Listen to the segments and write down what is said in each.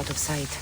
out of sight.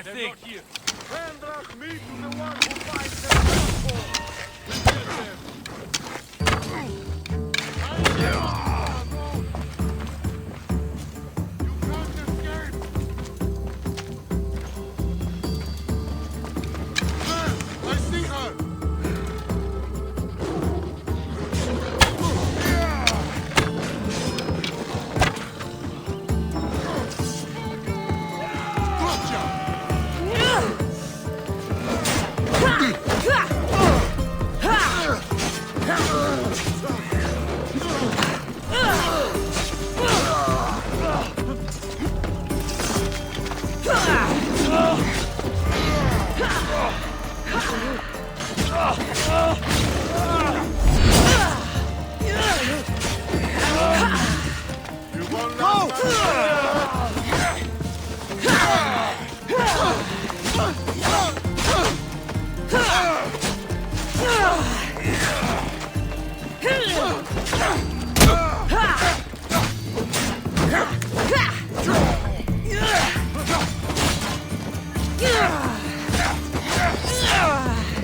They're not here. Randrach me to the one who finds them helpful. We kill them. You can't escape. There! I see her!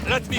Let me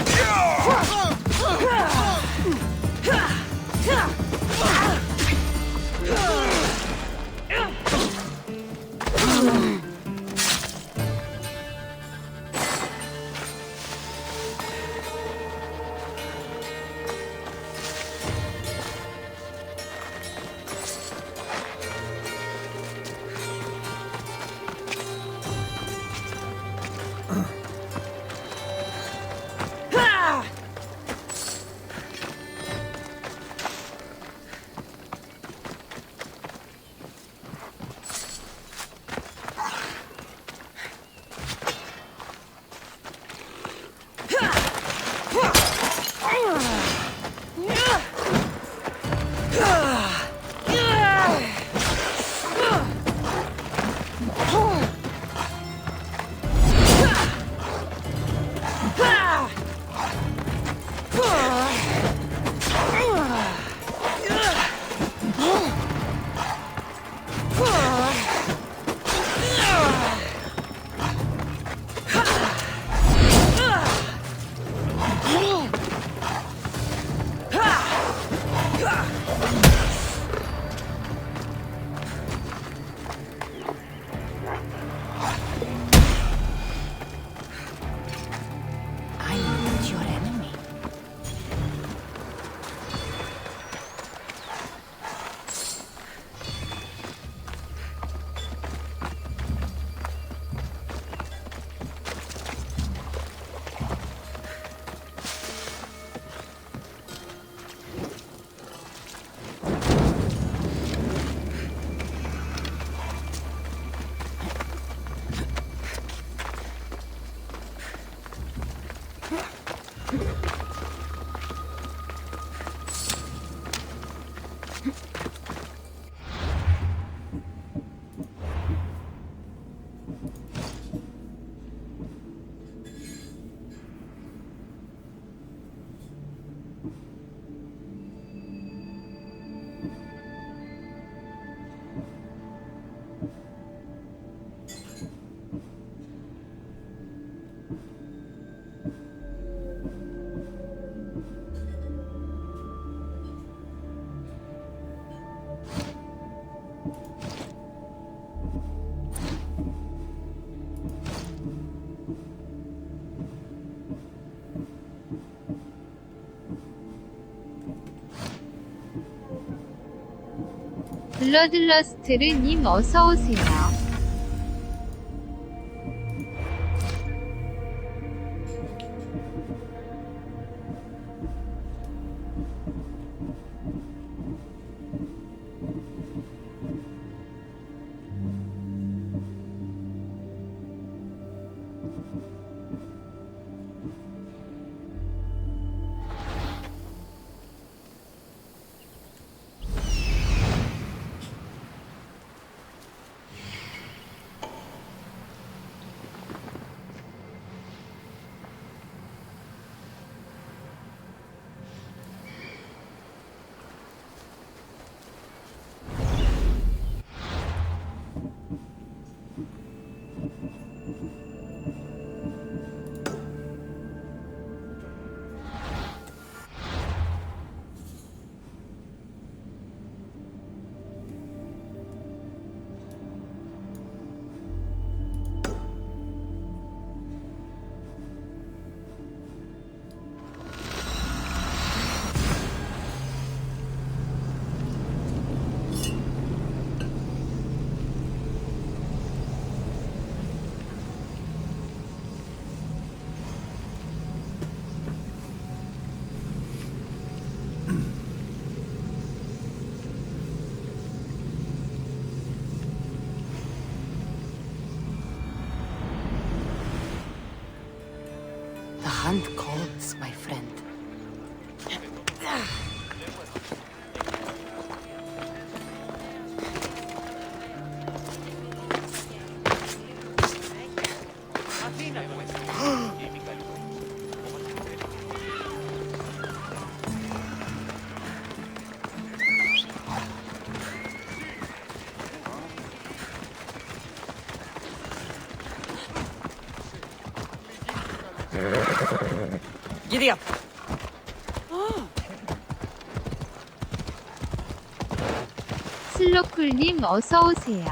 블러들러스트르님 어서오세요. The hunt calls, my friend. Giddy up. 슬로쿨님 어서오세요.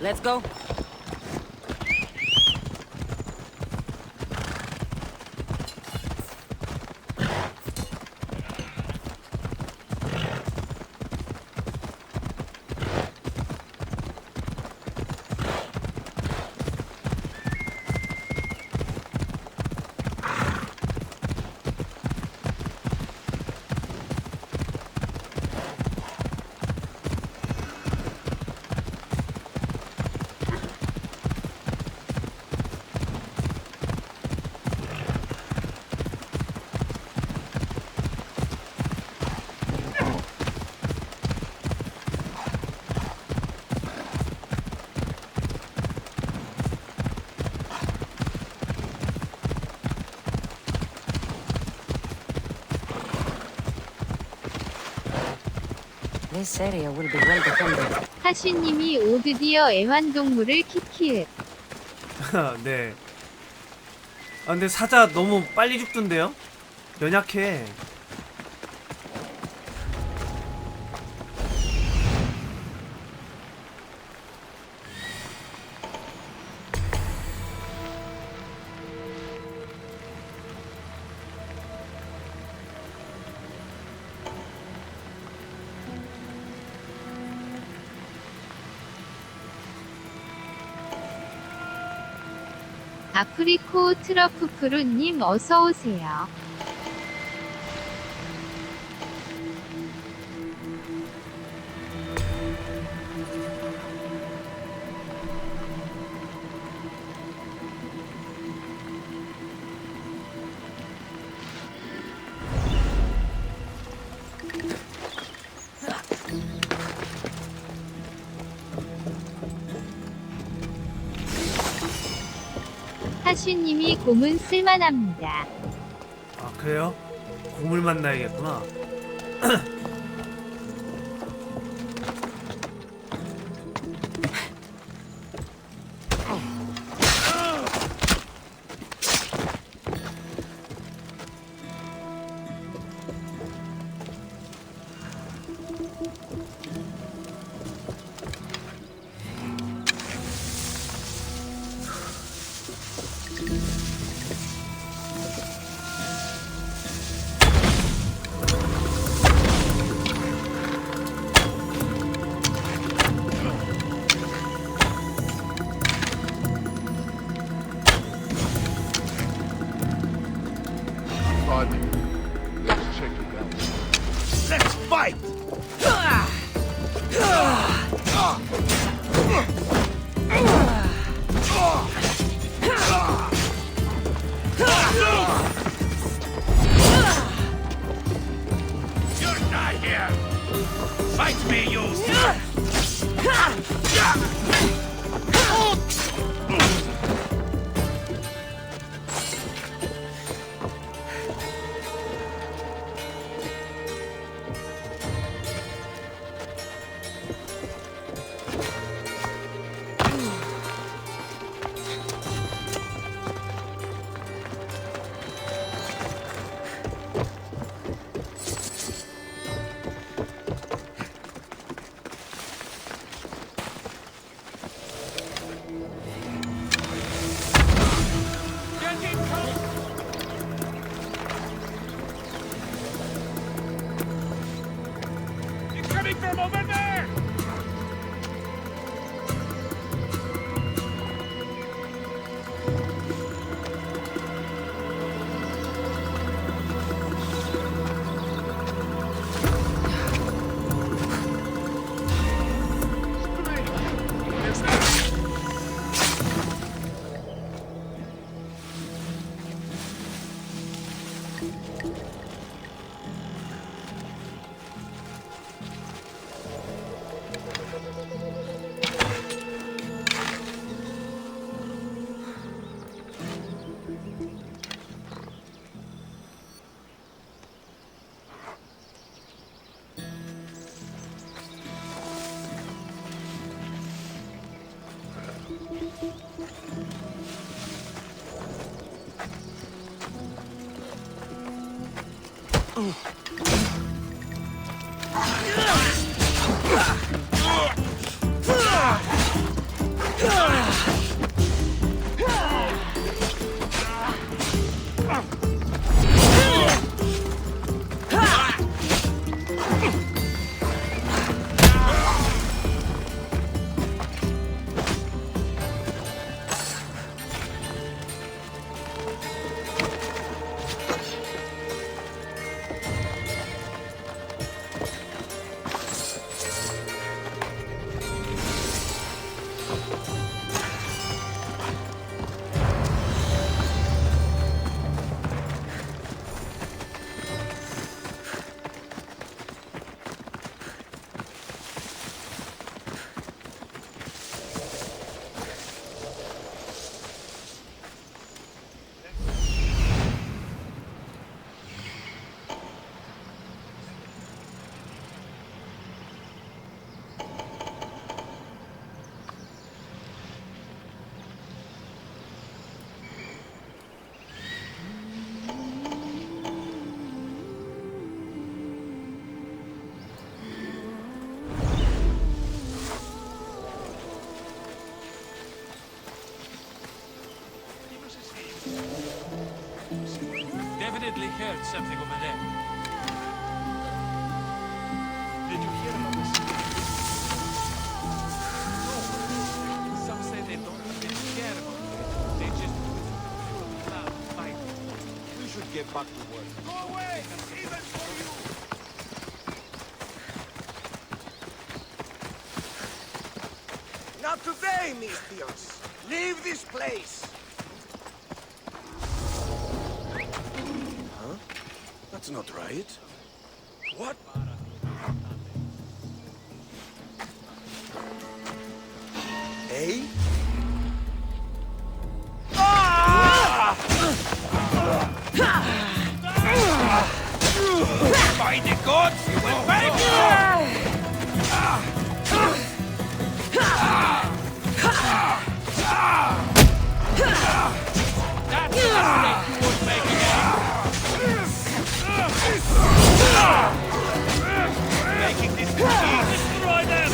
Let's go. This area will be well defended. 하슈님이 오 드디어 애완동물을 키키을. 네. 아 근데 사자 너무 빨리 죽던데요? 연약해. 아프리코 트러프프루님 어서오세요. 하슈님이 곰은 쓸만합니다. 아 그래요? 곰을 만나야겠구나. Let's check it out. Let's fight! You're not here! Fight me, you! It's coming from over there! Definitely heard something over there. Did you hear about this? No. Some say they don't really care about it. They just love fighting. We should get back to work. Go away! Even for you! Not today, Mistios! Leave this place! Huh? That's not right. What? Hey? By the gods, you will pay! That's the mistake you won't make again. Making this easy. Destroy them!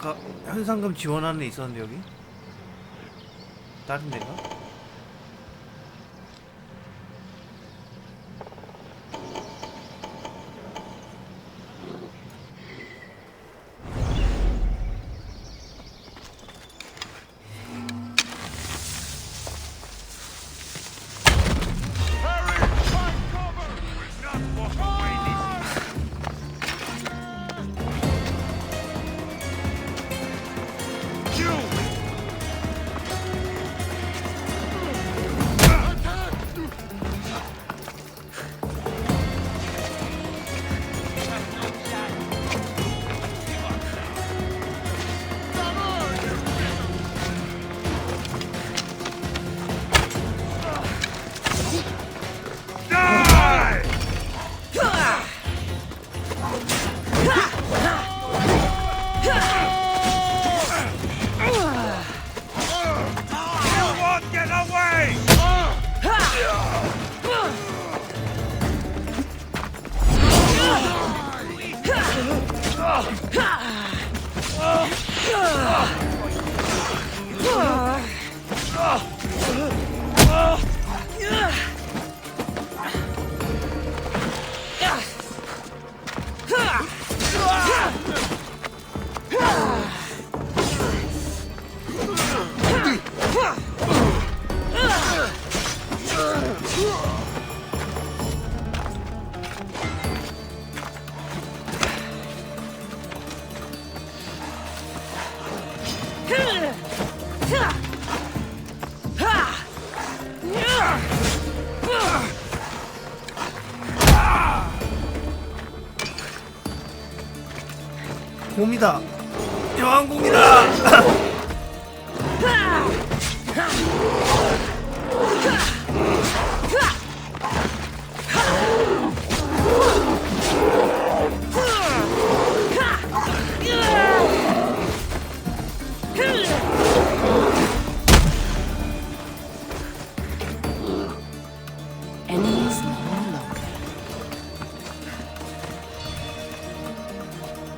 아까 현상금 지원하는 애 있었는데 여기? 다른 데가? 곰이다. 여왕곰이다. Enemies no longer.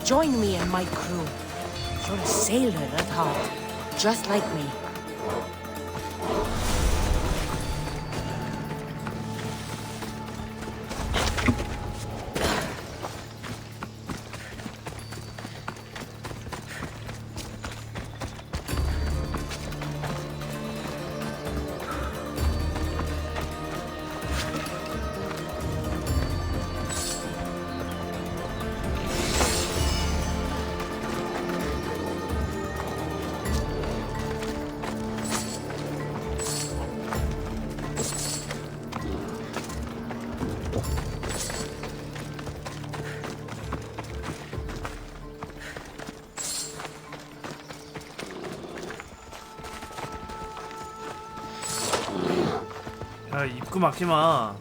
Join me and my crew. You're a sailor at heart, just like me. 야, 입구 막지 마.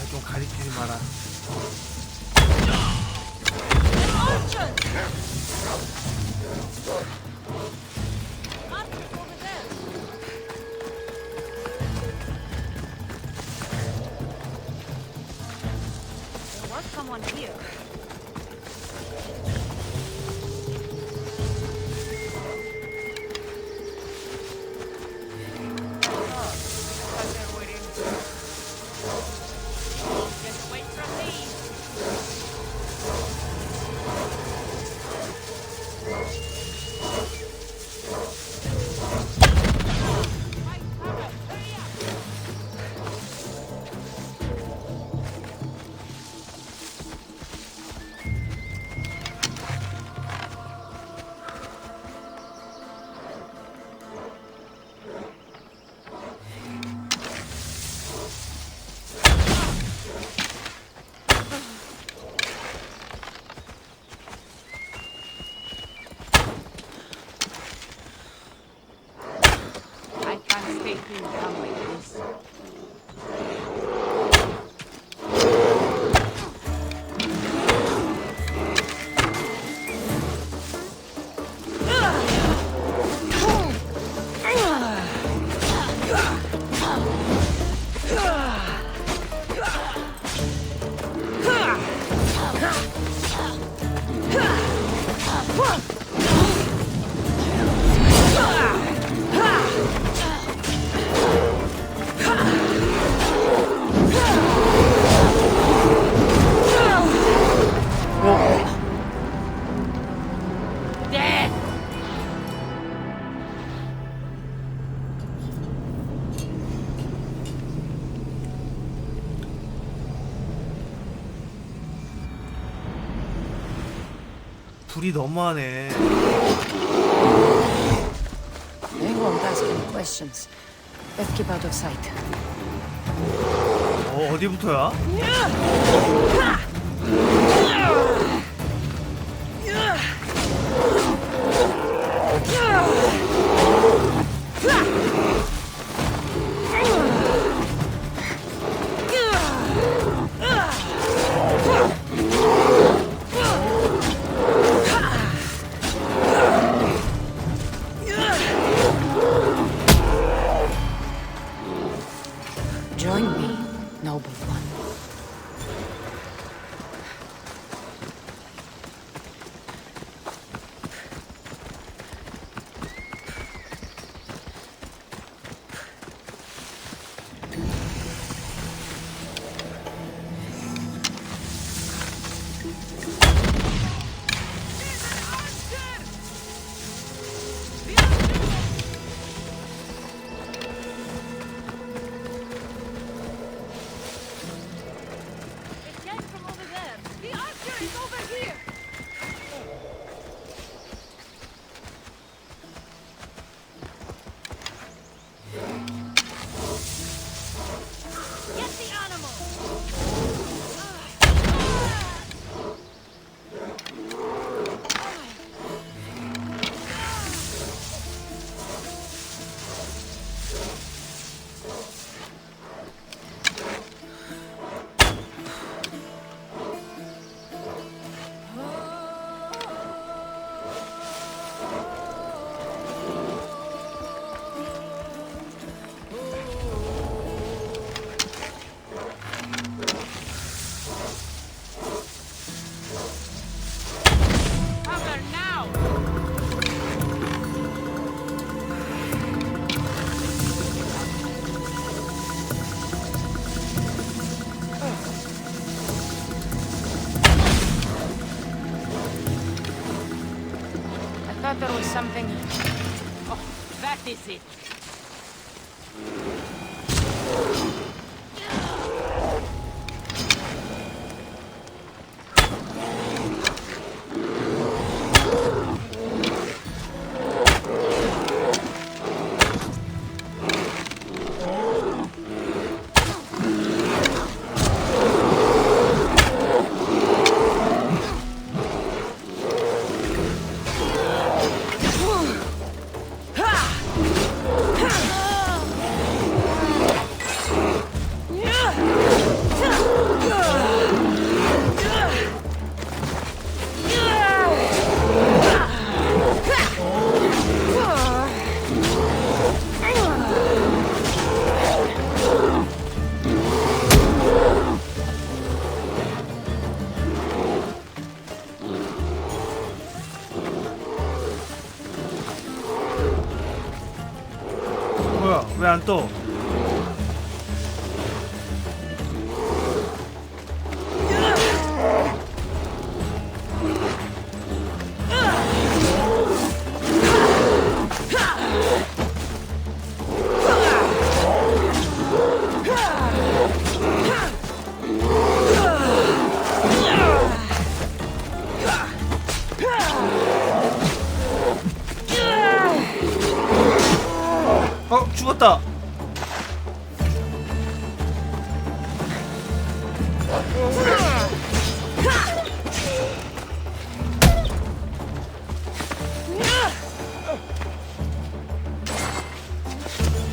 좀 가리키지 마라. Someone here. Just wait for me. something dumb like this. 불이 너무하네. They won't ask any questions. Let's keep out of sight. 어디부터야? Join me, noble one. I thought there was something. Oh, that is it. 뭐야? 왜 안 떠? 죽었다.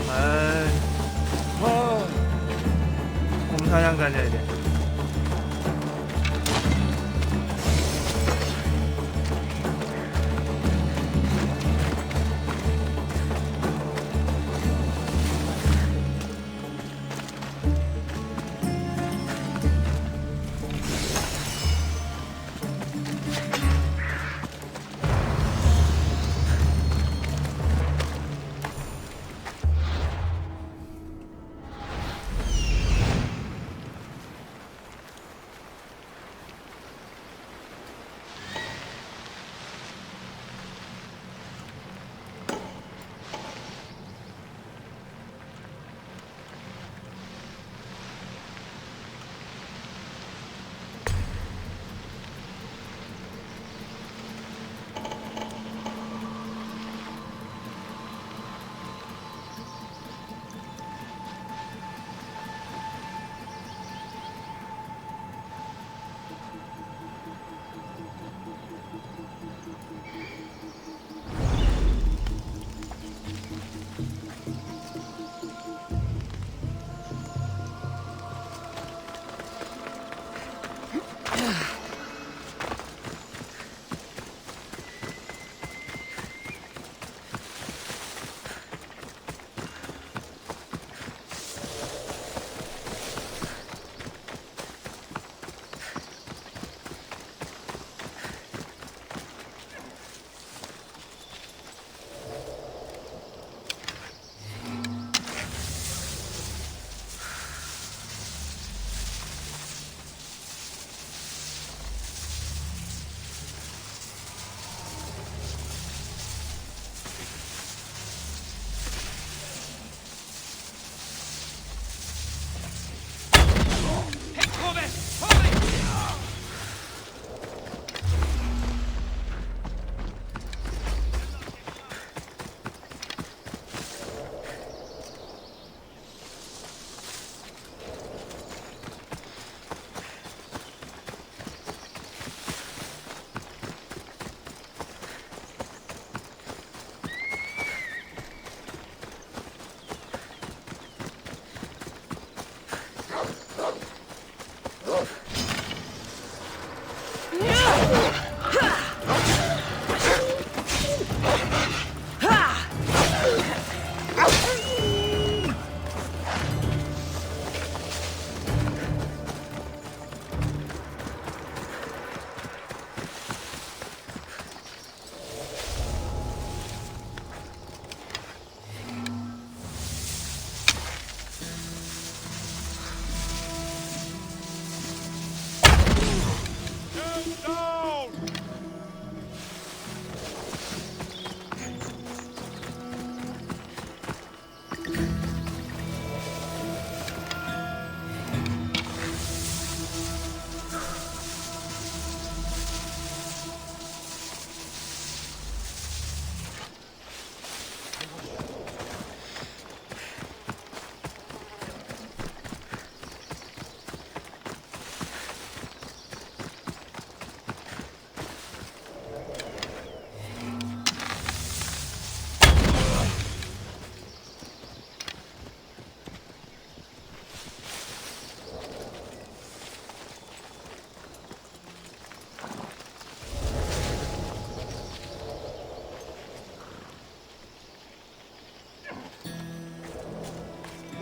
에이. 사냥 다녀야 돼.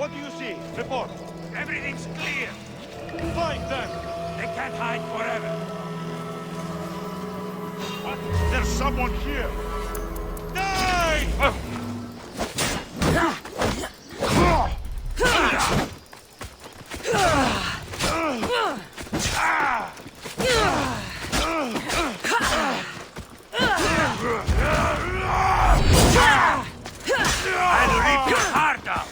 What do you see? Report. Everything's clear. Find them! They can't hide forever. What? There's someone here! Die! I'll rip your heart out.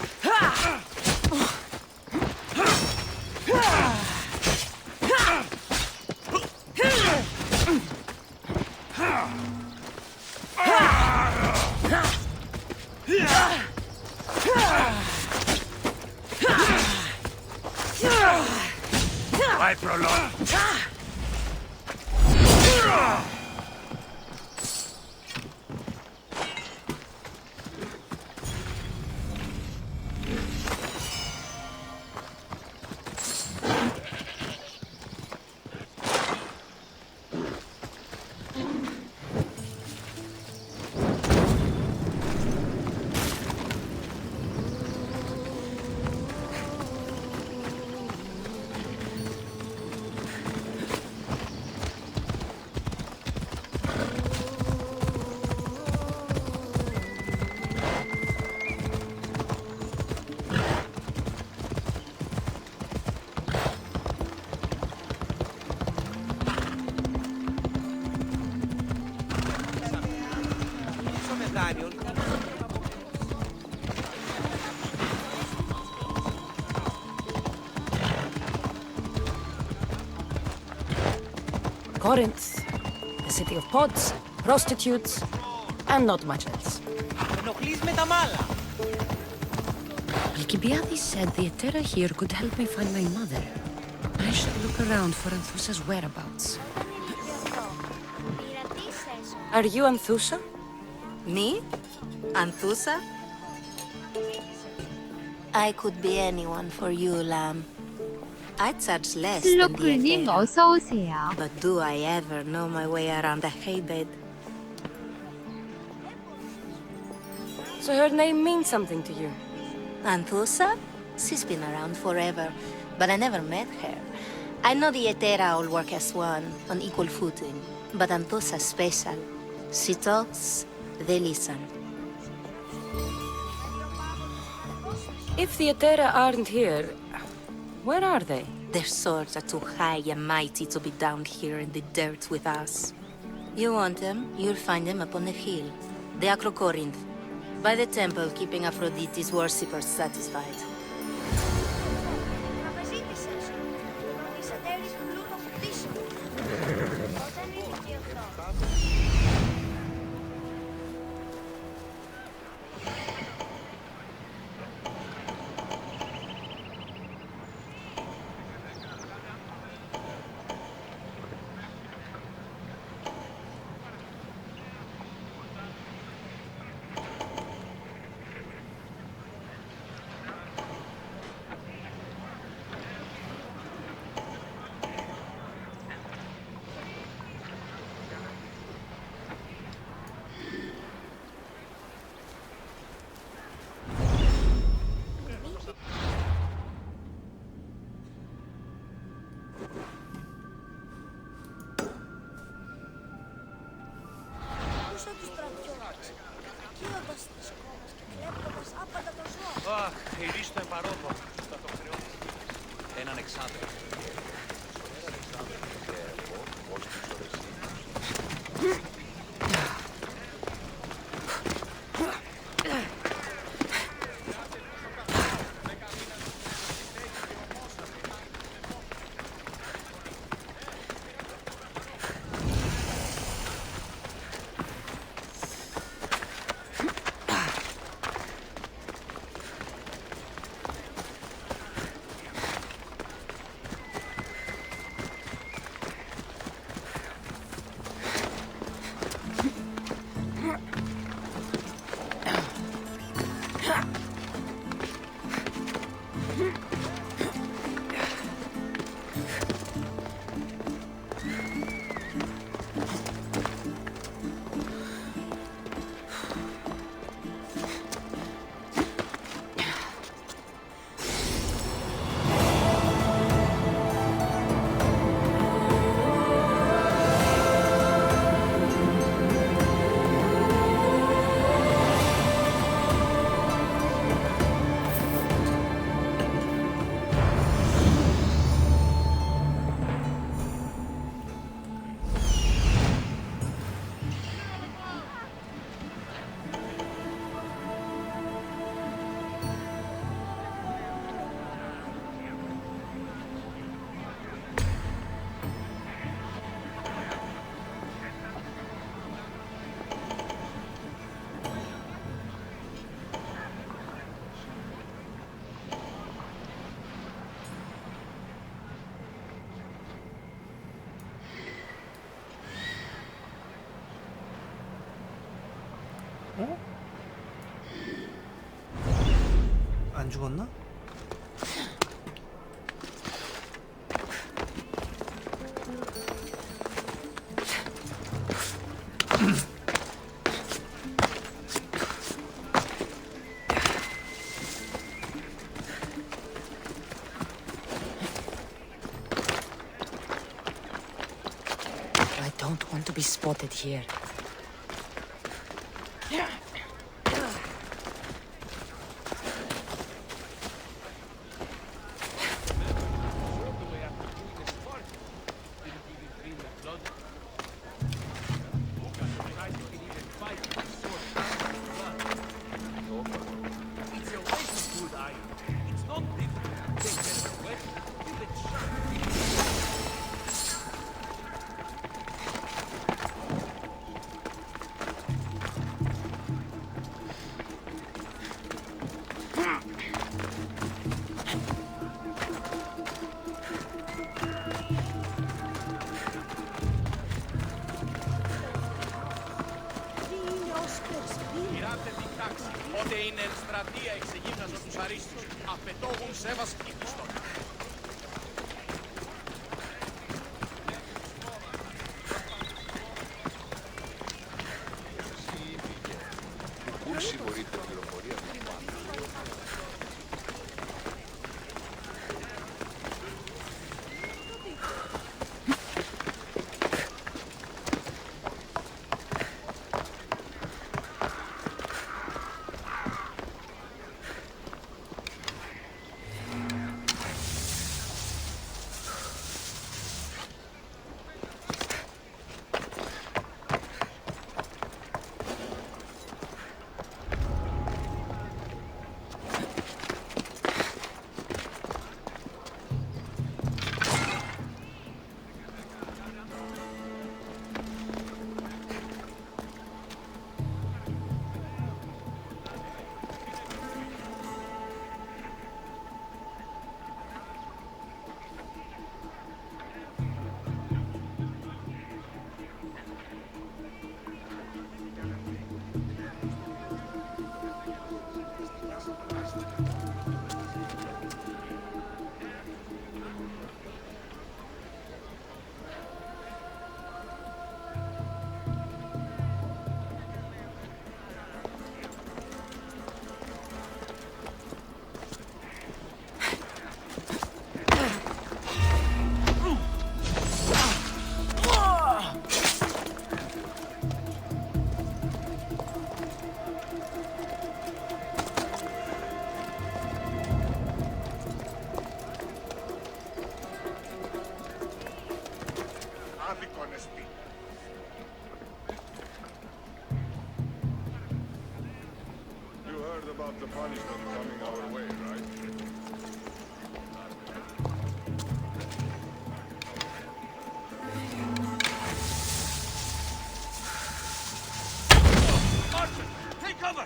Why prolong? Corinth, a city of pods, prostitutes, and not much else. Alcibiades said the Etera here could help me find my mother. I should look around for Anthusa's whereabouts. Are you Anthusa? Me? Anthusa? I could be anyone for you, lamb. I charge less than the 슬로쿨님 Etera. 어서 오세요. But do I ever know my way around a haybed? So her name means something to you? Anthusa? She's been around forever, but I never met her. I know the Etera all work as one, on equal footing, but Anthusa's special. She talks, they listen. If the Etera aren't here, where are they? Their swords are too high and mighty to be down here in the dirt with us. You want them, you'll find them up on the hill. The Acrocorinth. By the temple, keeping Aphrodite's worshippers satisfied. Αχ, ηρίστο εμπαρόβο. Θα το χρεώνω. Έναν εξάδελφο. 안 죽었나? I don't want to be spotted here. Πότε είναι στρατεία εξεγύμναζαν τους αρίστους. Απαιτώγουν σέβας ύπιστον. The punishment coming our way, right? Archer, take cover!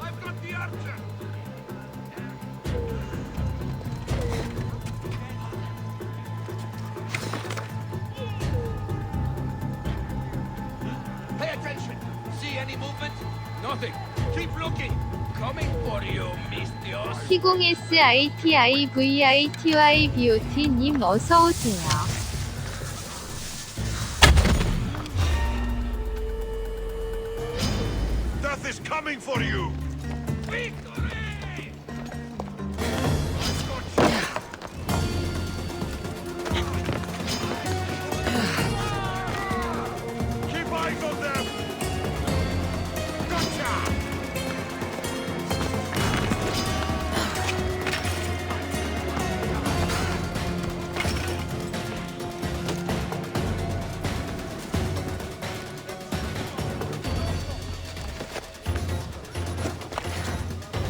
I've got the archer! Pay attention! See any movement? Nothing. Keep looking. Coming for you, mistios. T0SITIVITYBOT님 어서오세요. Death is coming for you! Victory! Keep eyes on them! Gotcha!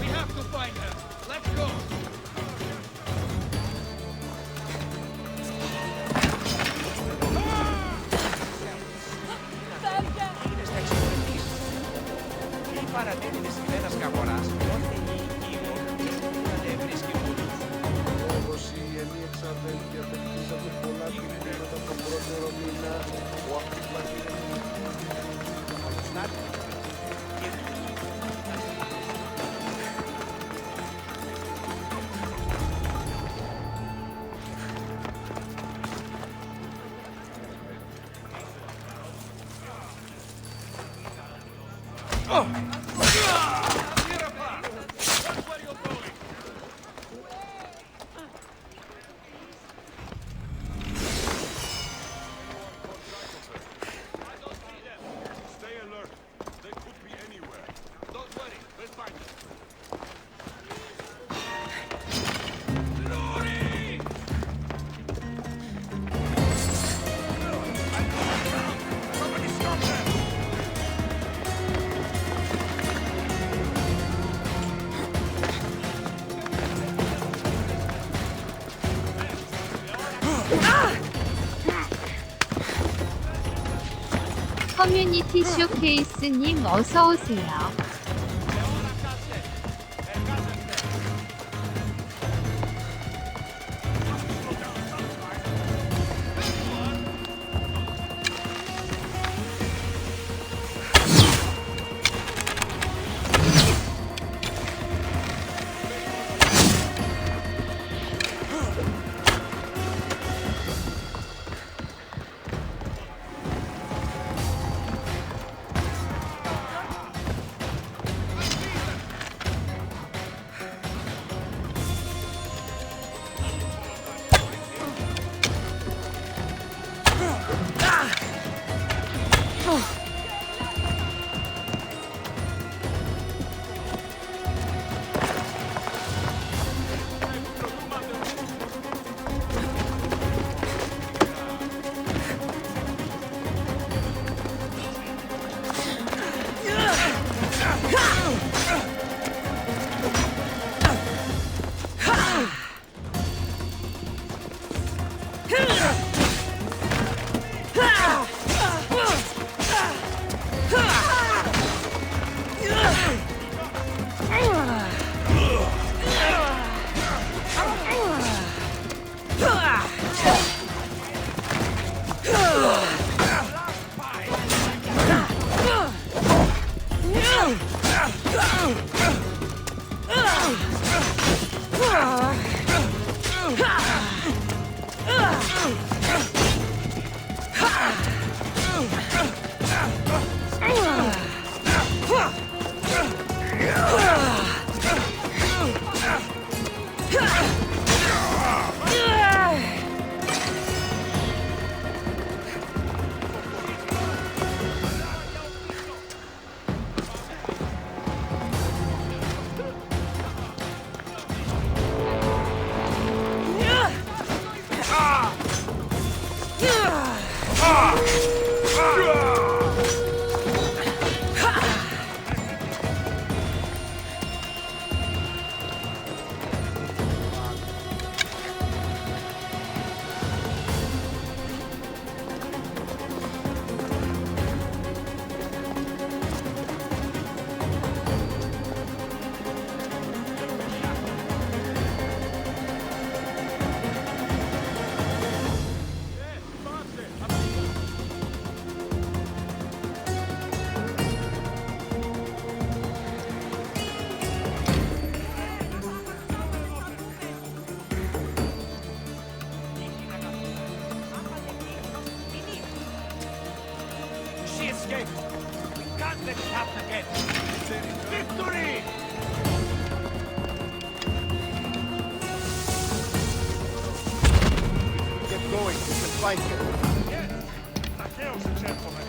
We have to find her. Let's go. Τι παρατήρητες ημέρας και αγοράς, πότε η γύρω να δεν βρίσκει όλους. Όπως οι ενοί εξαδέλφια πετύχησαμε πολλά κριτήματα τον πρώτερο μήνα, ο αυτοπλανήτης. Stay alert. They could be anywhere. Don't worry, we'll find her. Somebody stop them! 커뮤니티 쇼케이스님 어서오세요. She escaped. We can't let it happen again. Victory! Get going. We can fight here. Saqueos, gentlemen.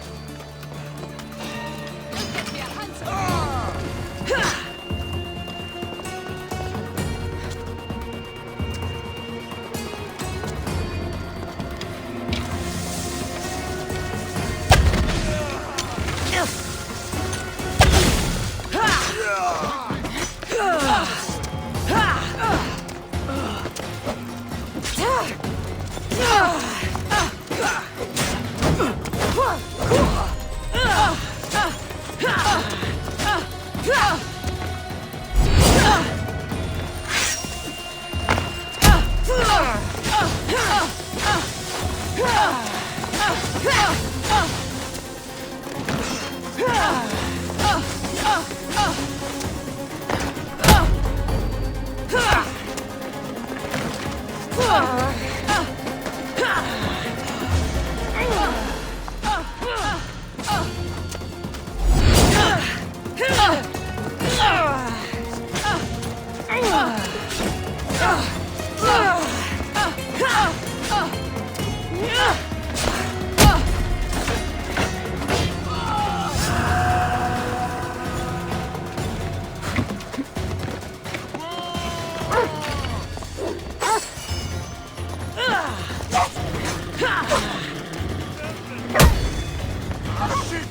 Shit!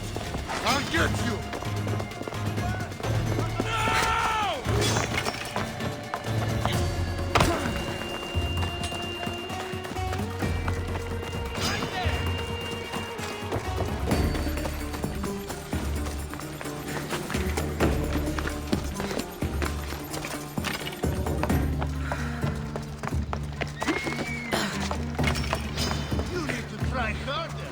I'll get you! You need to try harder.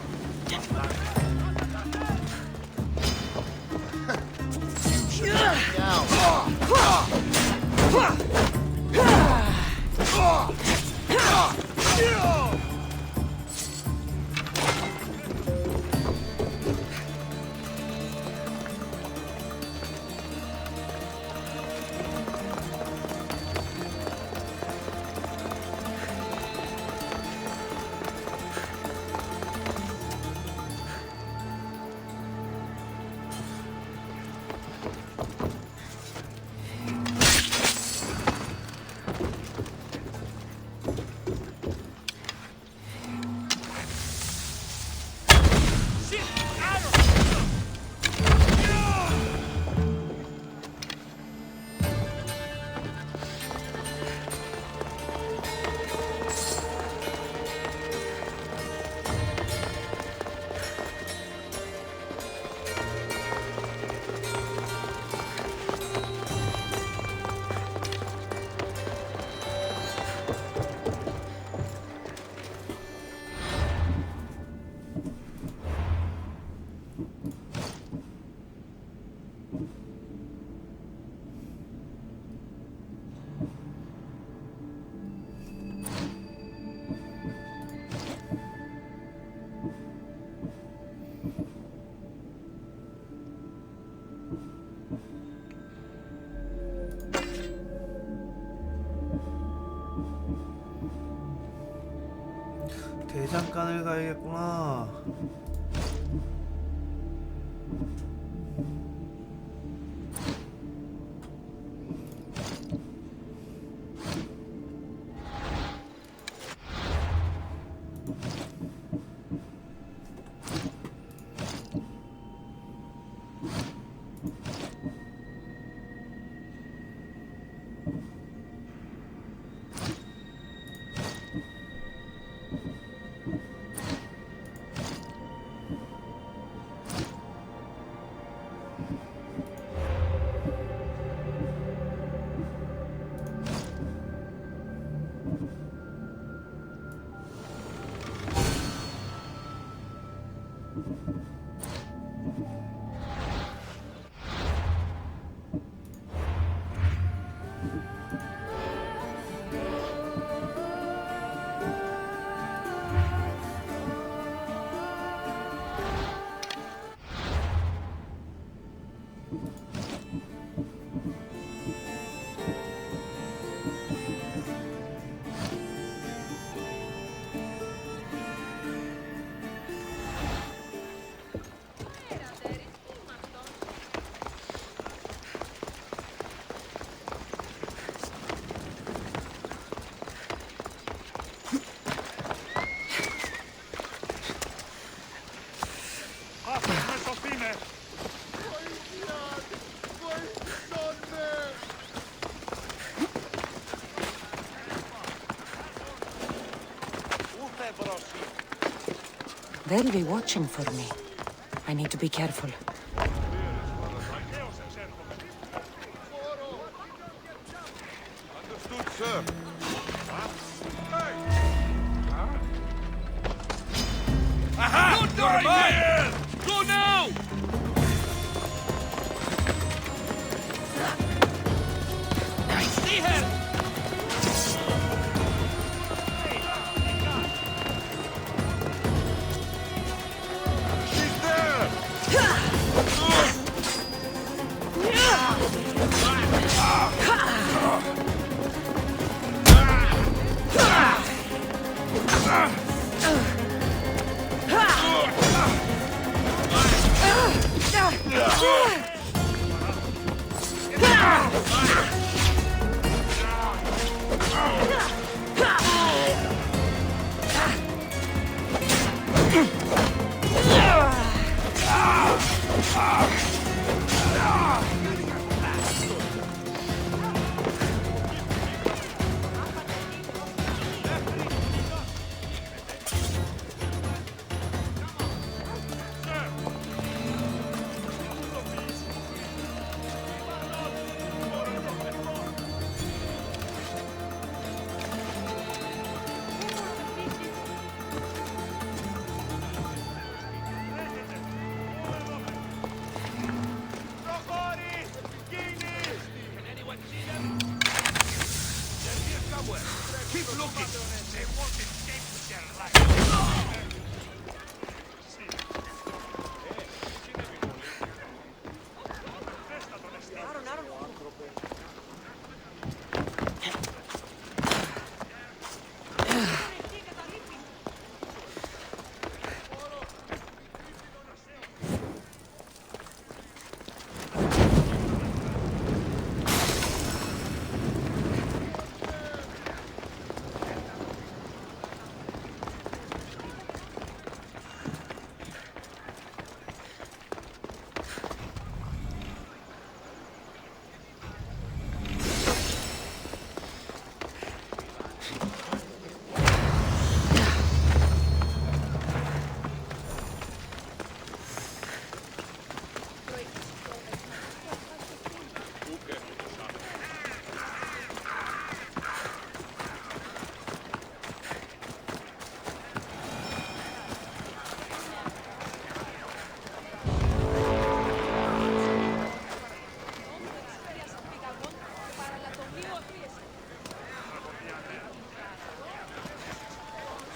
대장간을 가야겠구나. They'll be watching for me. I need to be careful. Understood, sir. Aha! Good boy! Go now! I see her! She's there! Can anyone see them? They're here somewhere. Keep looking. They won't escape with their life.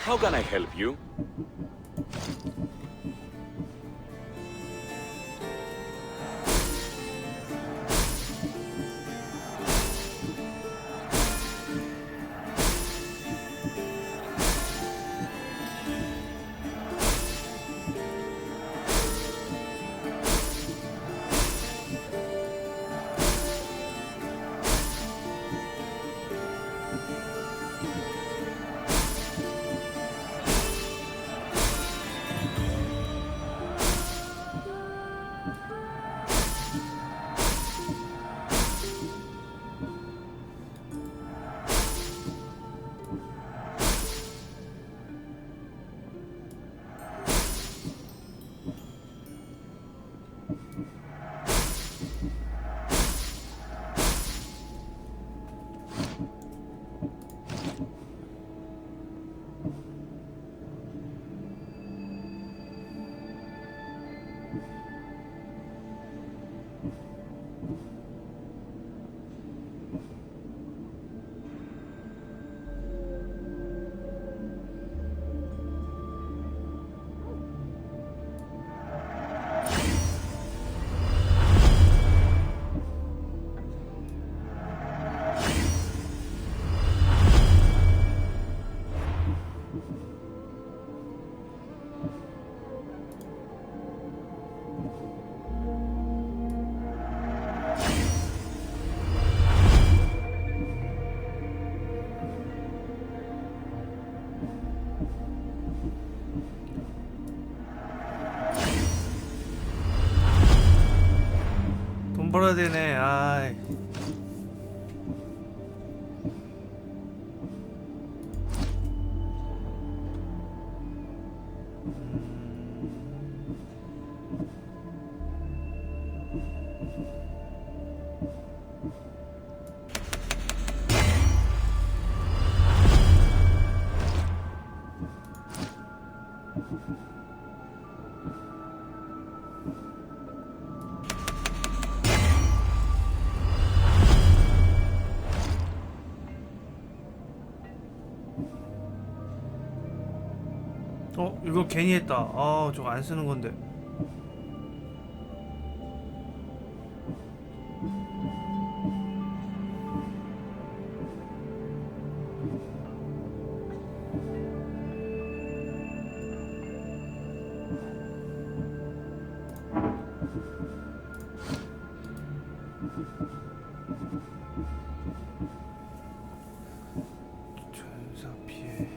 How can I help you? 벌어야 되네. 아이. 이거 괜히 했다. 저거 안 쓰는 건데. 전사 피해.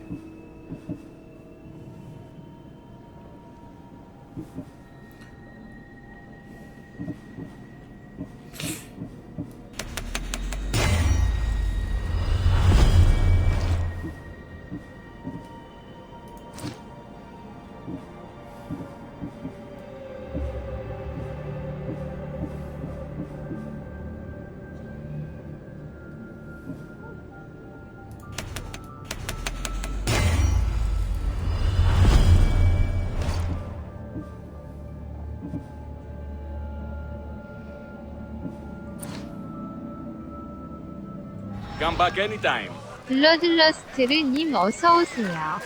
Come back anytime. 블러들러스트르님 어서오세요.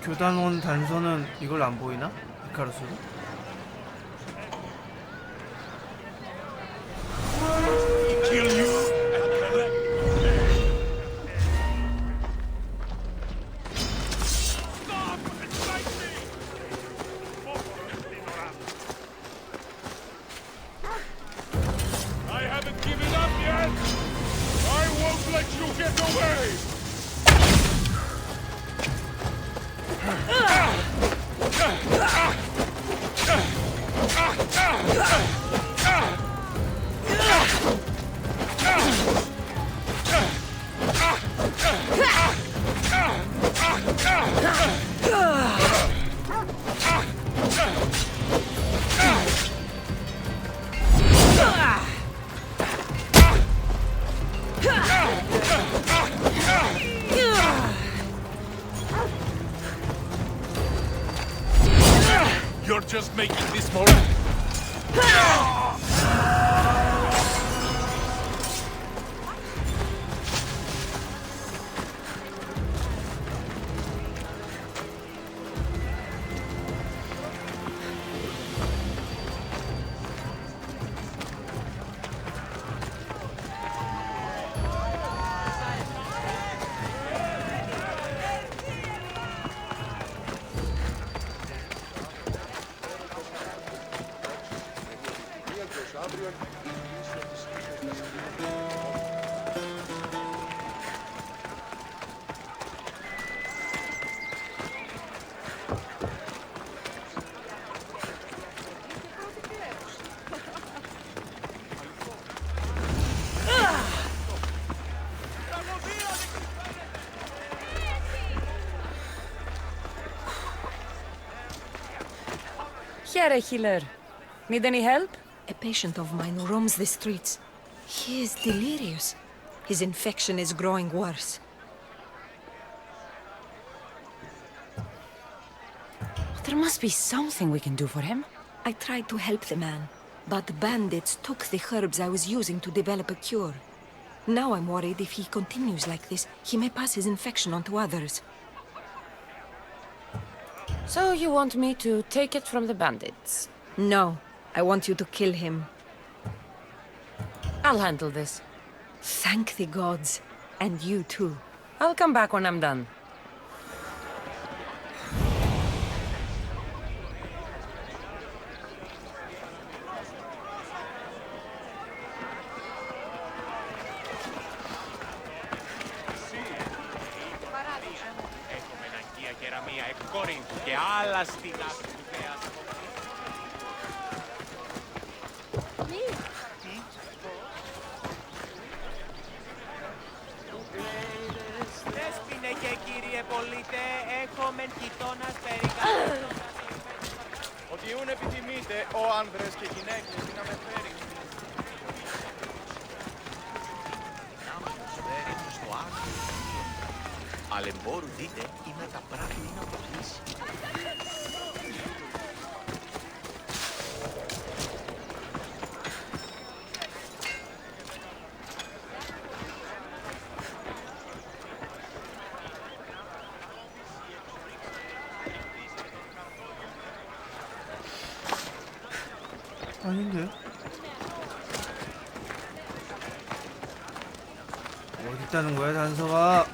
교단원 단서는 이걸 안 보이나? 이카루스로? Kill you. I haven't given up yet. I won't let you get away. You're just making this more. Here, a healer. Need any help? A patient of mine roams the streets. He is delirious. His infection is growing worse. There must be something we can do for him. I tried to help the man, but the bandits took the herbs I was using to develop a cure. Now I'm worried if he continues like this, he may pass his infection on to others. So you want me to take it from the bandits? No, I want you to kill him. I'll handle this. Thank the gods. And you too. I'll come back when I'm done. Πας στην άκρη του θεάς. Δέσποινε και κύριε πολίτε, έχω μεν γειτόνας περικάτω. Ότι ούν επιθυμείτε, ο άνδρες και γυναίκες, να με φέρει. Να μου φέρει στο άκρη. Αλλά μπορούν δείτε, είμαι τα πράγμα να αποκλείσει. 아닌데? 어디 있다는 거야, 단서가?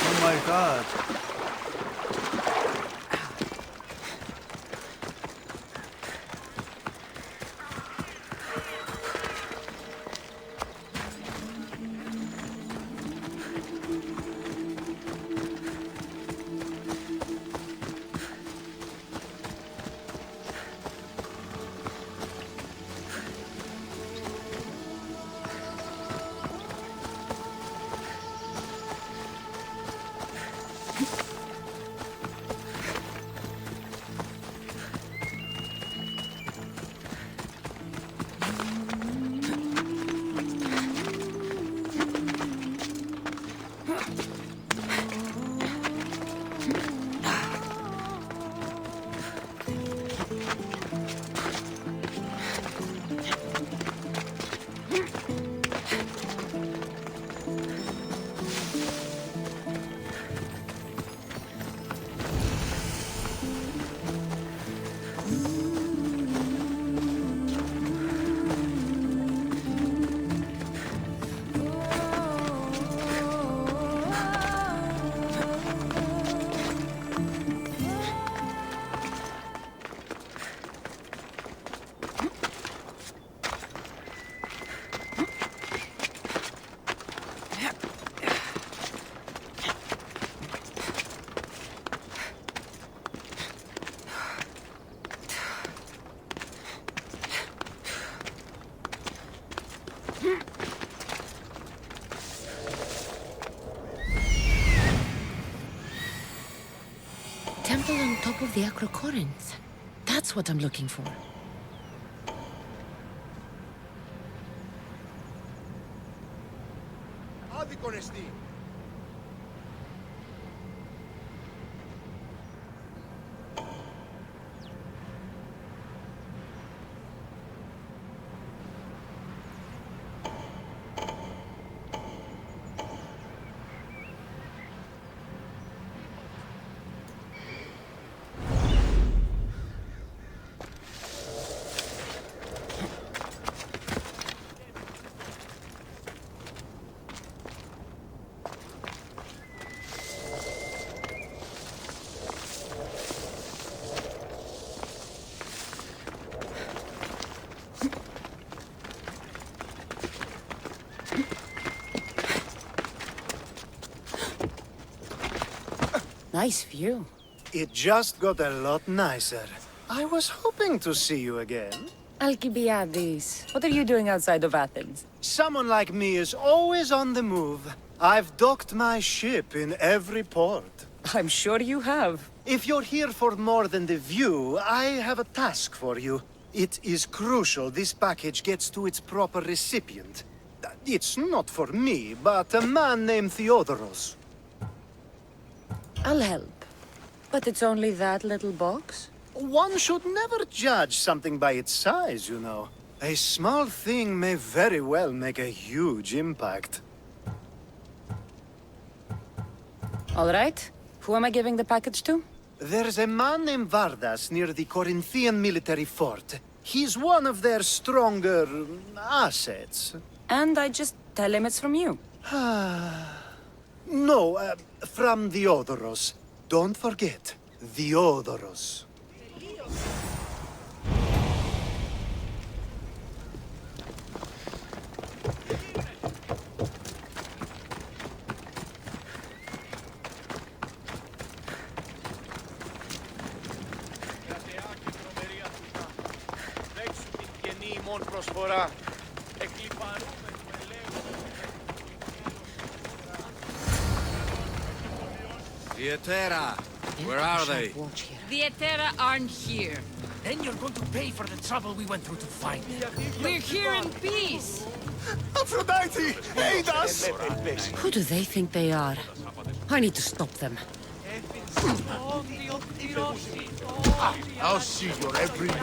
Oh my god. Temple on top of the Acrocorinth. That's what I'm looking for. Άδικον εστί. Nice view. It just got a lot nicer. I was hoping to see you again. Alcibiades, what are you doing outside of Athens? Someone like me is always on the move. I've docked my ship in every port. I'm sure you have. If you're here for more than the view, I have a task for you. It is crucial this package gets to its proper recipient. It's not for me, but a man named Theodoros. I'll help. But it's only that little box? One should never judge something by its size, you know. A small thing may very well make a huge impact. All right. Who am I giving the package to? There's a man named Vardas near the Corinthian military fort. He's one of their stronger assets. And I just tell him it's from you. No, from Theodoros. Don't forget, Theodoros. Vietera, where are they? The Etera aren't here. Then you're going to pay for the trouble we went through to find them. We're here in peace. Aphrodite, aid us! Who do they think they are? I need to stop them. I'll see your every move.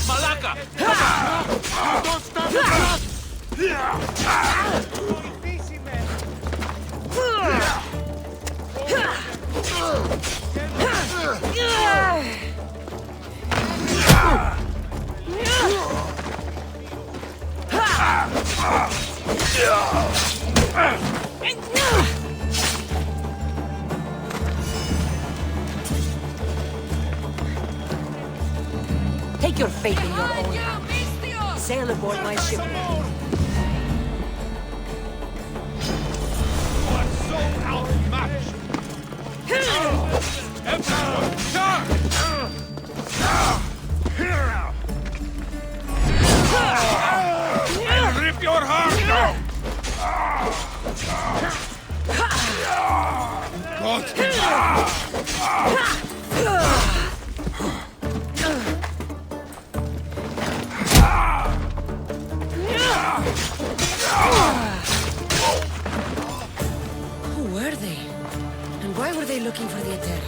Malaka! Don't stand Take your fate in your own hands. Sail aboard my ship. I'll rip your heart out! Who were they? And why were they looking for the Etera?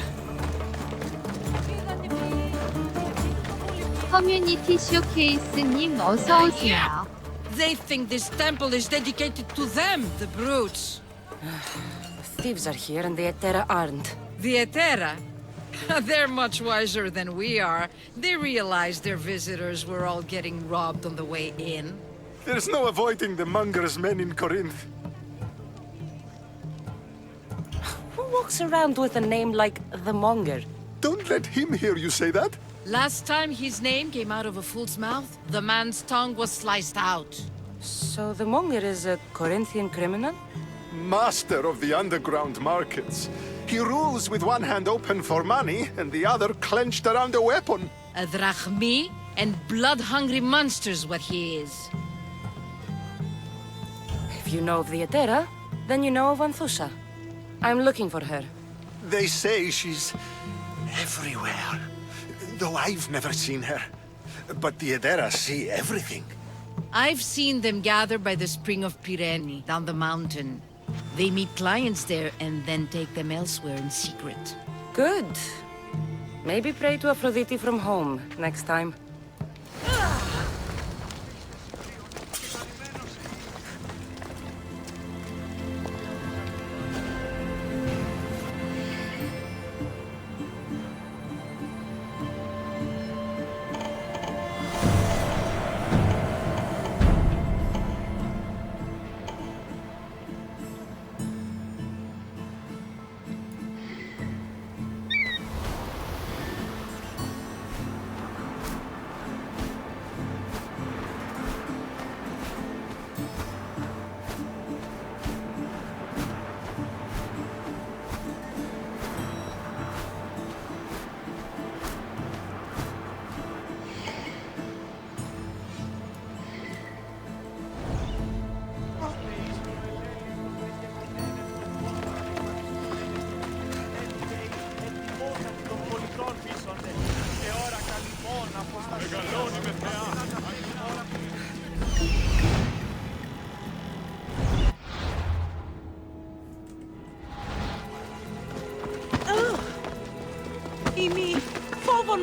커뮤니티 쇼케이스님 어서 오세요. They think this temple is dedicated to them, the brutes. The thieves are here and the Etera aren't. The Etera? They're much wiser than we are. They realized their visitors were all getting robbed on the way in. There's no avoiding the monger's men in Corinth. Who walks around with a name like the Monger? Don't let him hear you say that. Last time his name came out of a fool's mouth, the man's tongue was sliced out. So the Monger is a Corinthian criminal? Master of the underground markets. He rules with one hand open for money and the other clenched around a weapon. A drachmi and blood-hungry monster's what he is. If you know of the Etera, then you know of Anthusha. I'm looking for her. They say she's everywhere, though I've never seen her. But the Edera see everything. I've seen them gather by the spring of Pirene, down the mountain. They meet clients there and then take them elsewhere in secret. Good. Maybe pray to Aphrodite from home next time.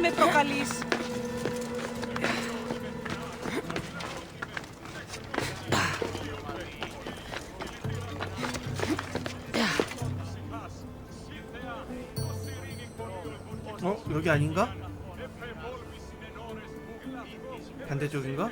με προκαλείς. 여기 아닌가? 반대쪽인가?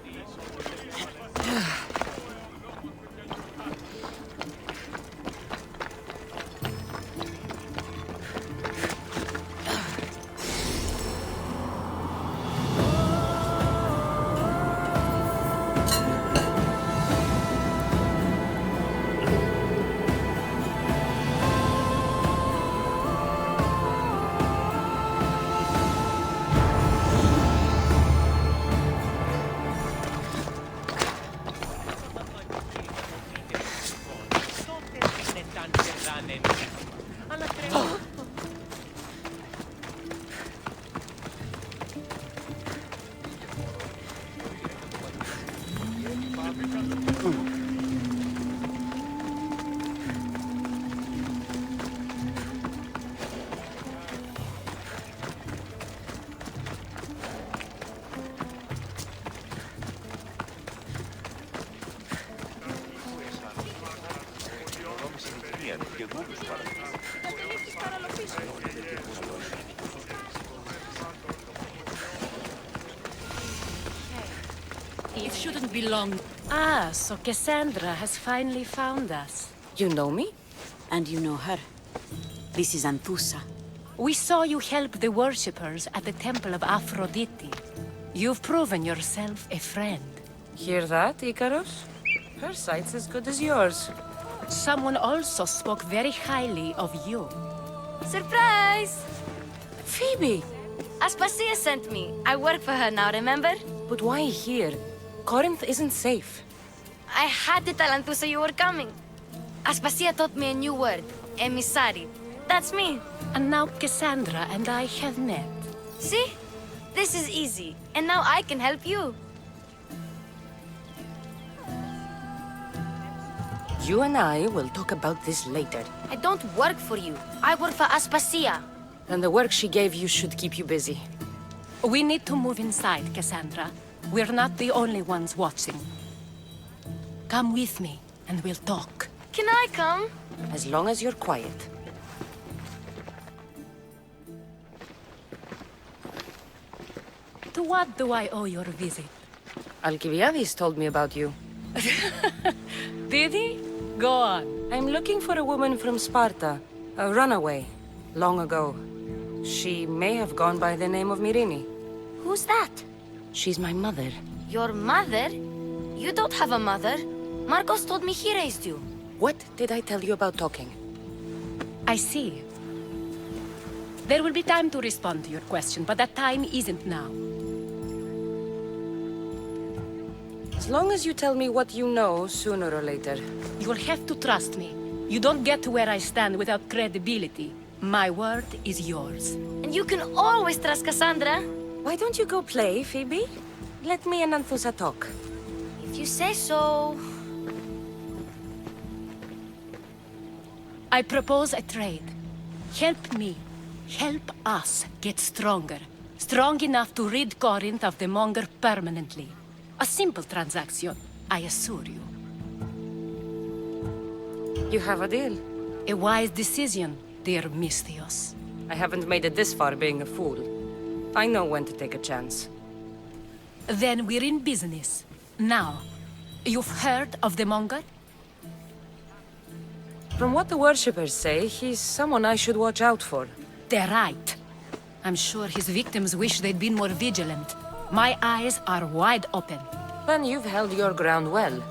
It shouldn't be long. Ah, so Cassandra has finally found us. You know me? And you know her. This is Anthusa. We saw you help the worshippers at the Temple of Aphrodite. You've proven yourself a friend. Hear that, Icarus? Her sight's as good as yours. Someone also spoke very highly of you. Surprise! Phoebe! Aspasia sent me. I work for her now, remember? But why here? Corinth isn't safe. I had to tell Anthusa you were coming. Aspasia taught me a new word. Emissary. That's me. And now Cassandra and I have met. See? This is easy. And now I can help you. You and I will talk about this later. I don't work for you. I work for Aspasia. And the work she gave you should keep you busy. We need to move inside, Cassandra. We're not the only ones watching. Come with me, and we'll talk. Can I come? As long as you're quiet. To what do I owe your visit? Alcibiades told me about you. Did he? Go on. I'm looking for a woman from Sparta. A runaway. Long ago. She may have gone by the name of Myrine. Who's that? She's my mother. Your mother? You don't have a mother. Marcos told me he raised you. What did I tell you about talking? I see. There will be time to respond to your question, but that time isn't now. As long as you tell me what you know, sooner or later. You'll have to trust me. You don't get to where I stand without credibility. My word is yours. And you can always trust Cassandra. Why don't you go play, Phoebe? Let me and Anthusa talk. If you say so... I propose a trade. Help me. Help us get stronger. Strong enough to rid Corinth of the Monger permanently. A simple transaction, I assure you. You have a deal. A wise decision, dear Misthios. I haven't made it this far being a fool. I know when to take a chance. Then we're in business. Now, you've heard of the Monger? From what the worshippers say, he's someone I should watch out for. They're right. I'm sure his victims wish they'd been more vigilant. My eyes are wide open. Then you've held your ground well.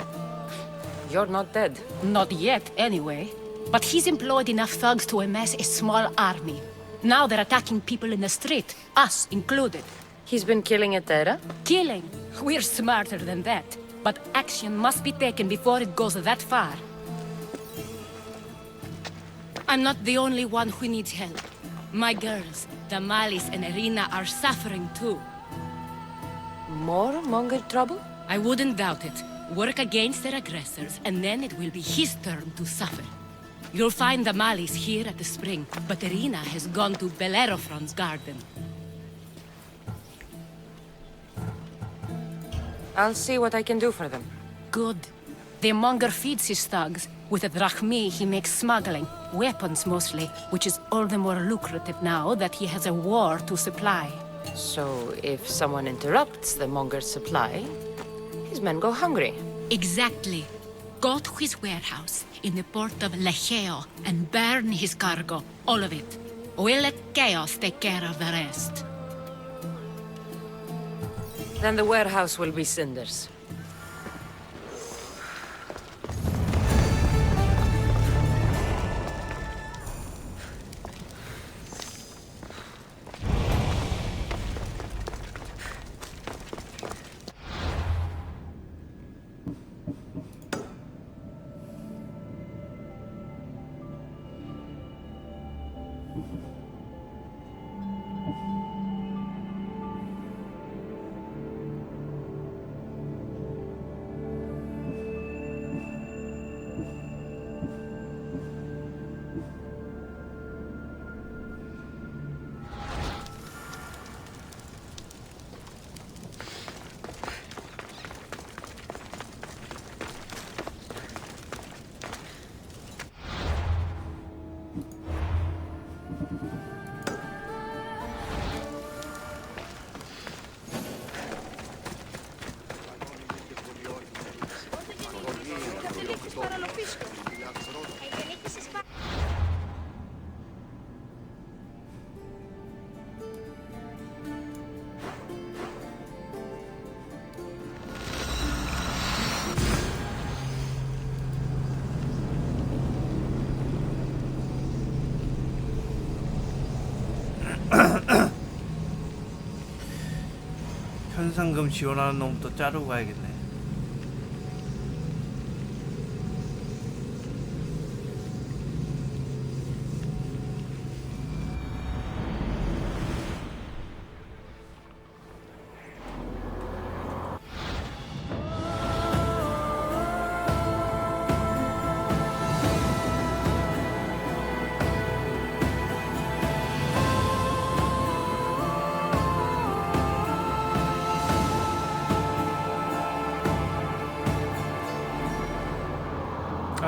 You're not dead. Not yet, anyway. But he's employed enough thugs to amass a small army. Now they're attacking people in the street, us included. He's been killing Etera? Killing? We're smarter than that. But action must be taken before it goes that far. I'm not the only one who needs help. My girls, Damalis and Irina, are suffering too. More Monger trouble? I wouldn't doubt it. Work against their aggressors, and then it will be his turn to suffer. You'll find Damalis here at the spring, but Irina has gone to Bellerophon's garden. I'll see what I can do for them. Good. The monger feeds his thugs. With the drachmi, he makes smuggling. Weapons, mostly. Which is all the more lucrative now that he has a war to supply. So, if someone interrupts the monger's supply, his men go hungry. Exactly. Go to his warehouse in the port of Lecheo and burn his cargo. All of it. We'll let chaos take care of the rest. Then the warehouse will be cinders. 현상금 지원하는 놈부터 자르고 가야겠네.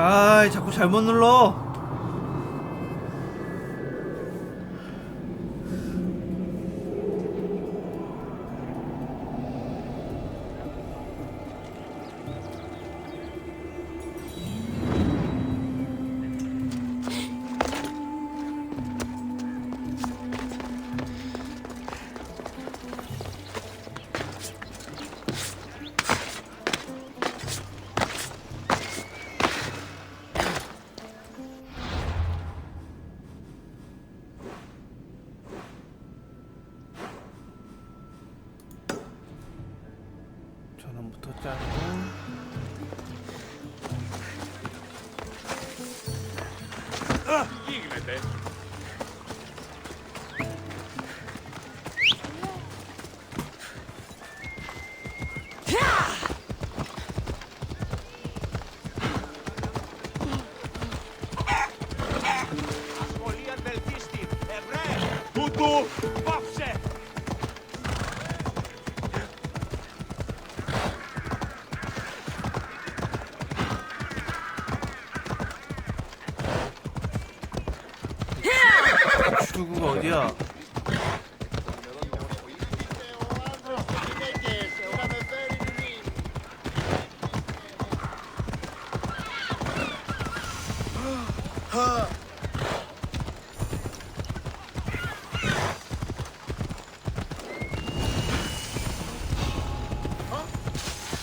아이, 자꾸 잘못 눌러. 전원부터 자르고. Γίνεται. Ασχολία βελτίστη. Ευρέ. Τούτου. Πάψε. 출구가 어디야?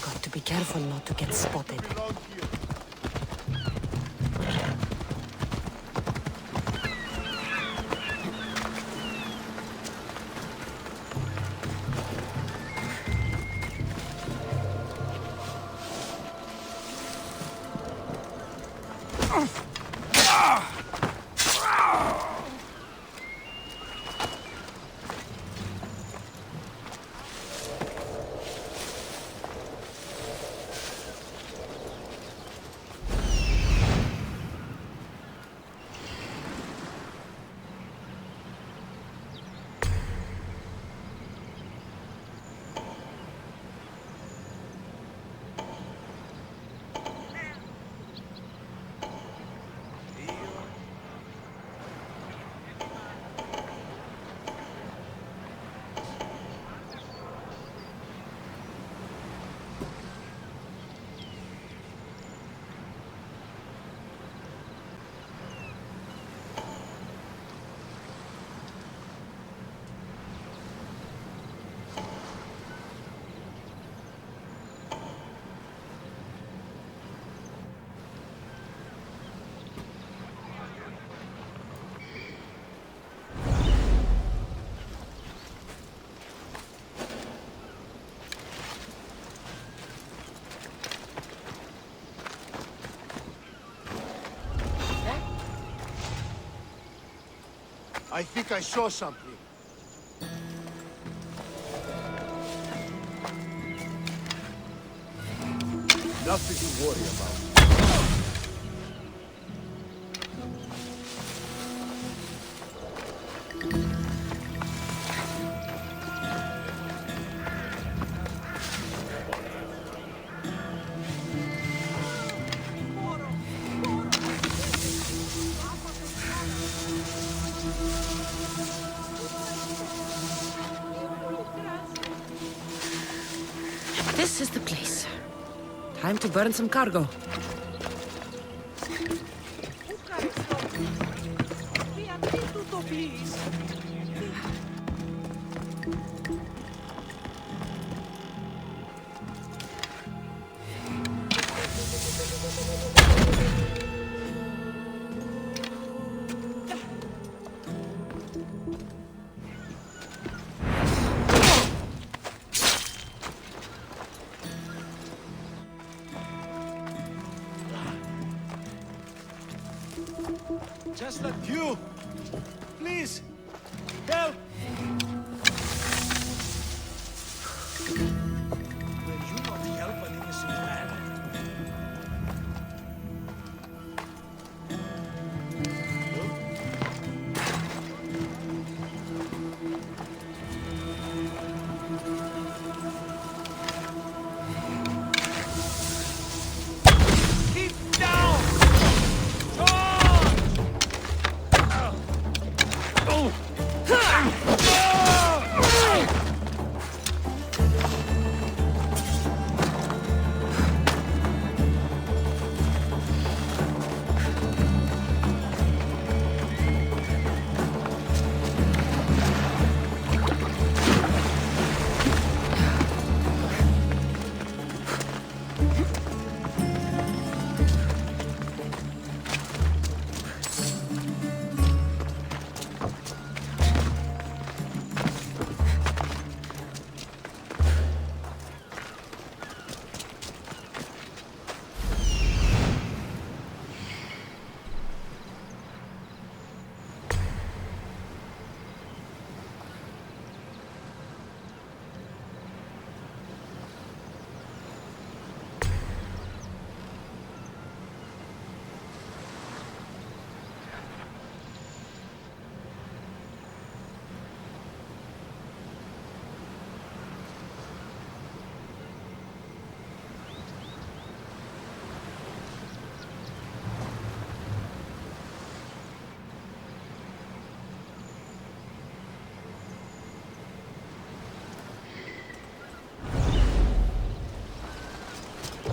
Got to be careful not to get spotted. I think I saw something. Nothing to worry about. This is the place. Time to burn some cargo. Just like you. Please, help. Will you not help an innocent man? Keep down!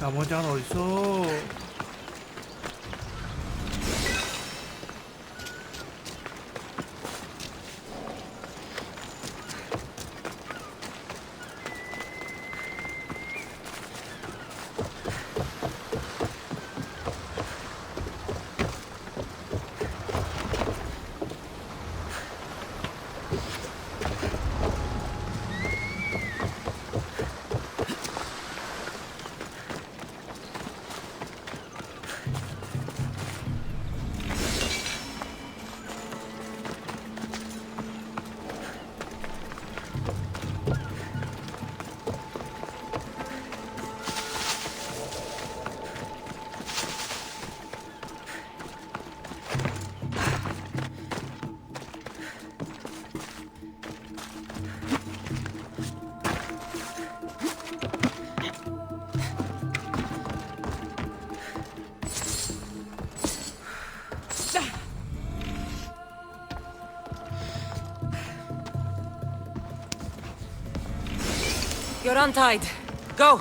나머지 하나 어딨어? You're untied. Go!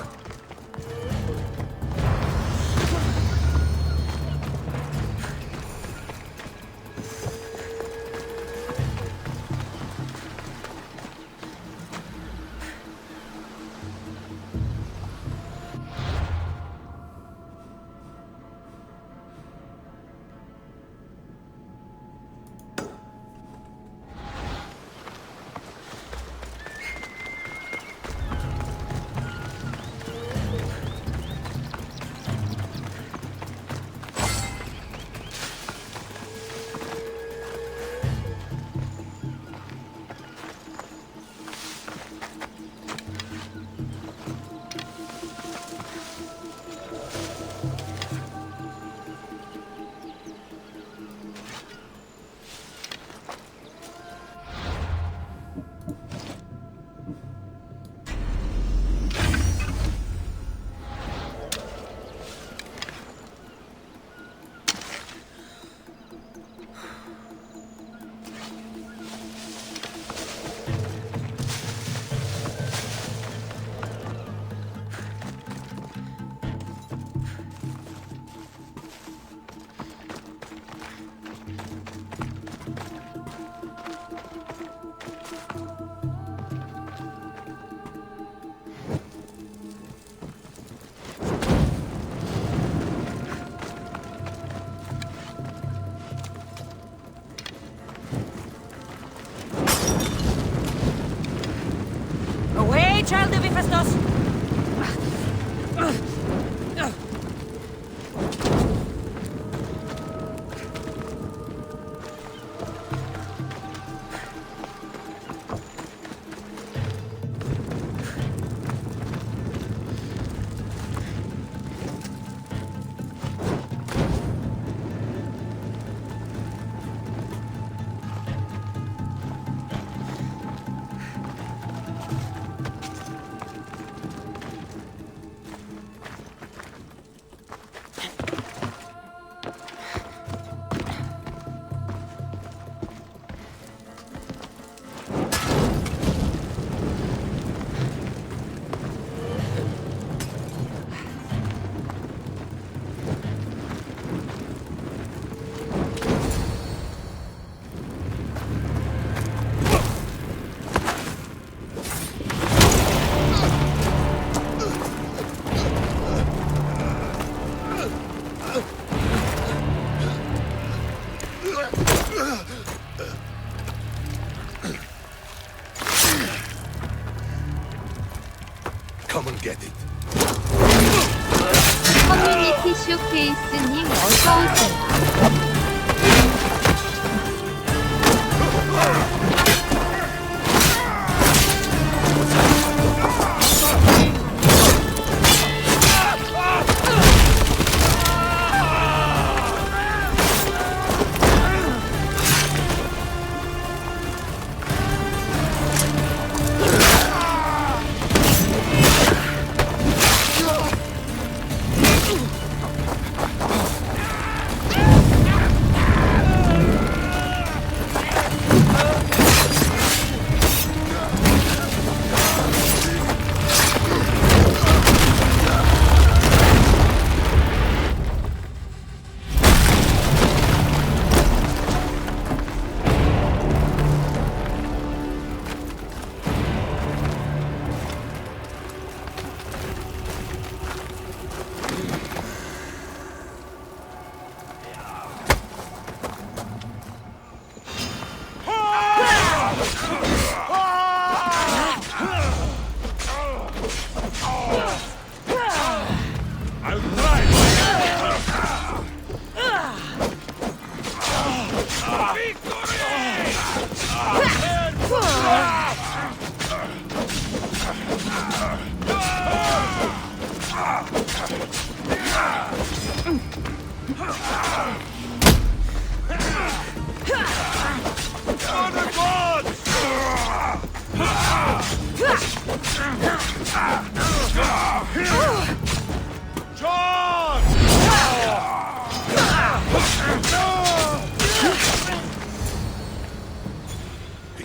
쇼케이스님 어서오세요.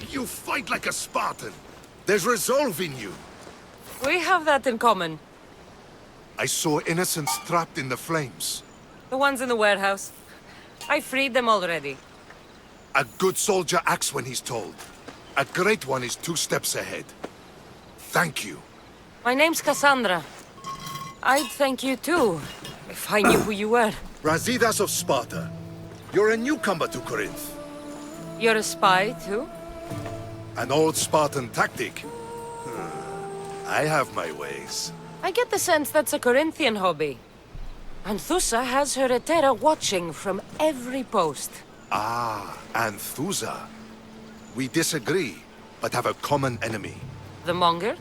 You fight like a Spartan. There's resolve in you. We have that in common. I saw innocents trapped in the flames. The ones in the warehouse. I freed them already. A good soldier acts when he's told. A great one is 2 steps ahead. Thank you. My name's Cassandra. I'd thank you too, if I knew who you were. Razidas of Sparta. You're a newcomer to Corinth. You're a spy too? An old Spartan tactic. I have my ways. I get the sense that's a Corinthian hobby. Anthusa has her Etera watching from every post. Ah, Anthusa. We disagree, but have a common enemy. The Monger?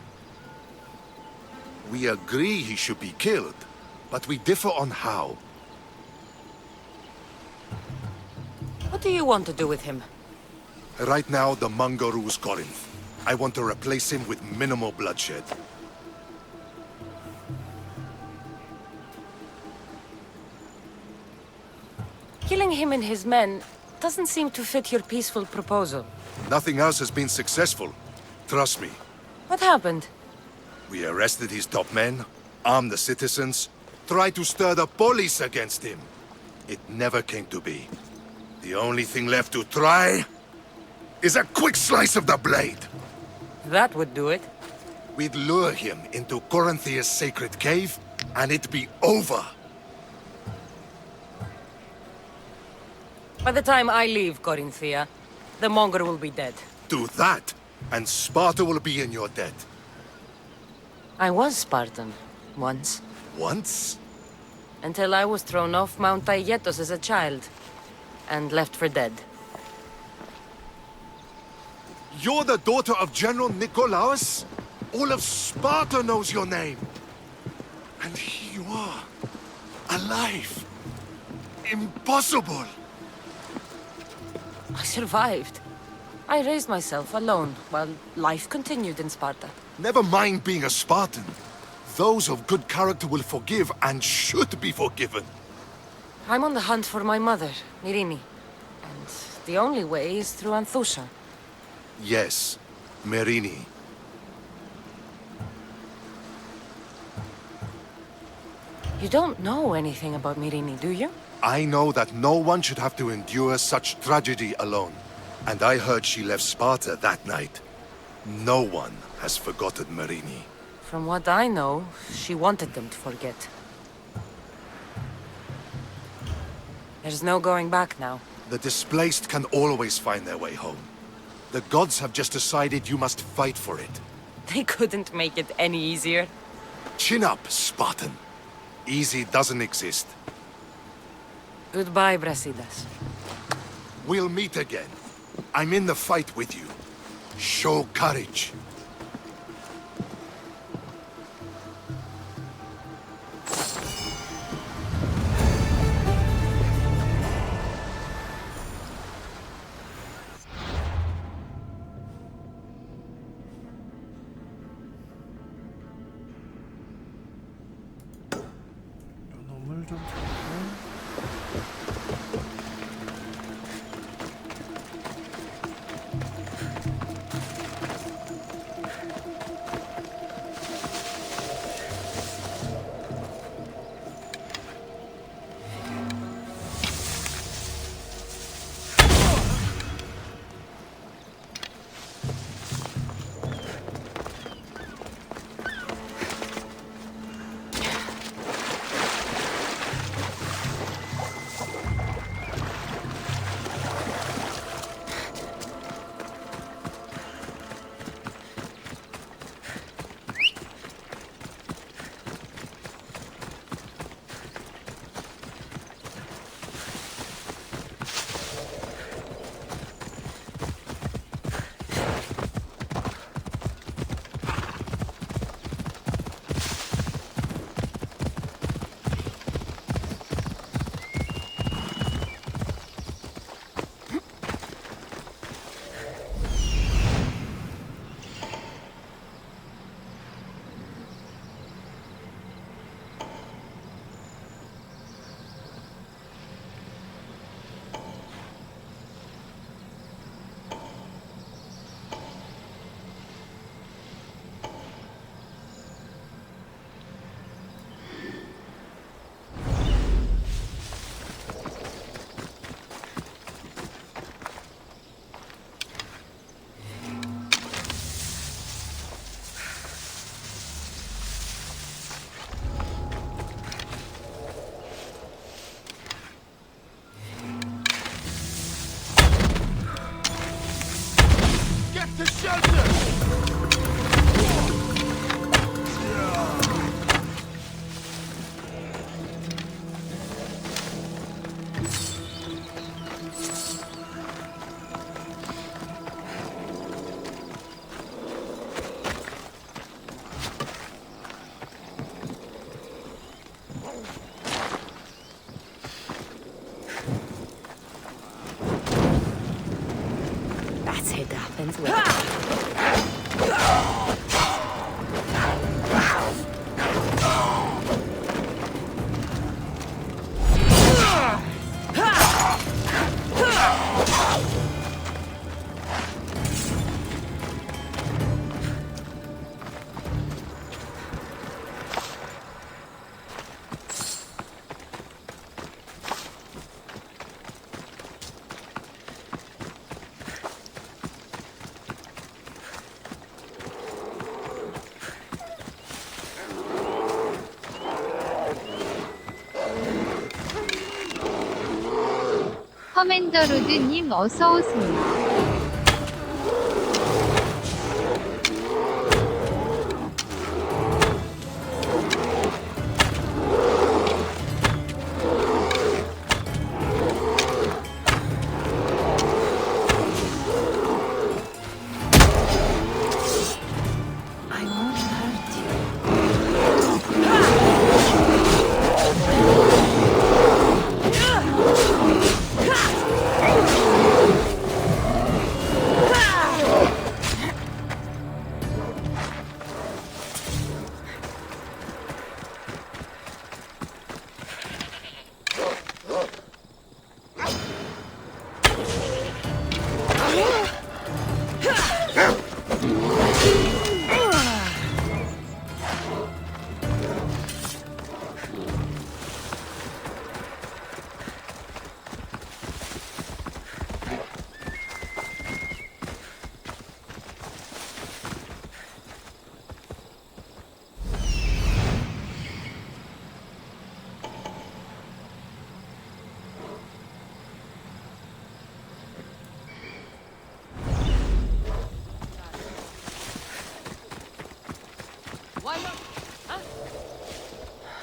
We agree he should be killed, but we differ on how. What do you want to do with him? Right now, the Monger rules Corinth. I want to replace him with minimal bloodshed. Killing him and his men doesn't seem to fit your peaceful proposal. Nothing else has been successful. Trust me. What happened? We arrested his top men, armed the citizens, tried to stir the police against him. It never came to be. The only thing left to try is a quick slice of the blade. That would do it. We'd lure him into Corinthia's sacred cave, and it'd be over. By the time I leave Corinthia, the Monger will be dead. Do that, and Sparta will be in your debt. I was Spartan, once. Once? Until I was thrown off Mount Aietos as a child, and left for dead. You're the daughter of General Nikolaos? All of Sparta knows your name. And here you are, alive. Impossible. I survived. I raised myself alone, while life continued in Sparta. Never mind being a Spartan. Those of good character will forgive and should be forgiven. I'm on the hunt for my mother, Myrini. And the only way is through Anthusa. Yes, Myrini. You don't know anything about Myrini, do you? I know that no one should have to endure such tragedy alone. And I heard she left Sparta that night. No one has forgotten Myrini. From what I know, she wanted them to forget. There's no going back now. The displaced can always find their way home. The gods have just decided you must fight for it. They couldn't make it any easier. Chin up, Spartan. Easy doesn't exist. Goodbye, Brasidas. We'll meet again. I'm in the fight with you. Show courage. 놈을 좀 잡고. To shelter! That's how it happens. Well. 커맨더 로드님 어서오세요.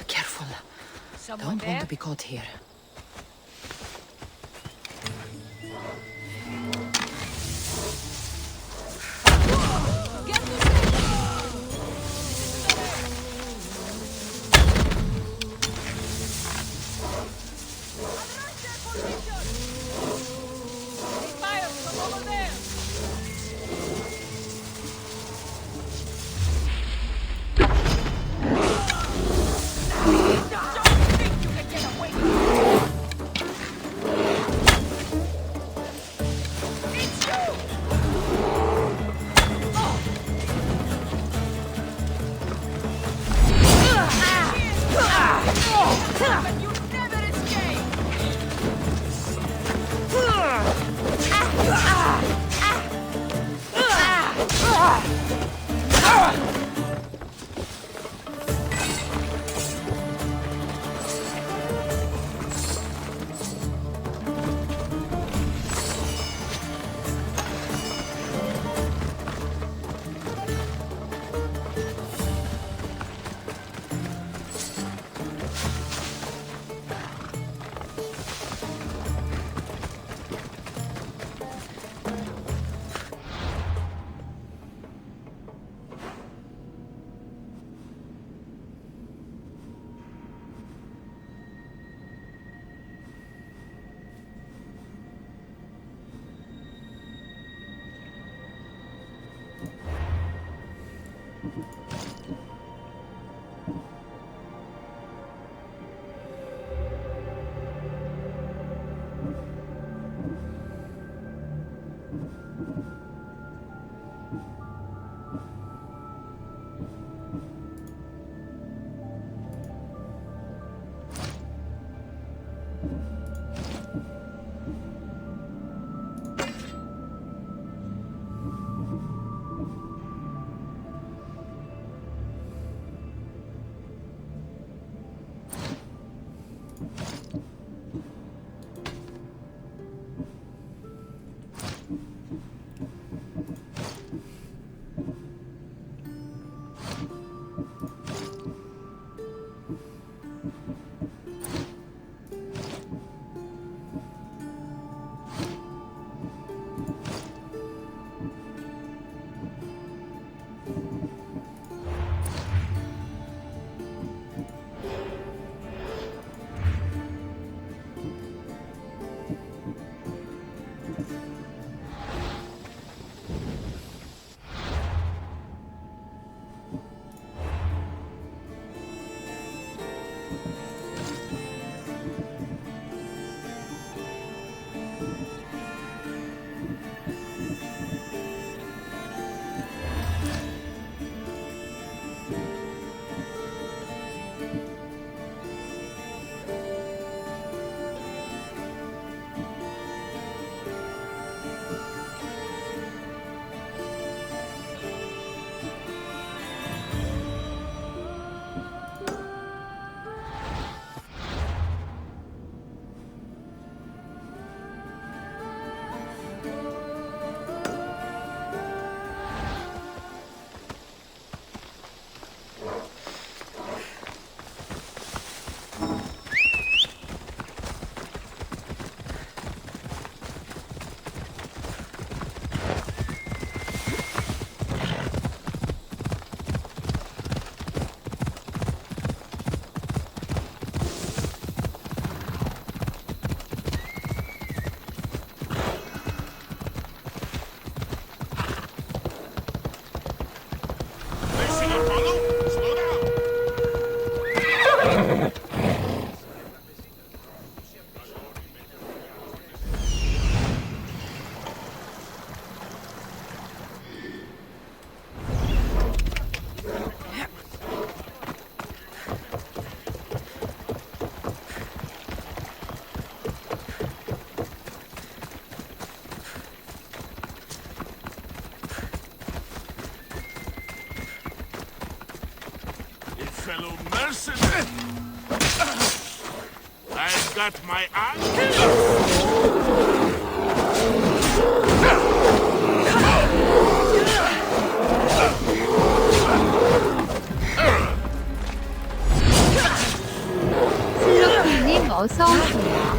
Careful. Don't want to be caught here. Fellow mercenary! I've got my eye. 슬로피님 어서 오세요.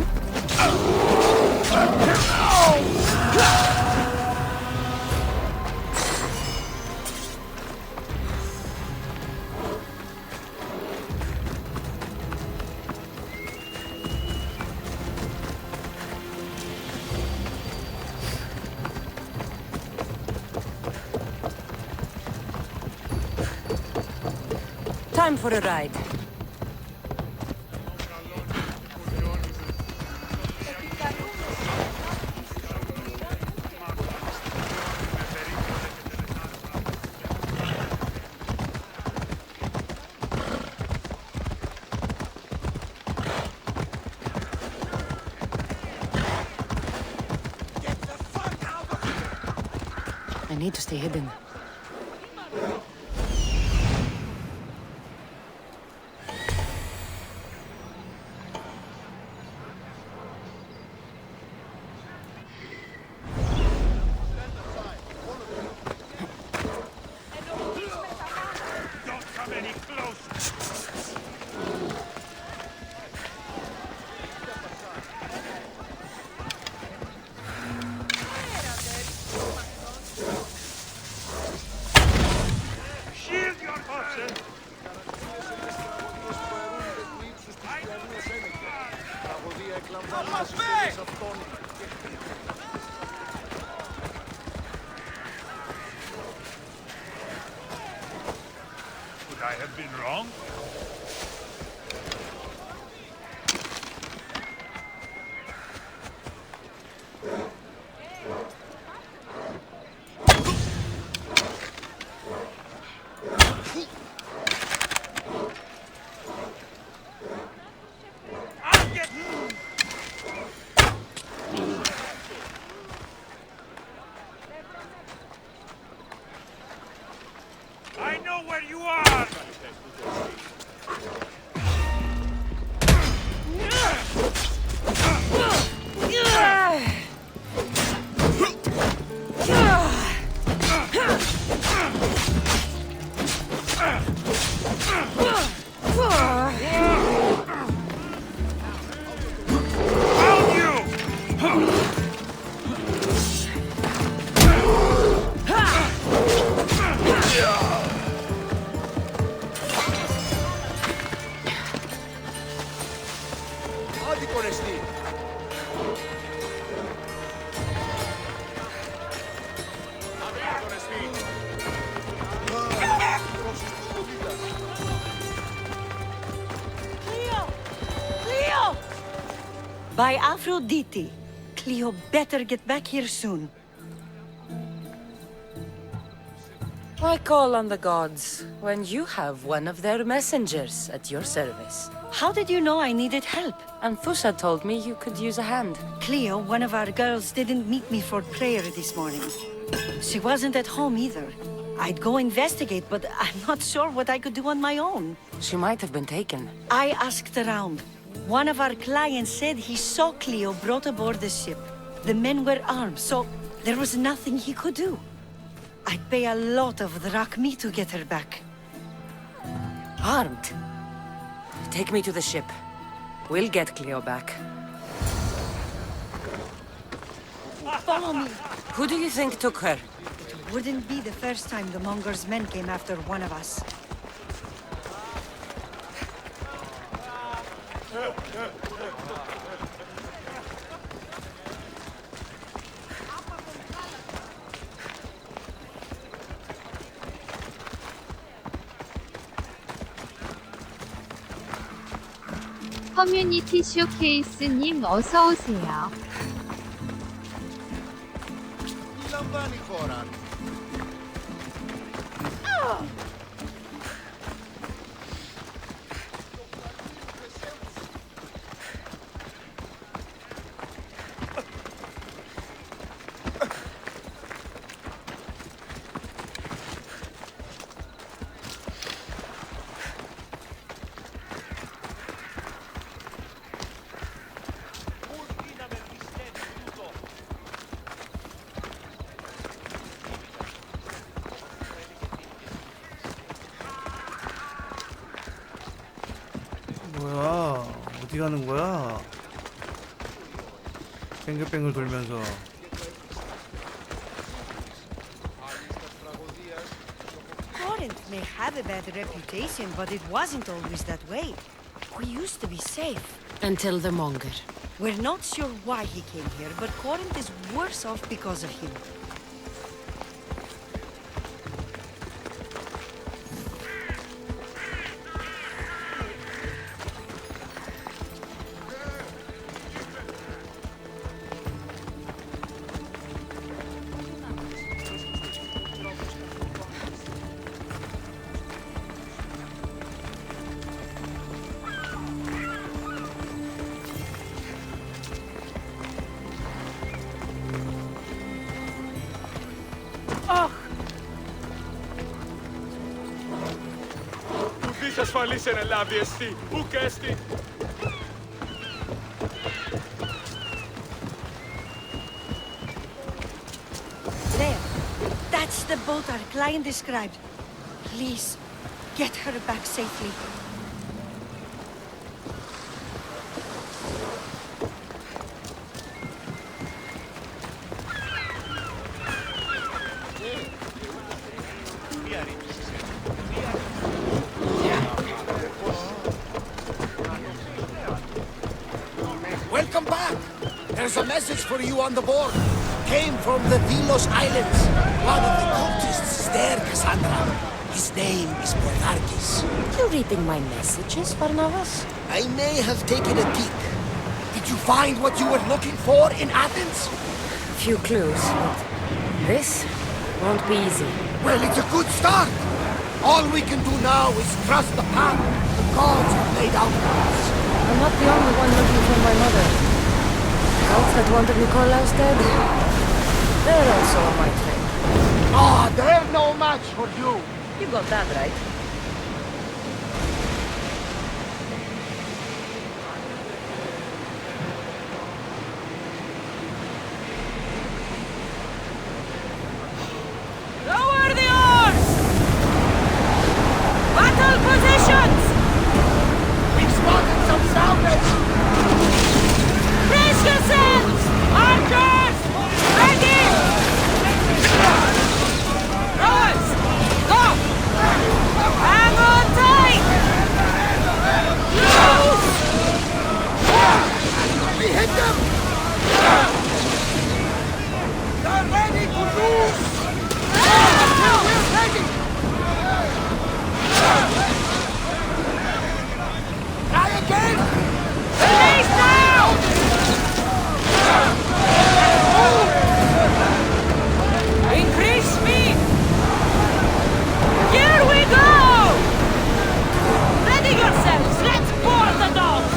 Time for a ride. I need to stay hidden. Don't come any closer! Shield your person! Could I have been wrong? I'll get I know where you are! Found you! By Aphrodite. Cleo better get back here soon. Why call on the gods when you have one of their messengers at your service? How did you know I needed help? Anthusa told me you could use a hand. Cleo, one of our girls, didn't meet me for prayer this morning. She wasn't at home either. I'd go investigate, but I'm not sure what I could do on my own. She might have been taken. I asked around. One of our clients said he saw Cleo brought aboard the ship. The men were armed, so there was nothing he could do. I'd pay a lot of drachmi to get her back. Armed? Take me to the ship. We'll get Cleo back. Follow me. Who do you think took her? It wouldn't be the first time the Monger's men came after one of us. 커뮤니티 쇼케이스님 어서오세요. Λαμβάνει χώρα. 뭐야? 어디 가는 거야? 뱅글뱅글 돌면서. Corinth may have a bad reputation, but it wasn't always that way. We used to be safe. Until the Monger. We're not sure why he came here, but Corinth is worse off because of him. Ουδής ασφαλής εν ελάβει εστί, ουκ έστι. There. That's the boat our client described. Please, get her back safely. Welcome back! There's a message for you on the board. Came from the Vilos Islands. One of the cultists there, Cassandra. His name is Bordarkis. You reading my messages, Barnabas? I may have taken a peek. Did you find what you were looking for in Athens? Few clues, but this won't be easy. Well, it's a good start. All we can do now is trust the path the gods have laid out for us. I'm not the only one looking for my mother. Scouts that wanted Nikolaus dead, they're also on my trail. Ah, they're no match for you. You got that right. Lower the oars! Battle positions! We've spotted some sounders. Brace yourselves! Archers! Ready! Rowers! Go! Hang on tight! Loose! We hit them. They're ready to lose. We're ready. Try again. Release now! Increase speed! Here we go! Ready yourselves! Let's board the dogs!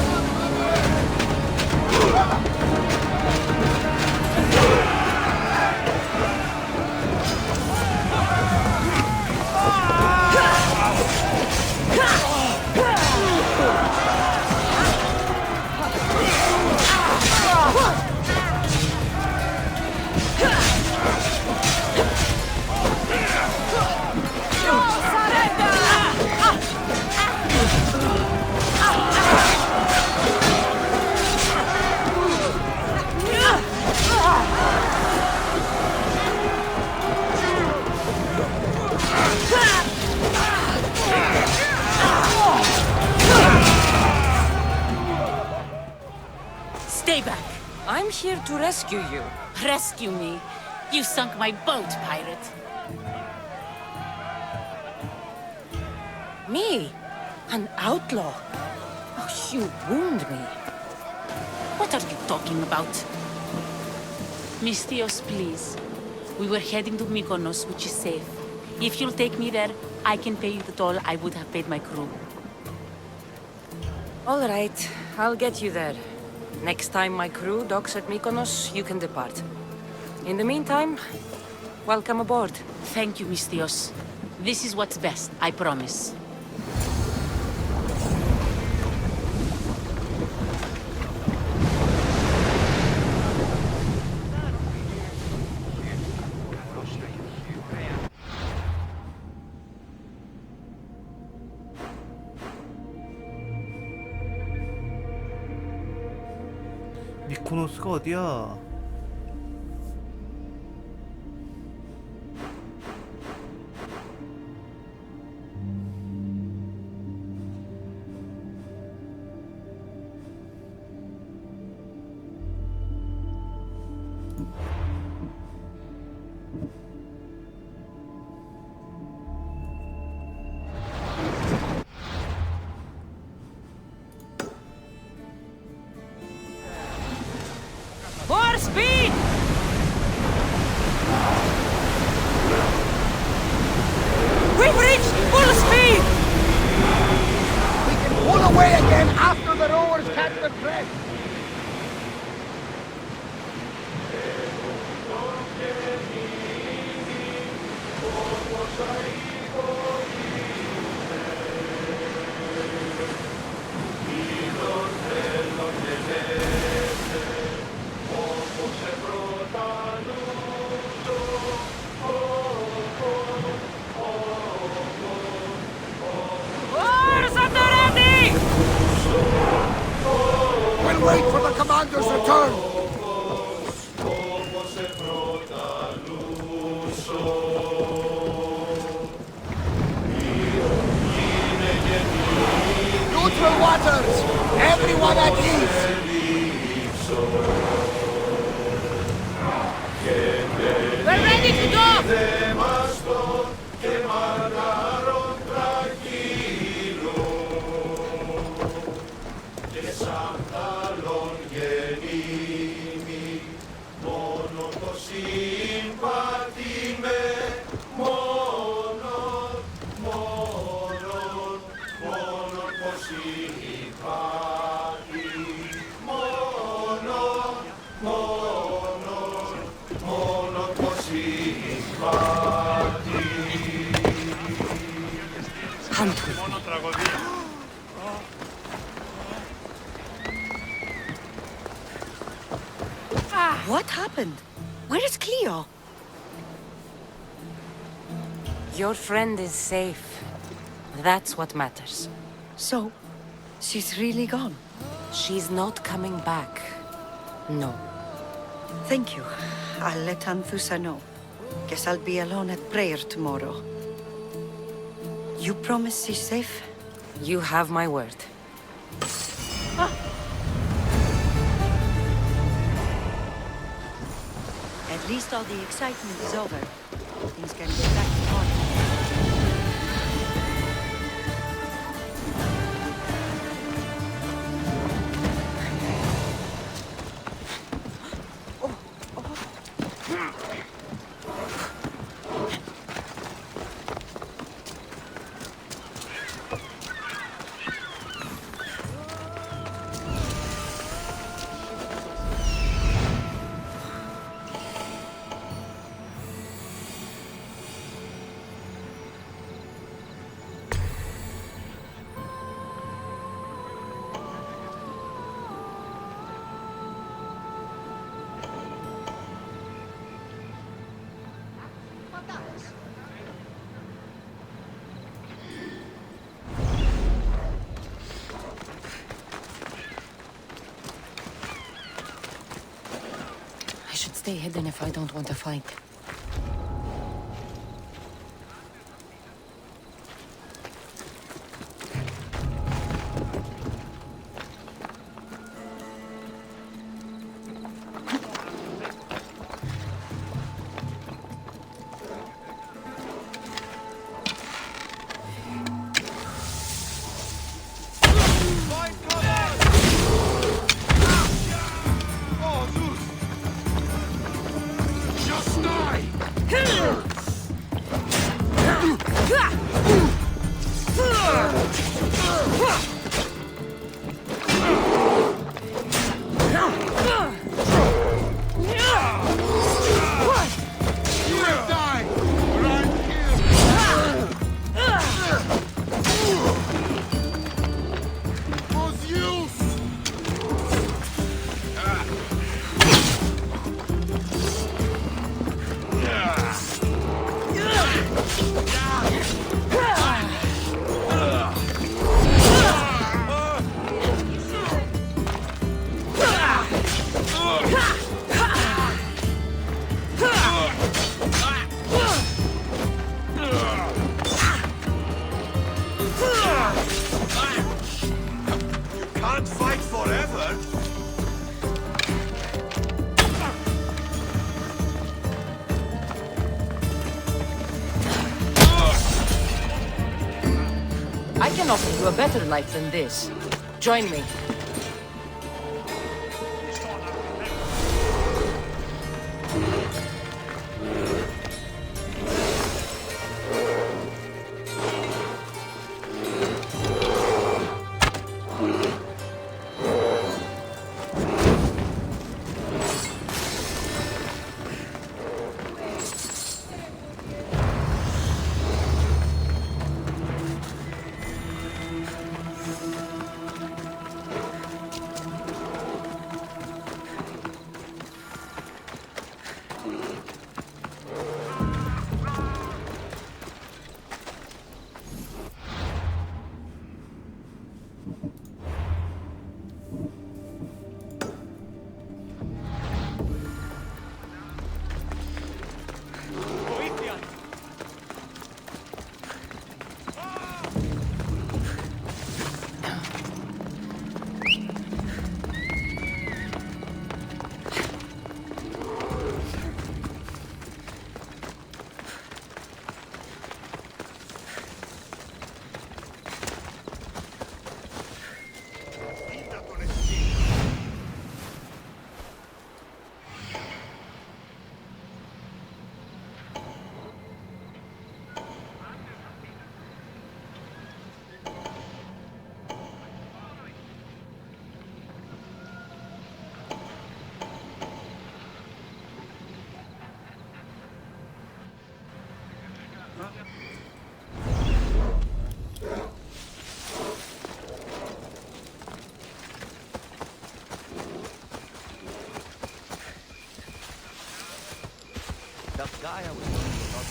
Stay back. I'm here to rescue you. Rescue me. You sunk my boat, pirate. Me? An outlaw? Oh, You wound me. What are you talking about? Mystios, please. We were heading to Mykonos, which is safe. If you'll take me there, I can pay you the toll I would have paid my crew. All right, I'll get you there. Next time my crew docks at Mykonos, you can depart. In the meantime, welcome aboard. Thank you, Mystios. This is what's best, I promise. 미코노스가 어디야? More speed! We've reached full speed! We can pull away again after the rowers catch the thread. Oars at the ready! We'll wait for the commander's return. Neutral waters! Everyone at ease! We're ready to dock! What happened? Where is Cleo? Your friend is safe. That's what matters. So, she's really gone? She's not coming back. No. Thank you. I'll let Anthusa know. Guess I'll be alone at prayer tomorrow. You promise she's safe? You have my word. At least all the excitement is over. Things can get back to normal. I should stay hidden if I don't want to fight. Find cover! forever. I can offer you a better life than this. Join me. That guy I was talking about.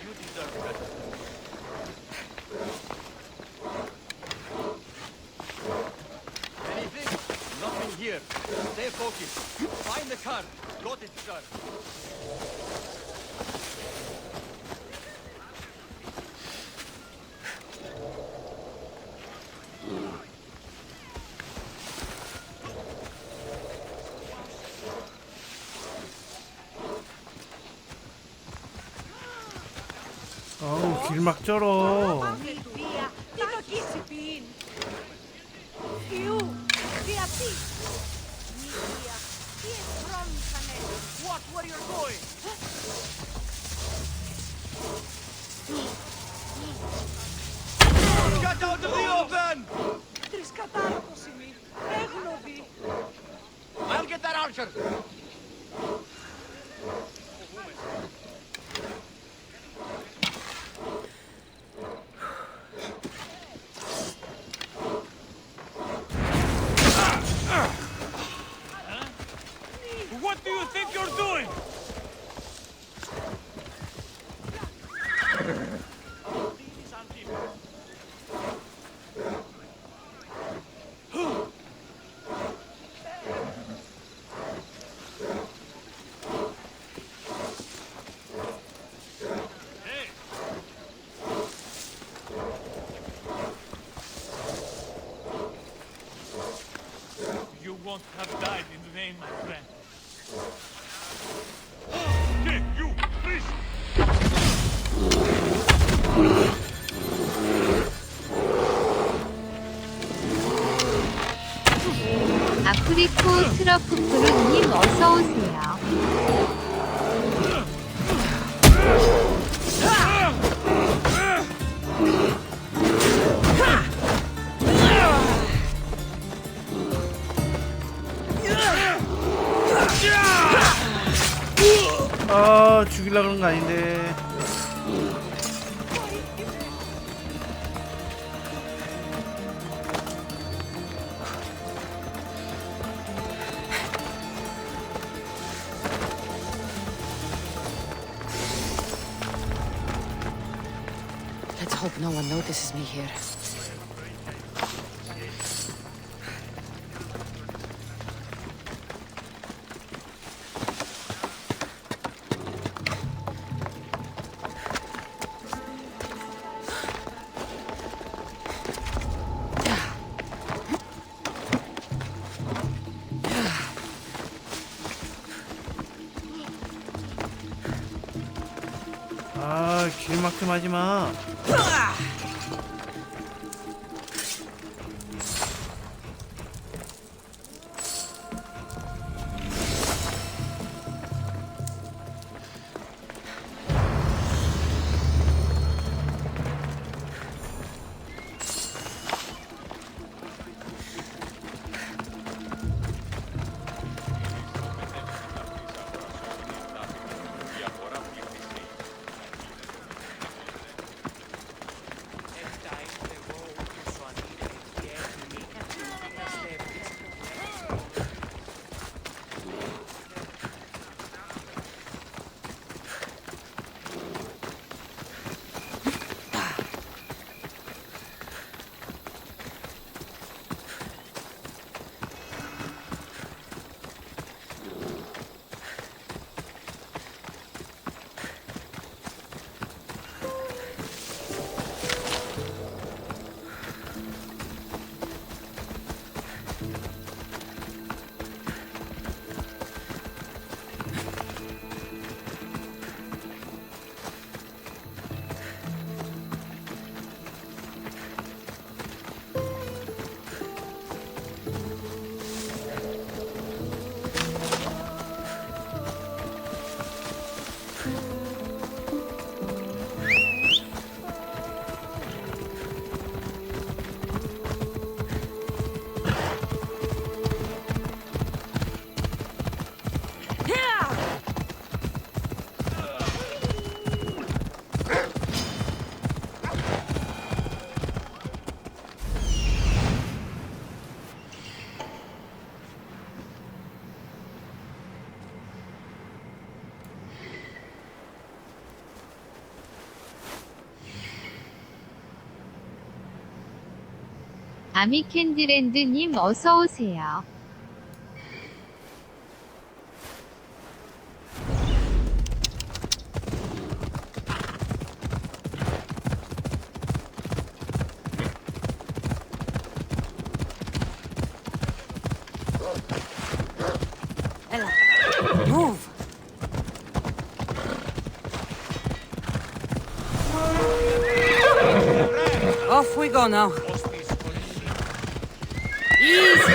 You deserve better. Anything? Nothing here. Stay focused. Find the car. Got it, sir. 어우, 길 막 쩔어. Watch where you're going! Get out of the open! I'll get that archer! What do you think you're doing? You won't have died in vain, my friend. Hey, you, please! 아프리코 트러프프루님 어서오세요. 아, 죽이려고 그런 거 아닌데. Let's hope no one notices me here. 길막 좀 하지 마. 아미캔디랜드님 어서오세요. Ella, move! Off we go now. Easy!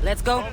Let's go.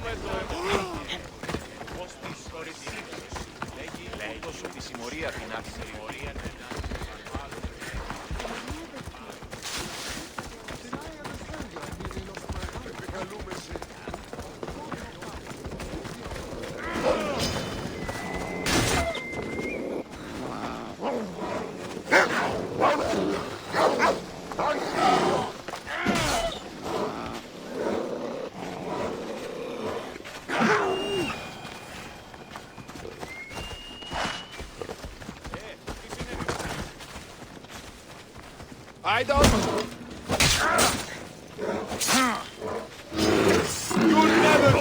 I don't... You'll never...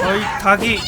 어이 닭이.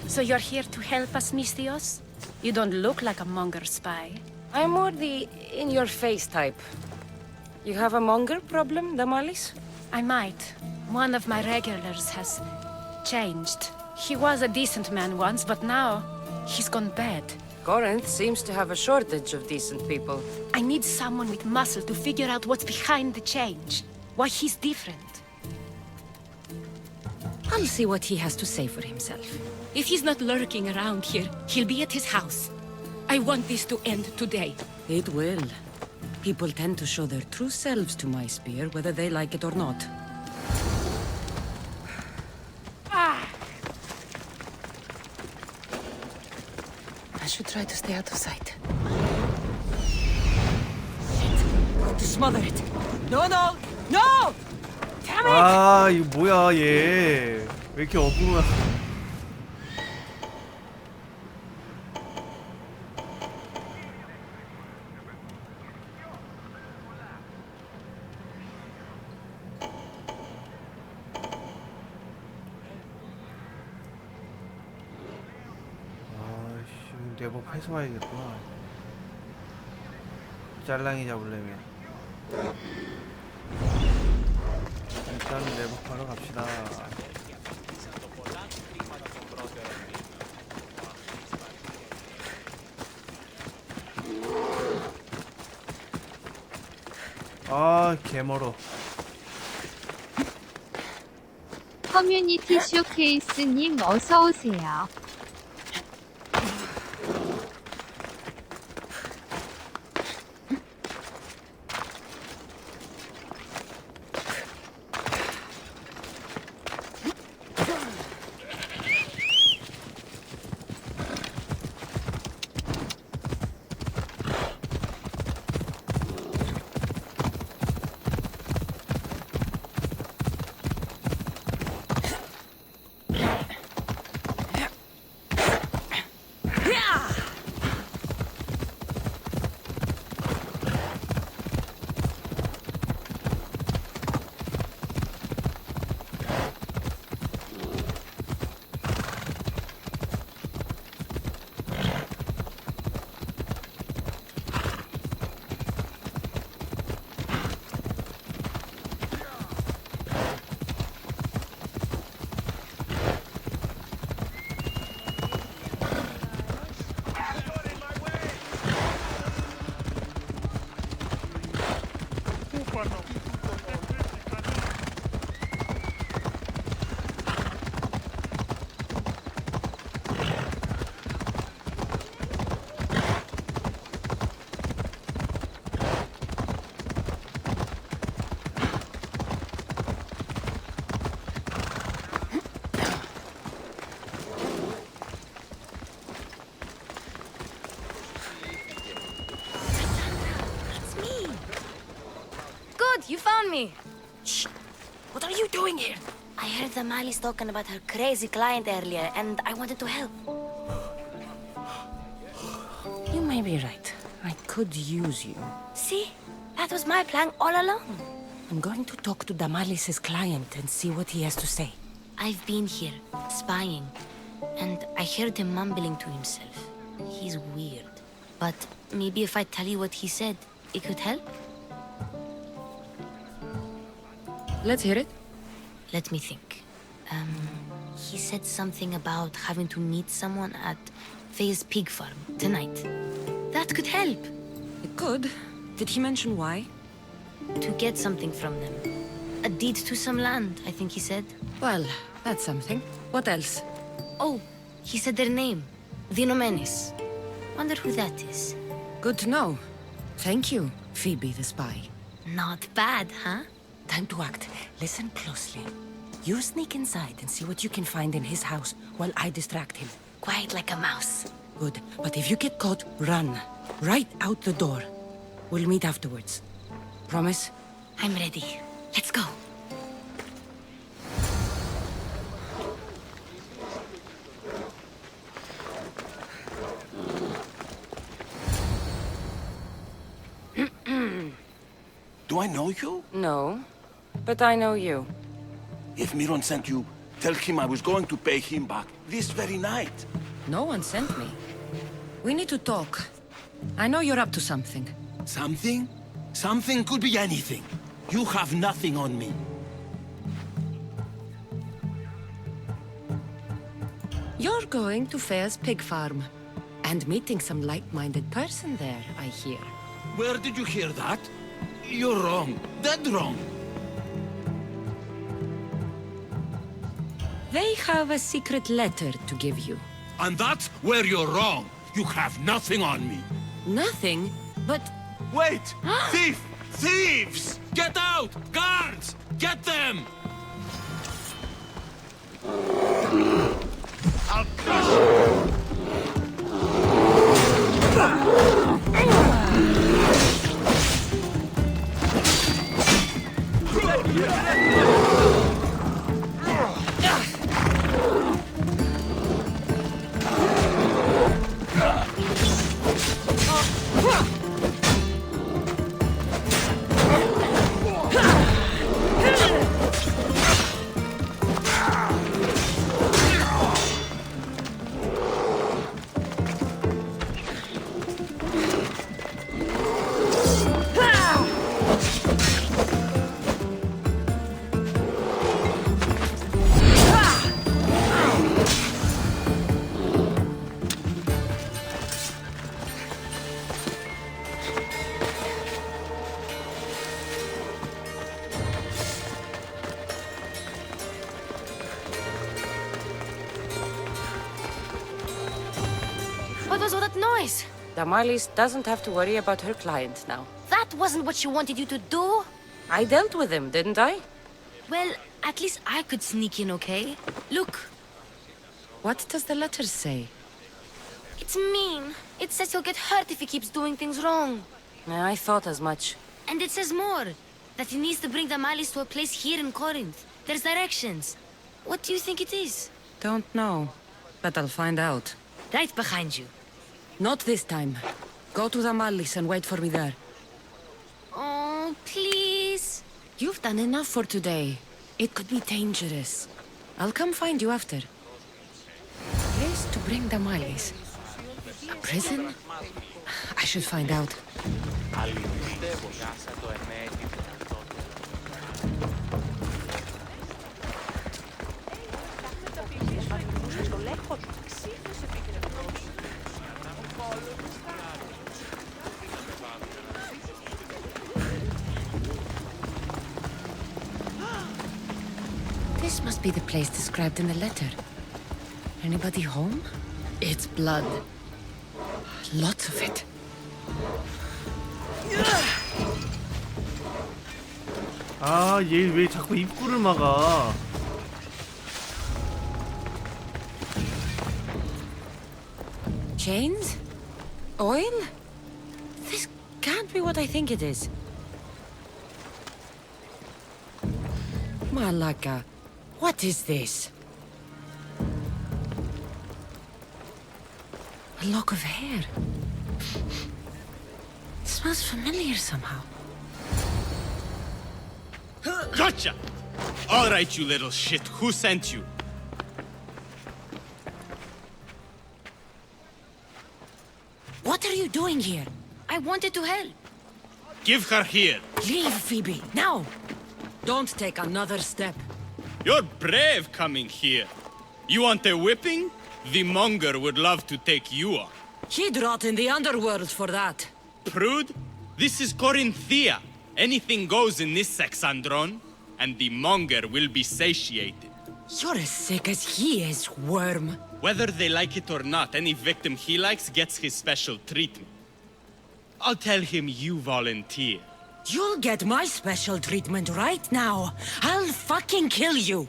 So you're here to help us, Mistios? You don't look like a Monger spy. I'm more the in-your-face type. You have a monger problem, Damalis? I might. One of my regulars has changed. He was a decent man once, but now he's gone bad. Corinth seems to have a shortage of decent people. I need someone with muscle to figure out what's behind the change. Why he's different. I'll see what he has to say for himself. If he's not lurking around here, he'll be at his house. I want this to end today. It will. People tend to show their true selves to my spear, whether they like it or not. I should try to stay out of sight. Shit. Got to smother it. No, no! No! Damn it! 아, 이거 뭐야, 얘. 왜 이렇게 어부가. 내복 회수해야겠구나. 짤랑이 잡으려면 일단 내복하러 갑시다. 아, 개멀어. 커뮤니티 쇼케이스님 어서오세요. You found me! Shh! What are you doing here? I heard the Mali's talking about her crazy client earlier, and I wanted to help. You may be right. I could use you. See? That was my plan all along. I'm going to talk to Damalis's client and see what he has to say. I've been here, spying, and I heard him mumbling to himself. He's weird. But maybe if I tell you what he said, it could help? Let's hear it. Let me think. He said something about having to meet someone at Faye's pig farm tonight. That could help. It could. Did he mention why? To get something from them. A deed to some land, I think he said. Well, that's something. What else? Oh, he said their name. The Nomenes. Wonder who that is. Good to know. Thank you, Phoebe the spy. Not bad, huh? Time to act. Listen closely. You sneak inside and see what you can find in his house while I distract him. Quiet like a mouse. Good. But if you get caught, run. Right out the door. We'll meet afterwards. Promise? I'm ready. Let's go. Do I know you? No. But I know you. If Miron sent you, tell him I was going to pay him back this very night. No one sent me. We need to talk. I know you're up to something. Something? Something could be anything. You have nothing on me. You're going to Fair's pig farm. And meeting some like-minded person there, I hear. Where did you hear that? You're wrong. Dead wrong. They have a secret letter to give you. And that's where you're wrong. You have nothing on me. Nothing? But... Wait! Thief! Thieves! Get out! Guards! Get them! I'll crush you! What was all that noise? Damalis doesn't have to worry about her client now. That wasn't what she wanted you to do. I dealt with him, didn't I? Well, at least I could sneak in, okay? Look. What does the letter say? It's mean. It says he'll get hurt if he keeps doing things wrong. I thought as much. And it says more. That he needs to bring Damalis to a place here in Corinth. There's directions. What do you think it is? Don't know, but I'll find out. Right behind you. Not this time. Go to Damalis and wait for me there. Oh, please. You've done enough for today. It could be dangerous. I'll come find you after. Place to bring Damalis. A prison? I should find out. This must be the place described in the letter. Anybody home? It's blood. Lots of it. 아, 얘 왜 자꾸 입구를 막아? Chains? Oil? This can't be what I think it is. Malaka, what is this? A lock of hair. It smells familiar somehow. Gotcha! All right, you little shit. Who sent you? What are you doing here? I wanted to help. Give her here. Leave, Phoebe, now! Don't take another step. You're brave coming here. You want a whipping? The monger would love to take you on. He'd rot in the underworld for that. Prude, this is Corinthia. Anything goes in this Sexandron, and the monger will be satiated. You're as sick as he is, worm. Whether they like it or not, any victim he likes gets his special treatment. I'll tell him you volunteer. You'll get my special treatment right now. I'll fucking kill you.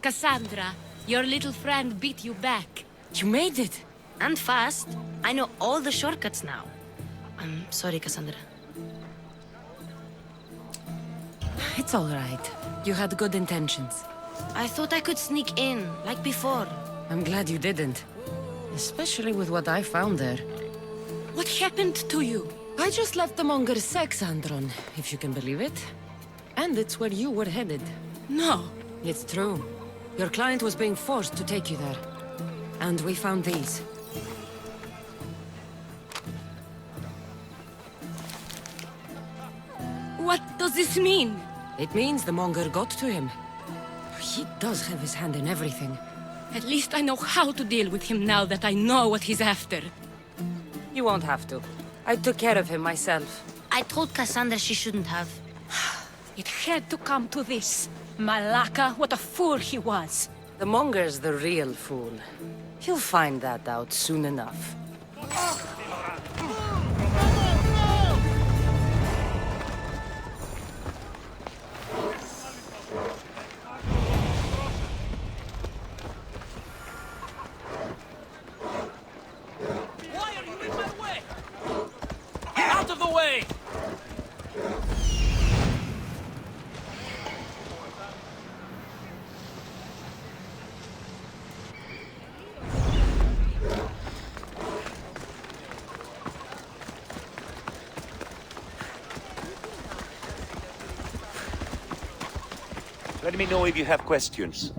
Cassandra, your little friend beat you back. You made it! And fast. I know all the shortcuts now. I'm sorry, Cassandra. It's all right. You had good intentions. I thought I could sneak in, like before. I'm glad you didn't. Especially with what I found there. What happened to you? I just left the monger's sex, Andron, if you can believe it. And it's where you were headed. No. It's true. Your client was being forced to take you there. And we found these. What does this mean? It means the monger got to him. He does have his hand in everything. At least I know how to deal with him now that I know what he's after. You won't have to. I took care of him myself. I told Cassandra she shouldn't have. It had to come to this. Malaka, what a fool he was. The monger's the real fool. He'll find that out soon enough. Why are you in my way? Get out of the way! Let me know if you have questions.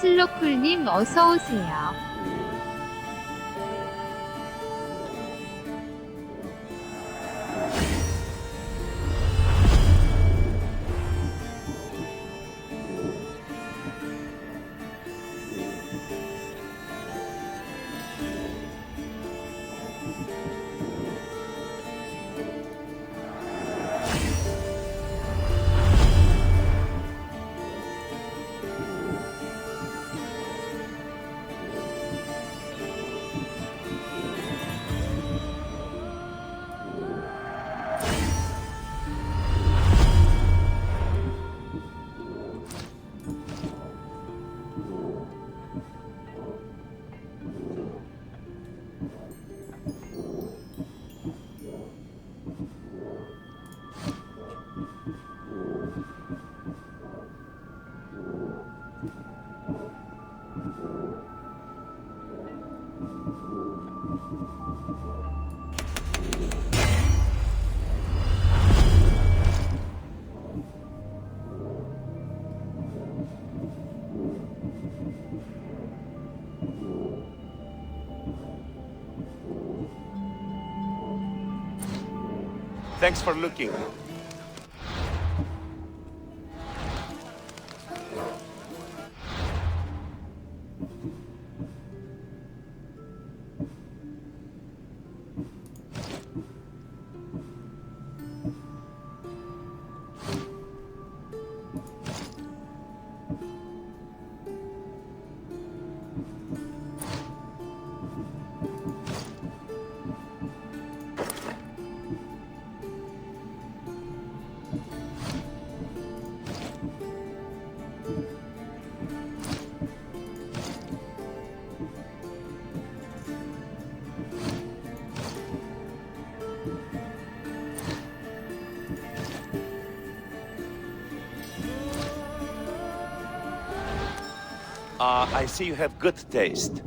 슬로쿨님 어서오세요. Thanks for looking. I see you have good taste.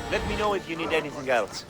Let me know if you need anything else.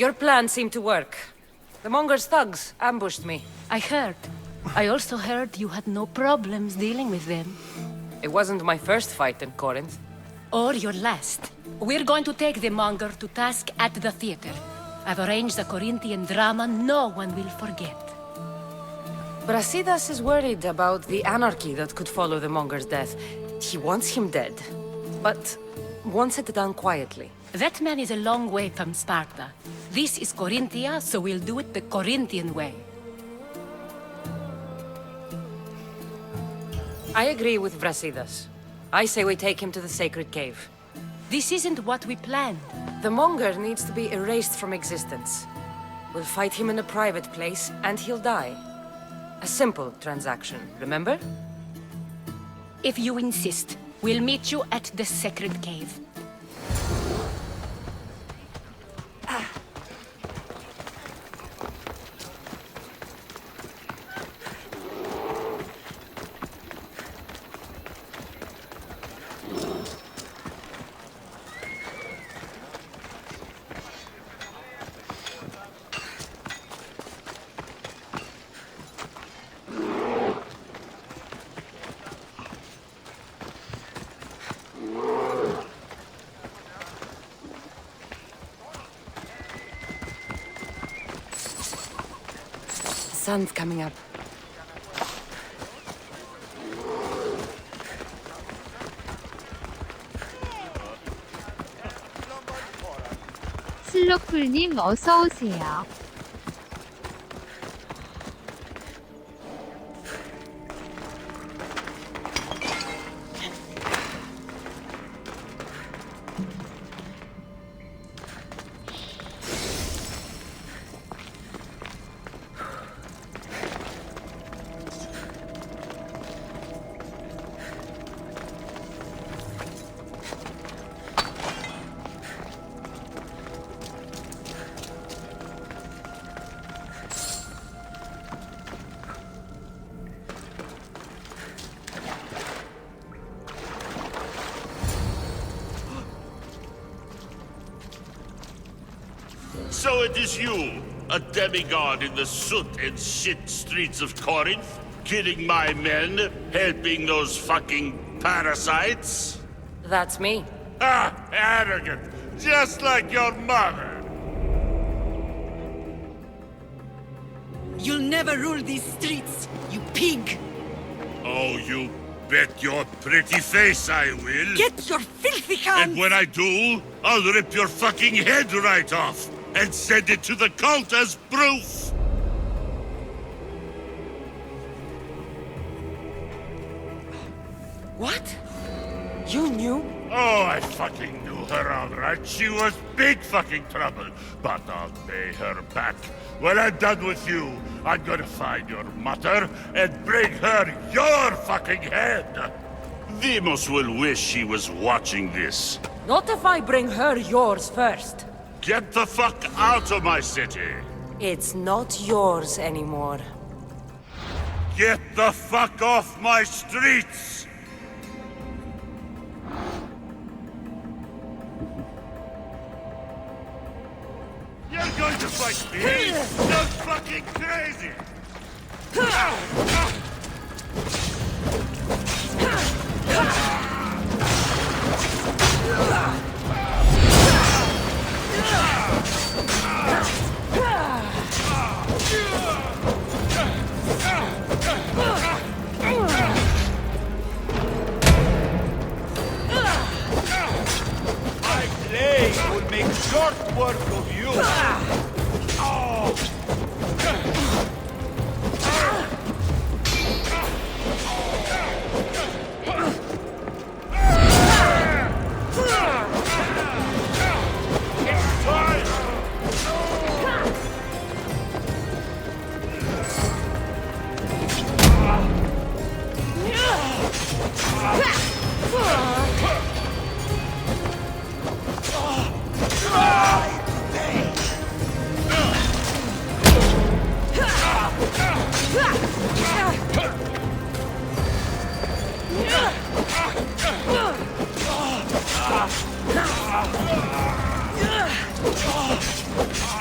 Your plan seemed to work. The Monger's thugs ambushed me. I heard. I also heard you had no problems dealing with them. It wasn't my first fight in Corinth. Or your last. We're going to take the Monger to task at the theater. I've arranged a Corinthian drama no one will forget. Brasidas is worried about the anarchy that could follow the Monger's death. He wants him dead, but wants it done quietly. That man is a long way from Sparta. This is Corinthia, so we'll do it the Corinthian way. I agree with Brasidas. I say we take him to the sacred cave. This isn't what we planned. The Monger needs to be erased from existence. We'll fight him in a private place, and he'll die. A simple transaction, remember? If you insist, we'll meet you at the sacred cave. sun's coming up. 슬로쿨님 어서 오세요. So it is you, a demigod in the soot and shit streets of Corinth, killing my men, helping those fucking parasites? That's me. Ah, arrogant, just like your mother. You'll never rule these streets, you pig! Oh, you bet your pretty face I will. Get your filthy hands! And when I do, I'll rip your fucking head right off and send it to the cult as proof. What? You knew? Oh, I fucking knew her all right. She was big fucking trouble. But I'll pay her back. When I'm done with you, I'm gonna find your mother and bring her your fucking head. Demos will wish she was watching this. Not if I bring her yours first. Get the fuck out of my city. It's not yours anymore. Get the fuck off my streets. You're going to fight me? You're fucking crazy! My blade will make short work of you.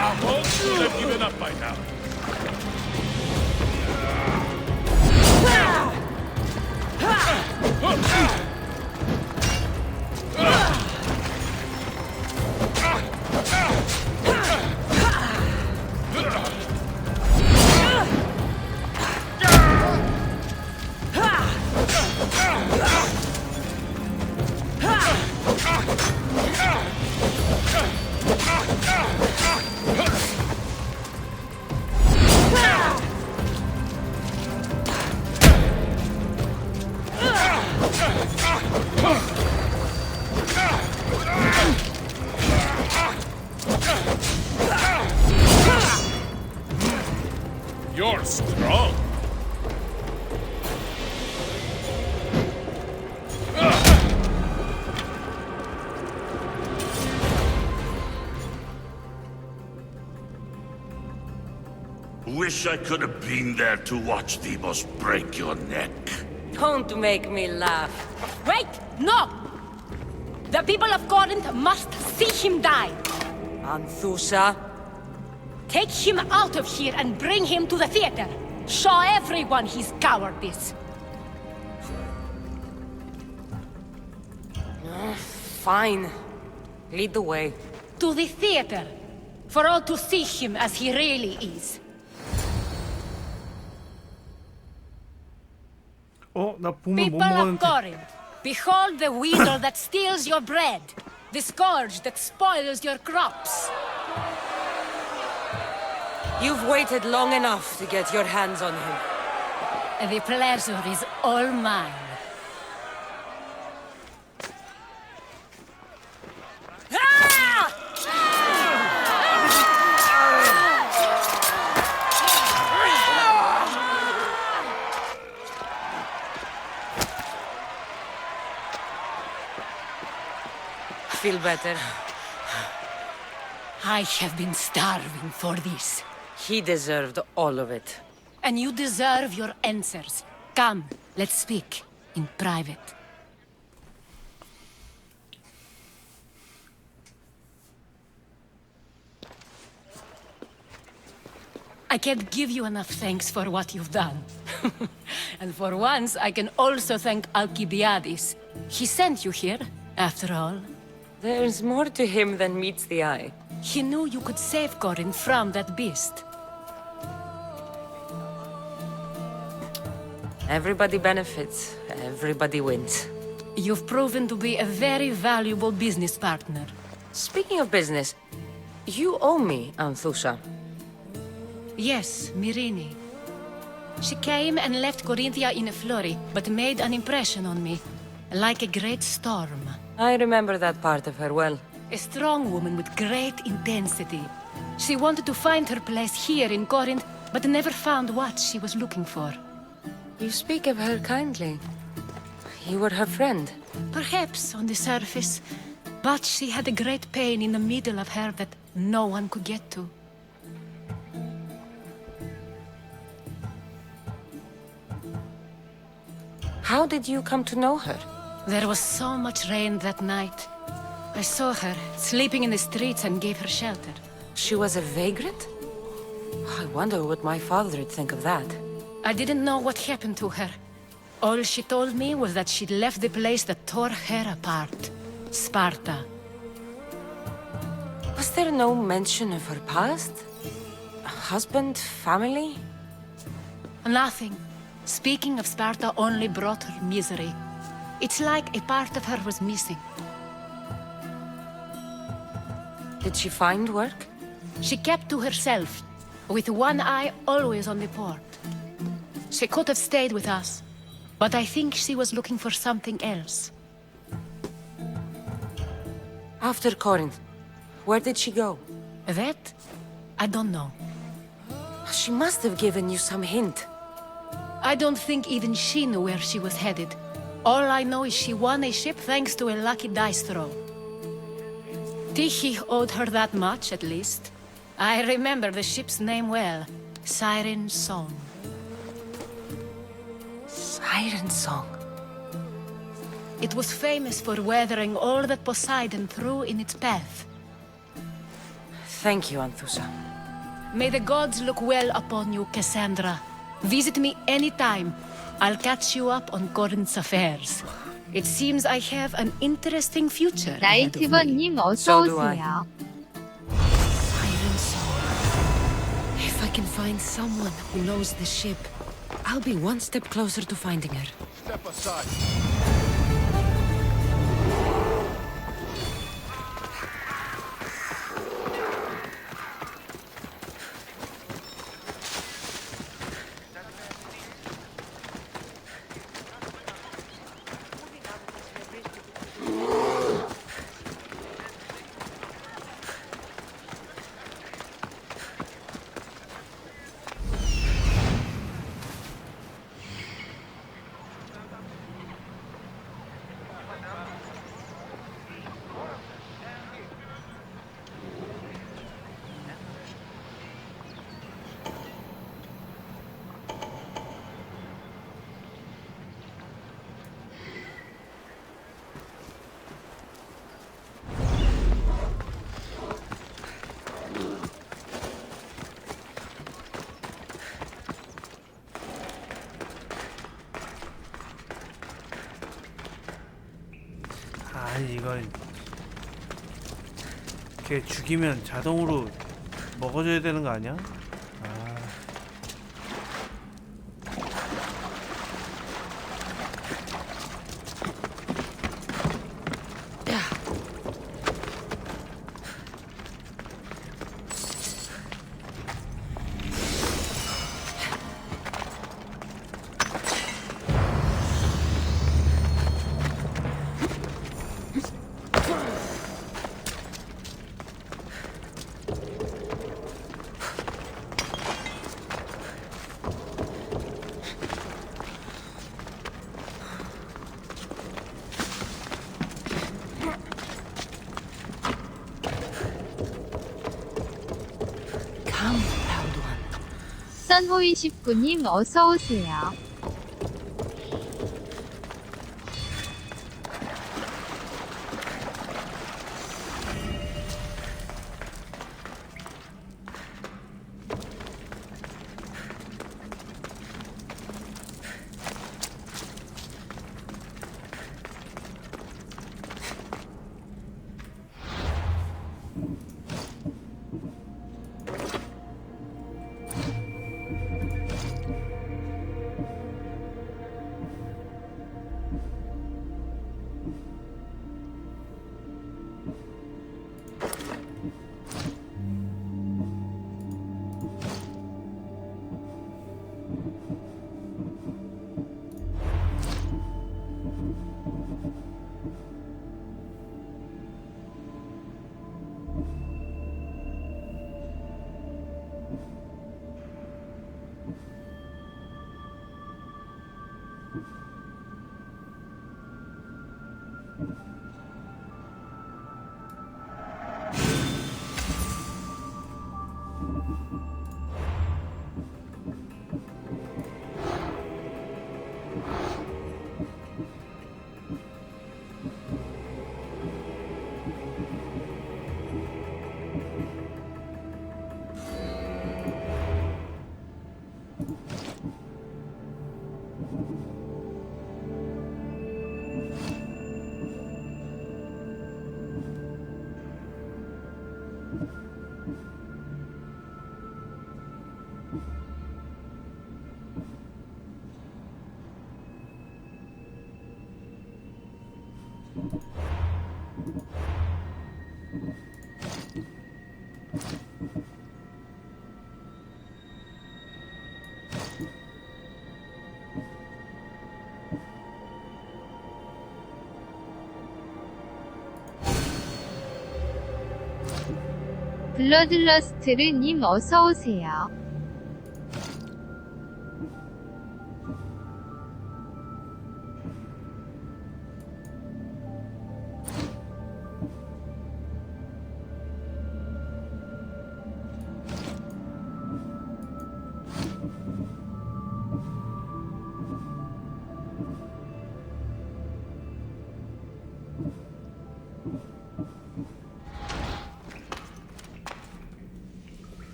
I hope you have given up by now. You're strong. Wish I could have been there to watch Demos break your neck. Don't make me laugh. Wait! No! The people of Corinth must see him die. Anthusa? Take him out of here and bring him to the theater. Show everyone his cowardice. Fine. Lead the way. To the theater. For all to see him as he really is. 나 보면 못 People of 먹었는데. Corinth, behold the weasel that steals your bread, the scourge that spoils your crops. You've waited long enough to get your hands on him. The pleasure is all mine. Feel better? I have been starving for this. He deserved all of it. And you deserve your answers. Come, let's speak in private. I can't give you enough thanks for what you've done. And for once, I can also thank Alcibiades. He sent you here, after all. There's more to him than meets the eye. He knew you could save Corinth from that beast. Everybody benefits. Everybody wins. You've proven to be a very valuable business partner. Speaking of business, you owe me, Anthusha. Yes, Myrine. She came and left Corinthia in a flurry, but made an impression on me, like a great storm. I remember that part of her well. A strong woman with great intensity. She wanted to find her place here in Corinth, but never found what she was looking for. You speak of her kindly. You were her friend. Perhaps on the surface, but she had a great pain in the middle of her that no one could get to. How did you come to know her? There was so much rain that night. I saw her, sleeping in the streets, and gave her shelter. She was a vagrant? I wonder what my father would think of that. I didn't know what happened to her. All she told me was that she'd left the place that tore her apart. Sparta. Was there no mention of her past? A husband, family? Nothing. Speaking of Sparta only brought her misery. It's like a part of her was missing. Did she find work? She kept to herself, with one eye always on the port. She could have stayed with us, but I think she was looking for something else. After Corinth, where did she go? That? I don't know. She must have given you some hint. I don't think even she knew where she was headed. All I know is she won a ship thanks to a lucky dice throw. Tyche owed her that much, at least. I remember the ship's name well. Siren Song. Siren Song? It was famous for weathering all that Poseidon threw in its path. Thank you, Anthusha. May the gods look well upon you, Cassandra. Visit me anytime. I'll catch you up on Corinth's affairs. It seems I have an interesting future ahead of me. 라이트버님 어서 오세요. Siren Song. If I can find someone who knows the ship, I'll be one step closer to finding her. Step aside. 아니 이건 걔 죽이면 자동으로 먹어줘야 되는 거 아니야? 낯선호이19님 어서오세요. 블러들러스트르님 어서오세요.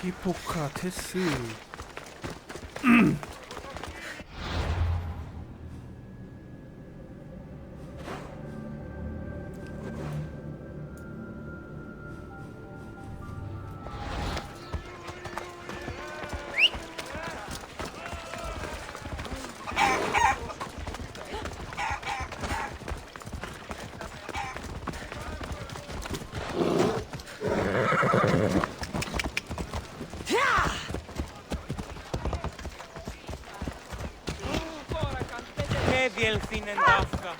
히포크라테스. Vedi il fine in tasca.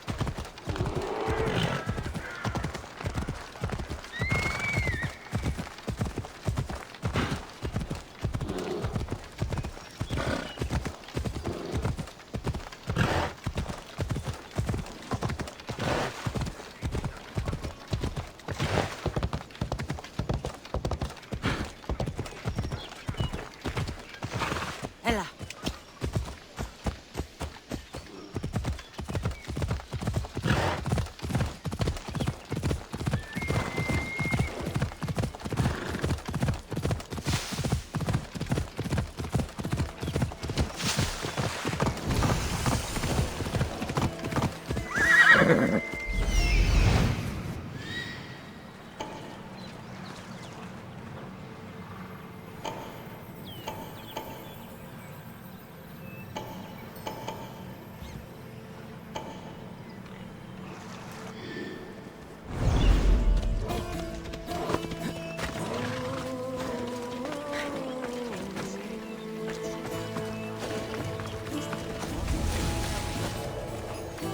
Ella.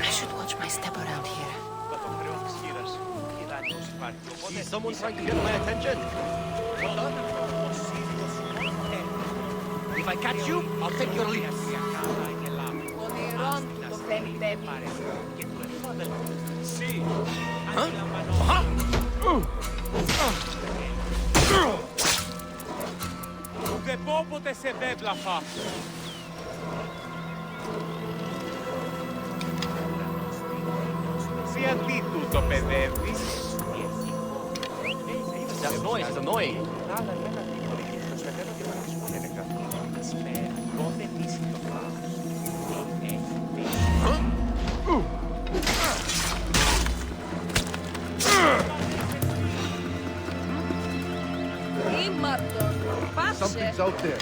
I should watch my step around here. See someone trying to get my attention? Hold on. If I catch you, I'll take your leave. Δεν πω ποτέ σε βέβλαφα. Σε τι τούτο παιδεύεις? That noise is annoying. Something's out there.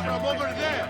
From over there.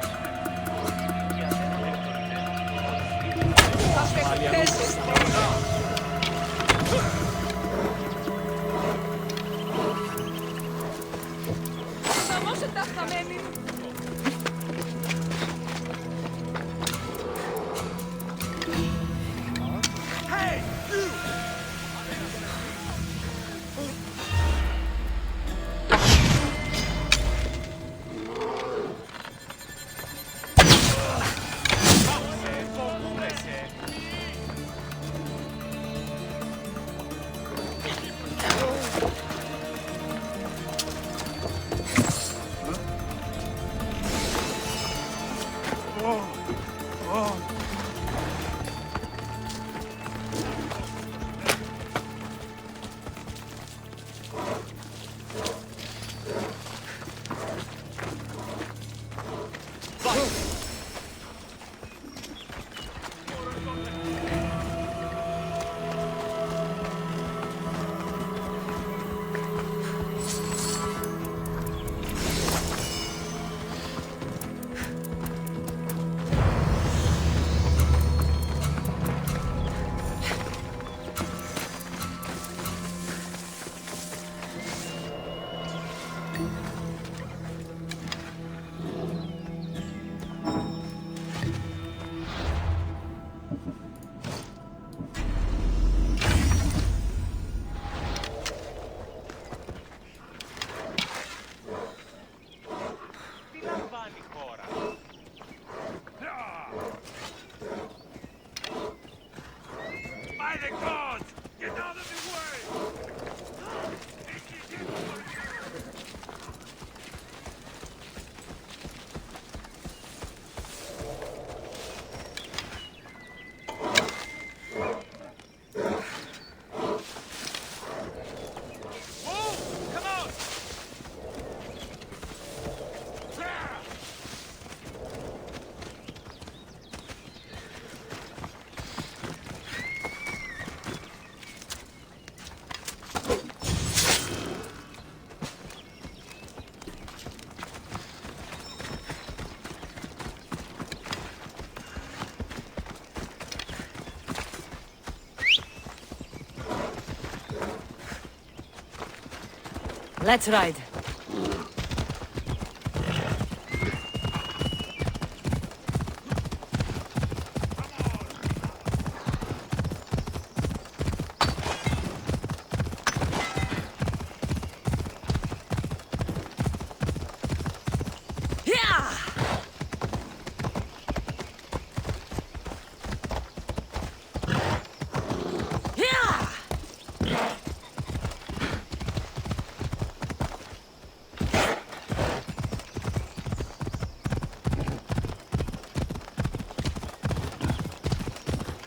Let's ride.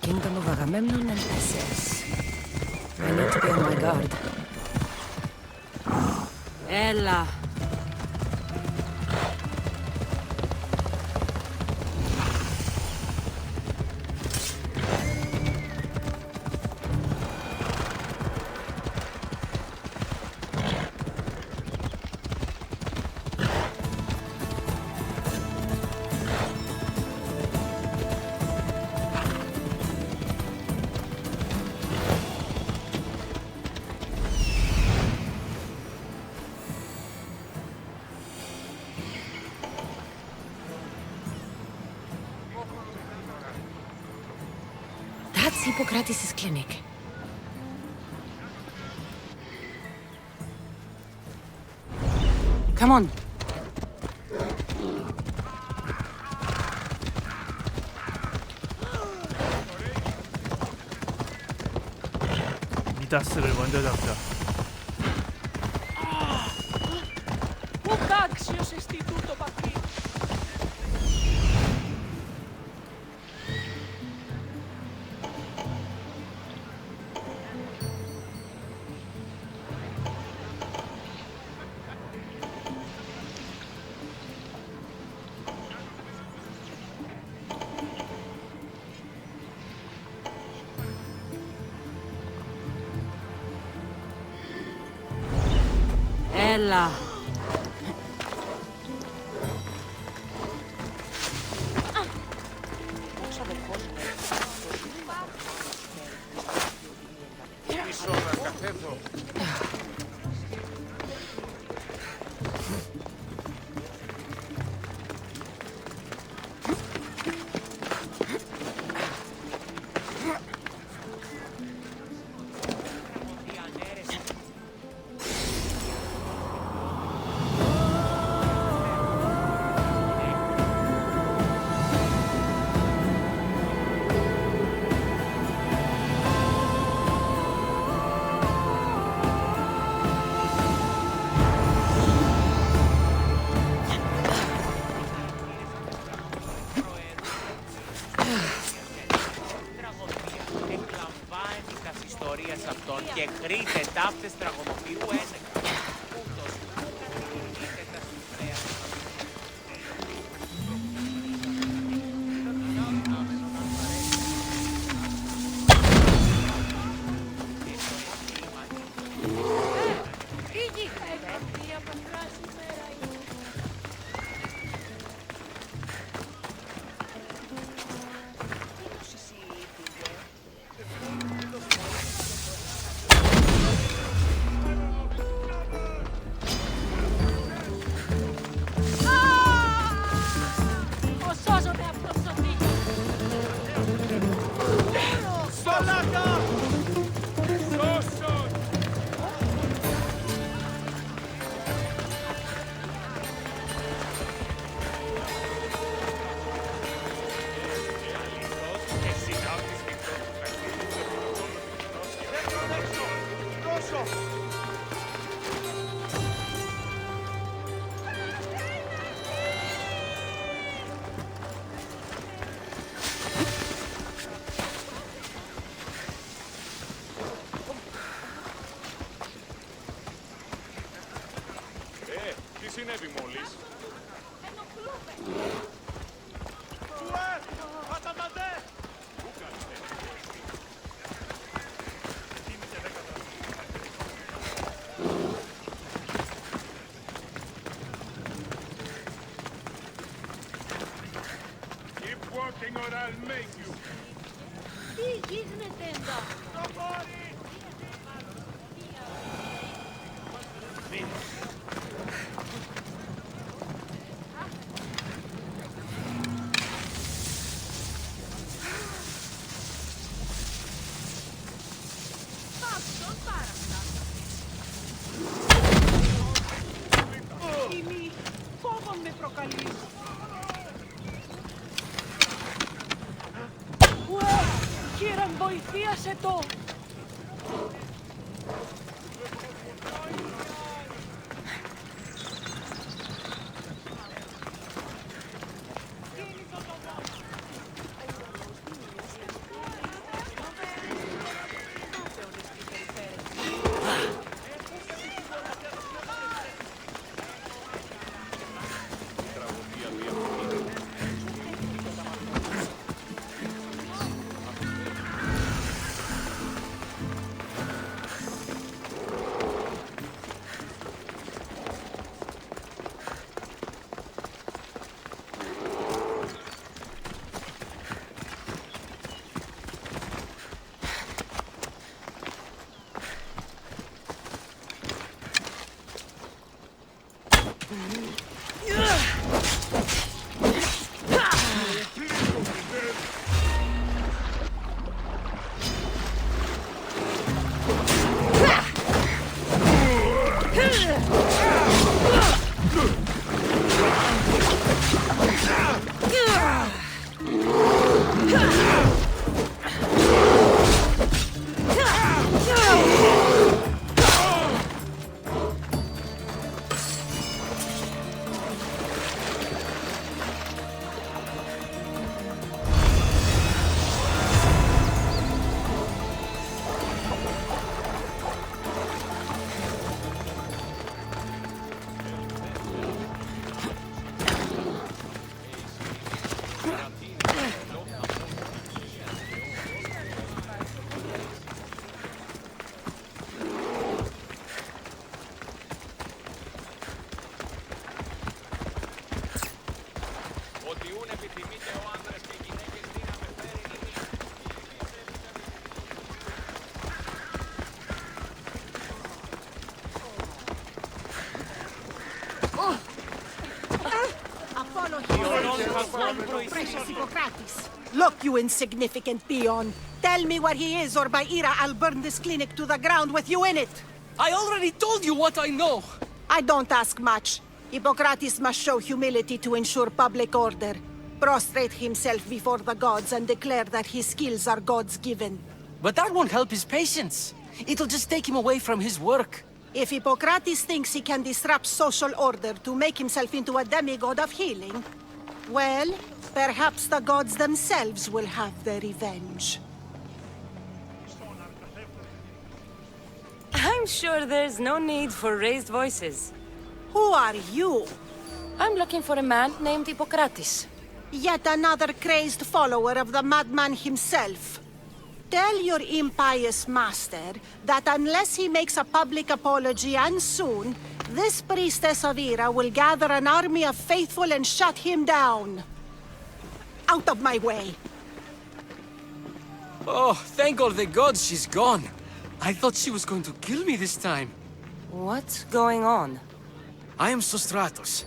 Kingdom of Agamemnon and Theseus. I need to be on my guard. Ella. Hippocrates' clinic. Come on. 미다스를 먼저 잡자. Πού κάξιος εστί τούτο παπί. Έλα. Πίσω να καθέθω. Και χρείτε ταύτες τραγωμοποιού ένεκα. Ούτως, κατηγορείτε τα συμφρέα. Τι συνέβη μόλις? Keep working or I'll make you. Τι γίνεται εδώ. Τιμή, φόβο με προκαλεί. Ουε, κύριε, βοηθίασε το. Look, you insignificant peon. Tell me where he is, or by Ira, I'll burn this clinic to the ground with you in it. I already told you what I know. I don't ask much. Hippocrates must show humility to ensure public order. Prostrate himself before the gods and declare that his skills are gods given. But that won't help his patients. It'll just take him away from his work. If Hippocrates thinks he can disrupt social order to make himself into a demigod of healing, well, perhaps the gods themselves will have their revenge. I'm sure there's no need for raised voices. Who are you? I'm looking for a man named Hippocrates. Yet another crazed follower of the madman himself. Tell your impious master that unless he makes a public apology, and soon, this priestess of Ira will gather an army of faithful and shut him down. Out of my way! Oh, thank all the gods she's gone. I thought she was going to kill me this time. What's going on? I am Sostratos.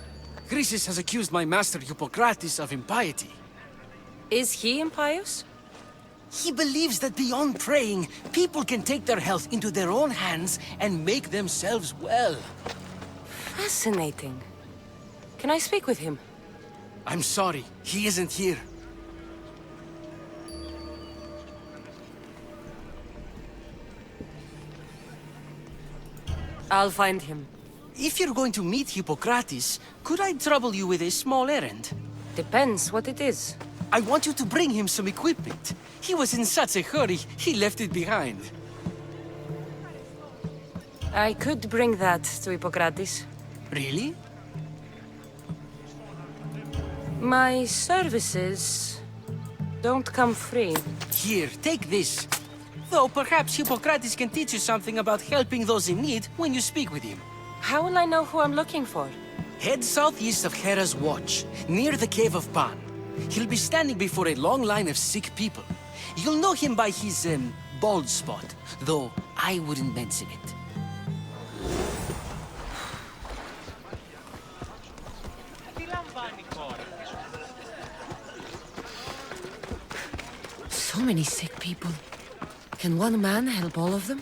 Chrysis has accused my master Hippocrates of impiety. Is he impious? He believes that beyond praying, people can take their health into their own hands and make themselves well. Fascinating. Can I speak with him? I'm sorry, he isn't here. I'll find him. If you're going to meet Hippocrates, could I trouble you with a small errand? Depends what it is. I want you to bring him some equipment. He was in such a hurry, he left it behind. I could bring that to Hippocrates. Really? My services don't come free. Here, take this. Though perhaps Hippocrates can teach you something about helping those in need when you speak with him. How will I know who I'm looking for? Head southeast of Hera's Watch, near the Cave of Pan. He'll be standing before a long line of sick people. You'll know him by his, bald spot, though I wouldn't mention it. So many sick people. Can one man help all of them?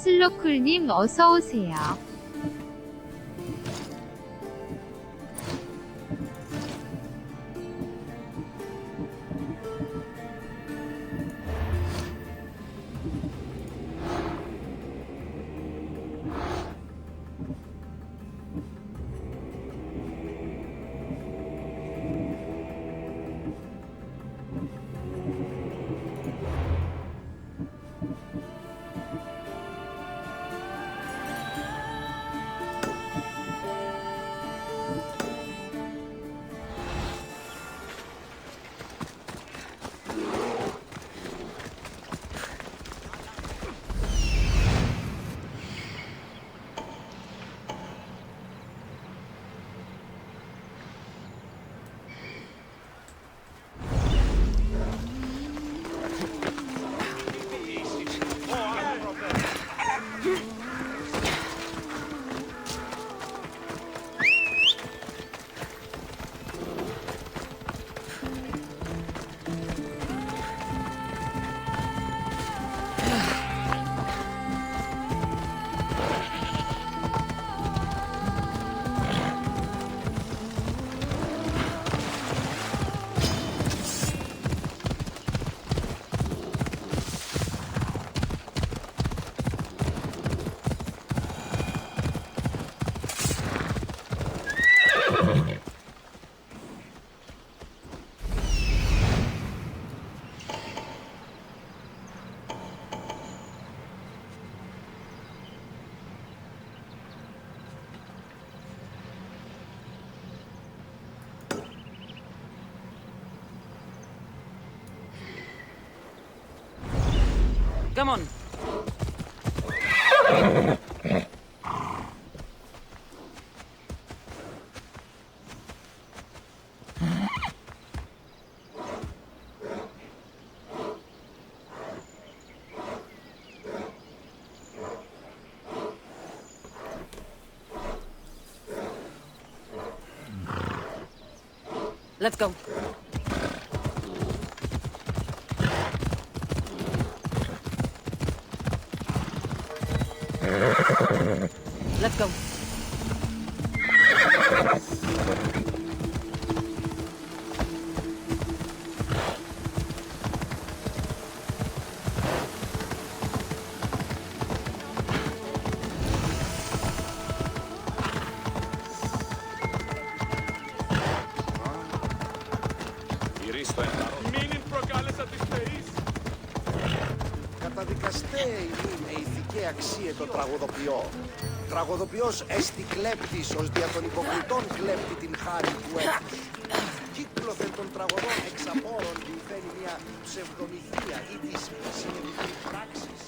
슬로쿨님 어서오세요. Come on. Let's go. Let's go. Μην προκάλεσα τις θεείς. Καταδικαστέη είναι η ηθική αξία το τραγωδοποιό. Τραγωδοποιός έστι κλέπτης ως δια των υποκριτών κλέπτη την χάρη του έθνους. Κύκλωθεν των τραγωδών εξαπόρων διουθένει μια ψευδομυθία ή της συνειδητή πράξης.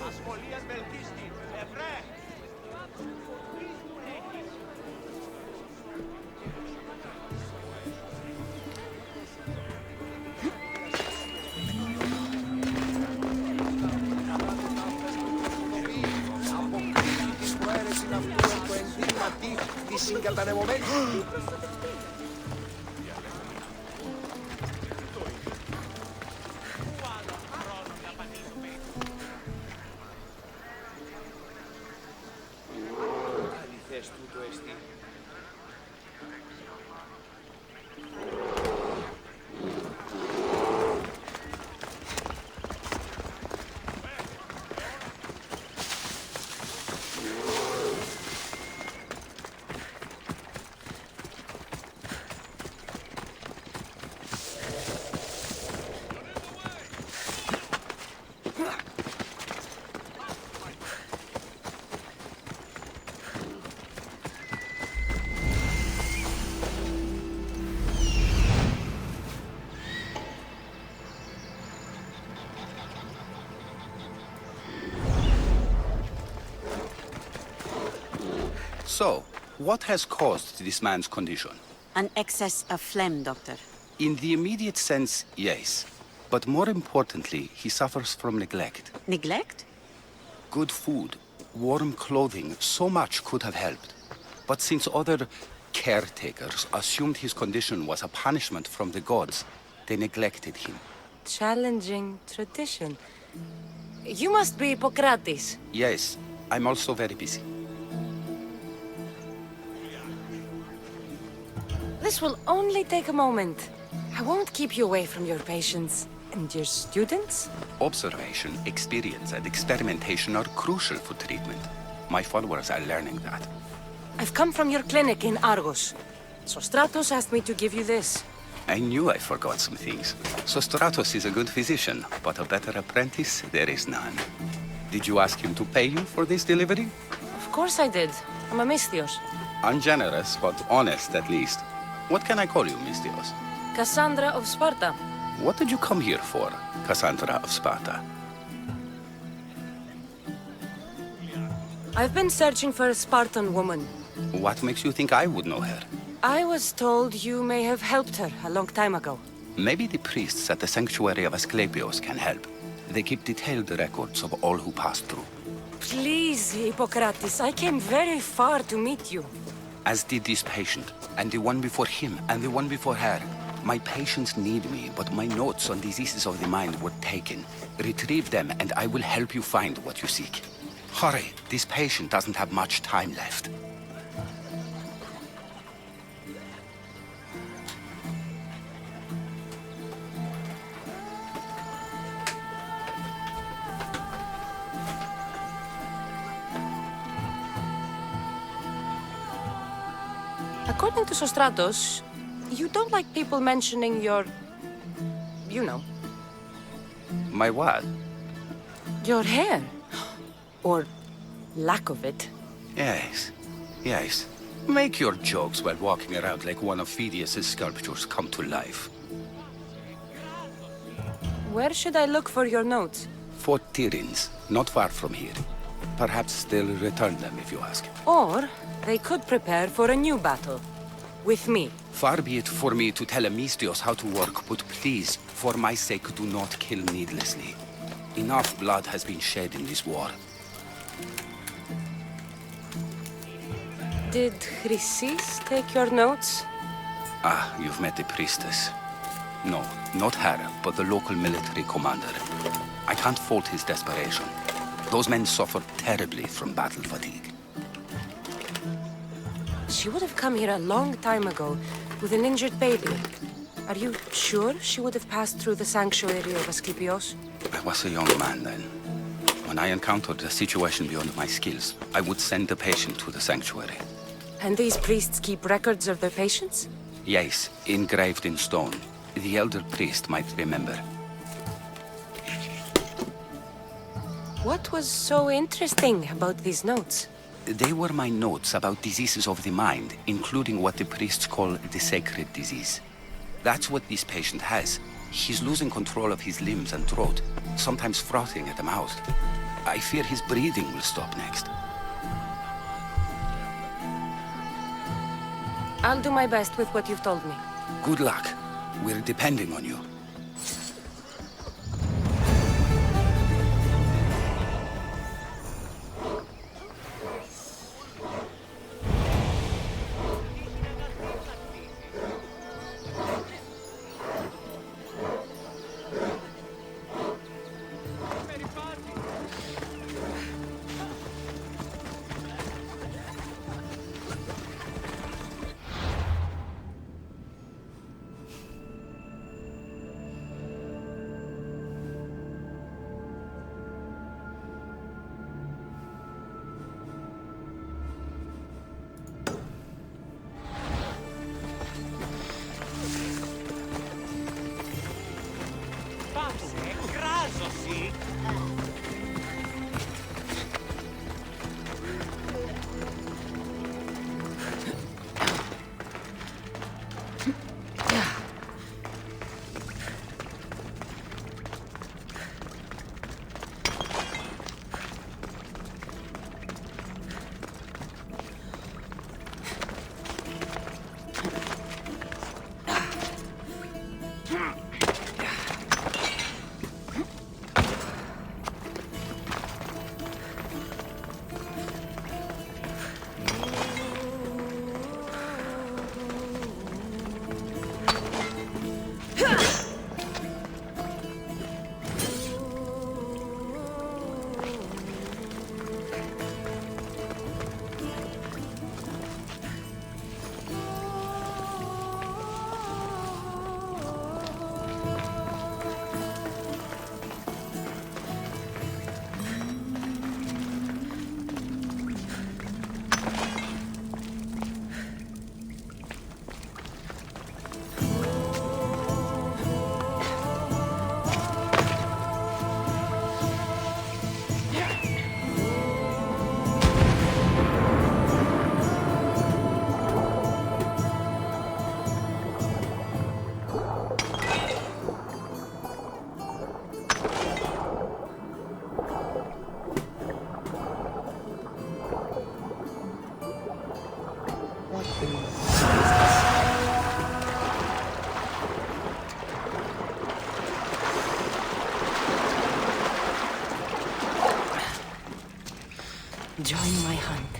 Ασχολίας βελτίστη. Ευρέ. Αποκρίνει την προαίρεση αυτού εν το ενδύματι της συγκατανεμωμένης. Αληθές τούτο εστί. So, What has caused this man's condition? An excess of phlegm, Doctor. In the immediate sense, yes. But more importantly, he suffers from neglect. Neglect? Good food, warm clothing, so much could have helped. But since other caretakers assumed his condition was a punishment from the gods, they neglected him. Challenging tradition. You must be Hippocrates. Yes, I'm also very busy. This will only take a moment. I won't keep you away from your patients. And your students? Observation, experience, and experimentation are crucial for treatment. My followers are learning that. I've come from your clinic in Argos. Sostratos asked me to give you this. I knew I forgot some things. Sostratos is a good physician, but a better apprentice, there is none. Did you ask him to pay you for this delivery? Of course I did. I'm a Misthios. Ungenerous, but honest at least. What can I call you, Misthios? Cassandra of Sparta. What did you come here for, Cassandra of Sparta? I've been searching for a Spartan woman. What makes you think I would know her? I was told you may have helped her a long time ago. Maybe the priests at the sanctuary of Asclepios can help. They keep detailed records of all who passed through. Please, Hippocrates, I came very far to meet you. As did this patient, and the one before him, and the one before her. My patients need me, but my notes on diseases of the mind were taken. Retrieve them, and I will help you find what you seek. Hurry, this patient doesn't have much time left. According to Sostratos, you don't like people mentioning your... you know. My what? Your hair. Or lack of it. Yes, yes. Make your jokes while walking around like one of Phidias' sculptures come to life. Where should I look for your notes? For Tyrins, not far from here. Perhaps they'll return them if you ask. Or they could prepare for a new battle. With me. Far be it for me to tell a Misthios how to work, but please, for my sake, do not kill needlessly. Enough blood has been shed in this war. Did Chrysis take your notes? Ah, you've met the priestess. No, not her, but the local military commander. I can't fault his desperation. Those men suffered terribly from battle fatigue. She would have come here a long time ago with an injured baby. Are you sure she would have passed through the sanctuary of Asclepios? I was a young man then. When I encountered a situation beyond my skills, I would send the patient to the sanctuary. And these priests keep records of their patients? Yes, engraved in stone. The elder priest might remember. What was so interesting about these notes? They were my notes about diseases of the mind, including what the priests call the sacred disease. That's what this patient has. He's losing control of his limbs and throat, sometimes frothing at the mouth. I fear his breathing will stop next. I'll do my best with what you've told me. Good luck. We're depending on you. Join my hunt.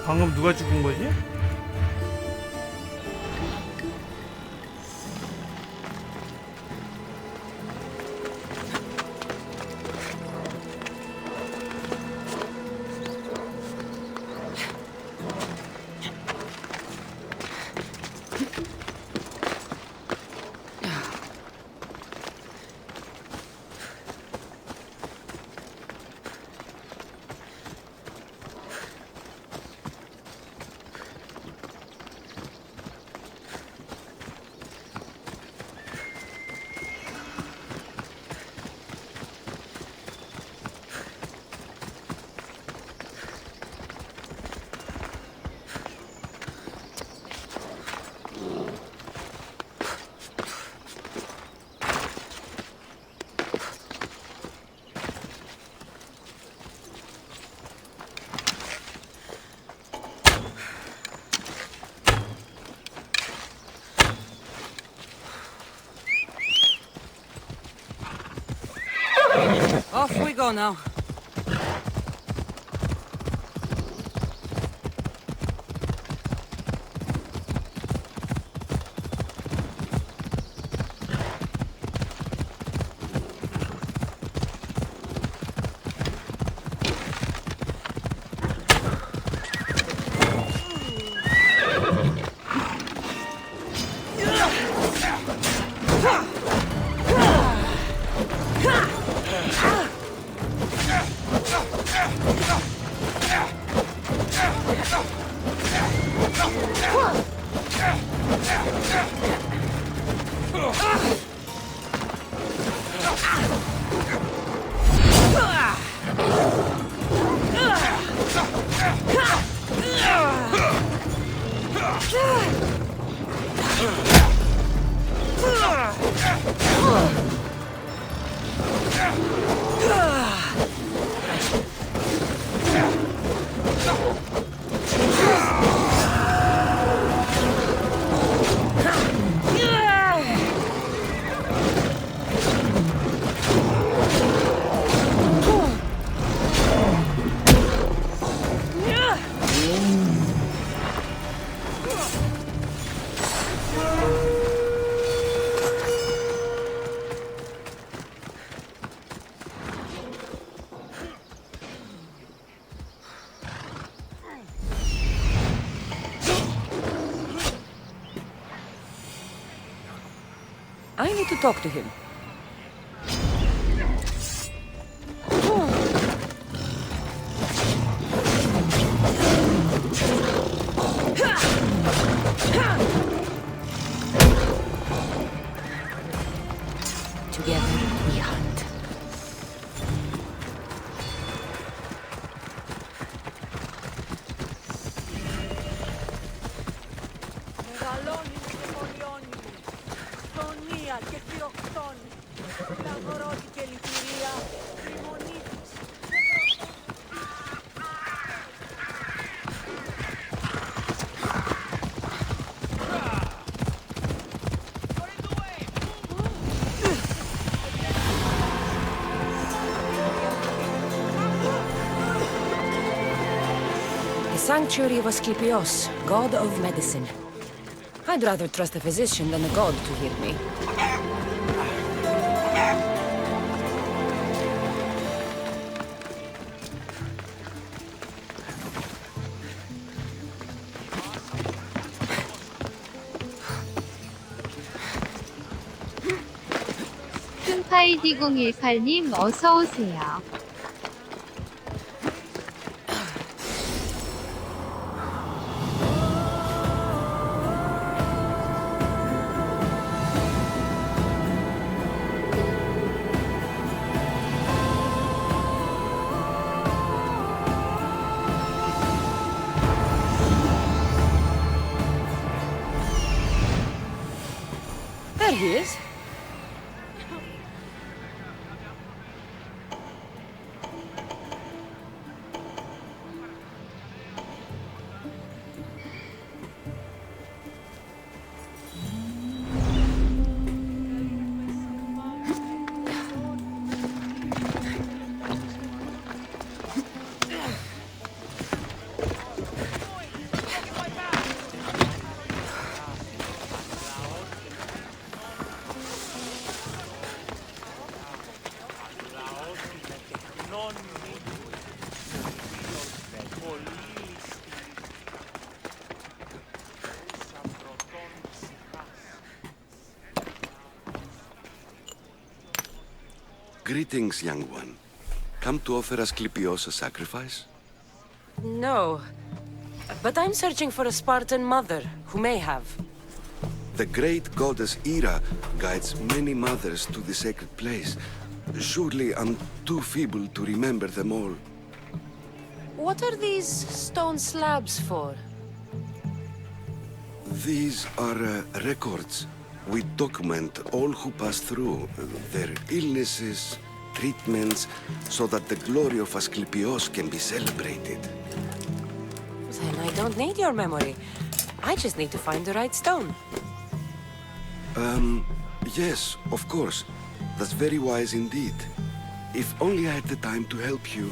방금 누가 죽은 거지? Off we go now. I need to talk to him. Together we hunt. Μεγαλώνει και πολιώνει. Στονία και χειροκτώνει. sanctuary of Asclepios, god of medicine. I'd rather trust a physician than a god to heal me. 승파이2018님 어서오세요. There he is. Greetings, young one. Come to offer Asclepios a sacrifice? No. But I'm searching for a Spartan mother who may have. The great goddess Ira guides many mothers to the sacred place. Surely I'm too feeble to remember them all. What are these stone slabs for? These are records. We document all who pass through, their illnesses, treatments, so that the glory of Asclepios can be celebrated. Then I don't need your memory. I just need to find the right stone. Yes, of course. That's very wise indeed. If only I had the time to help you.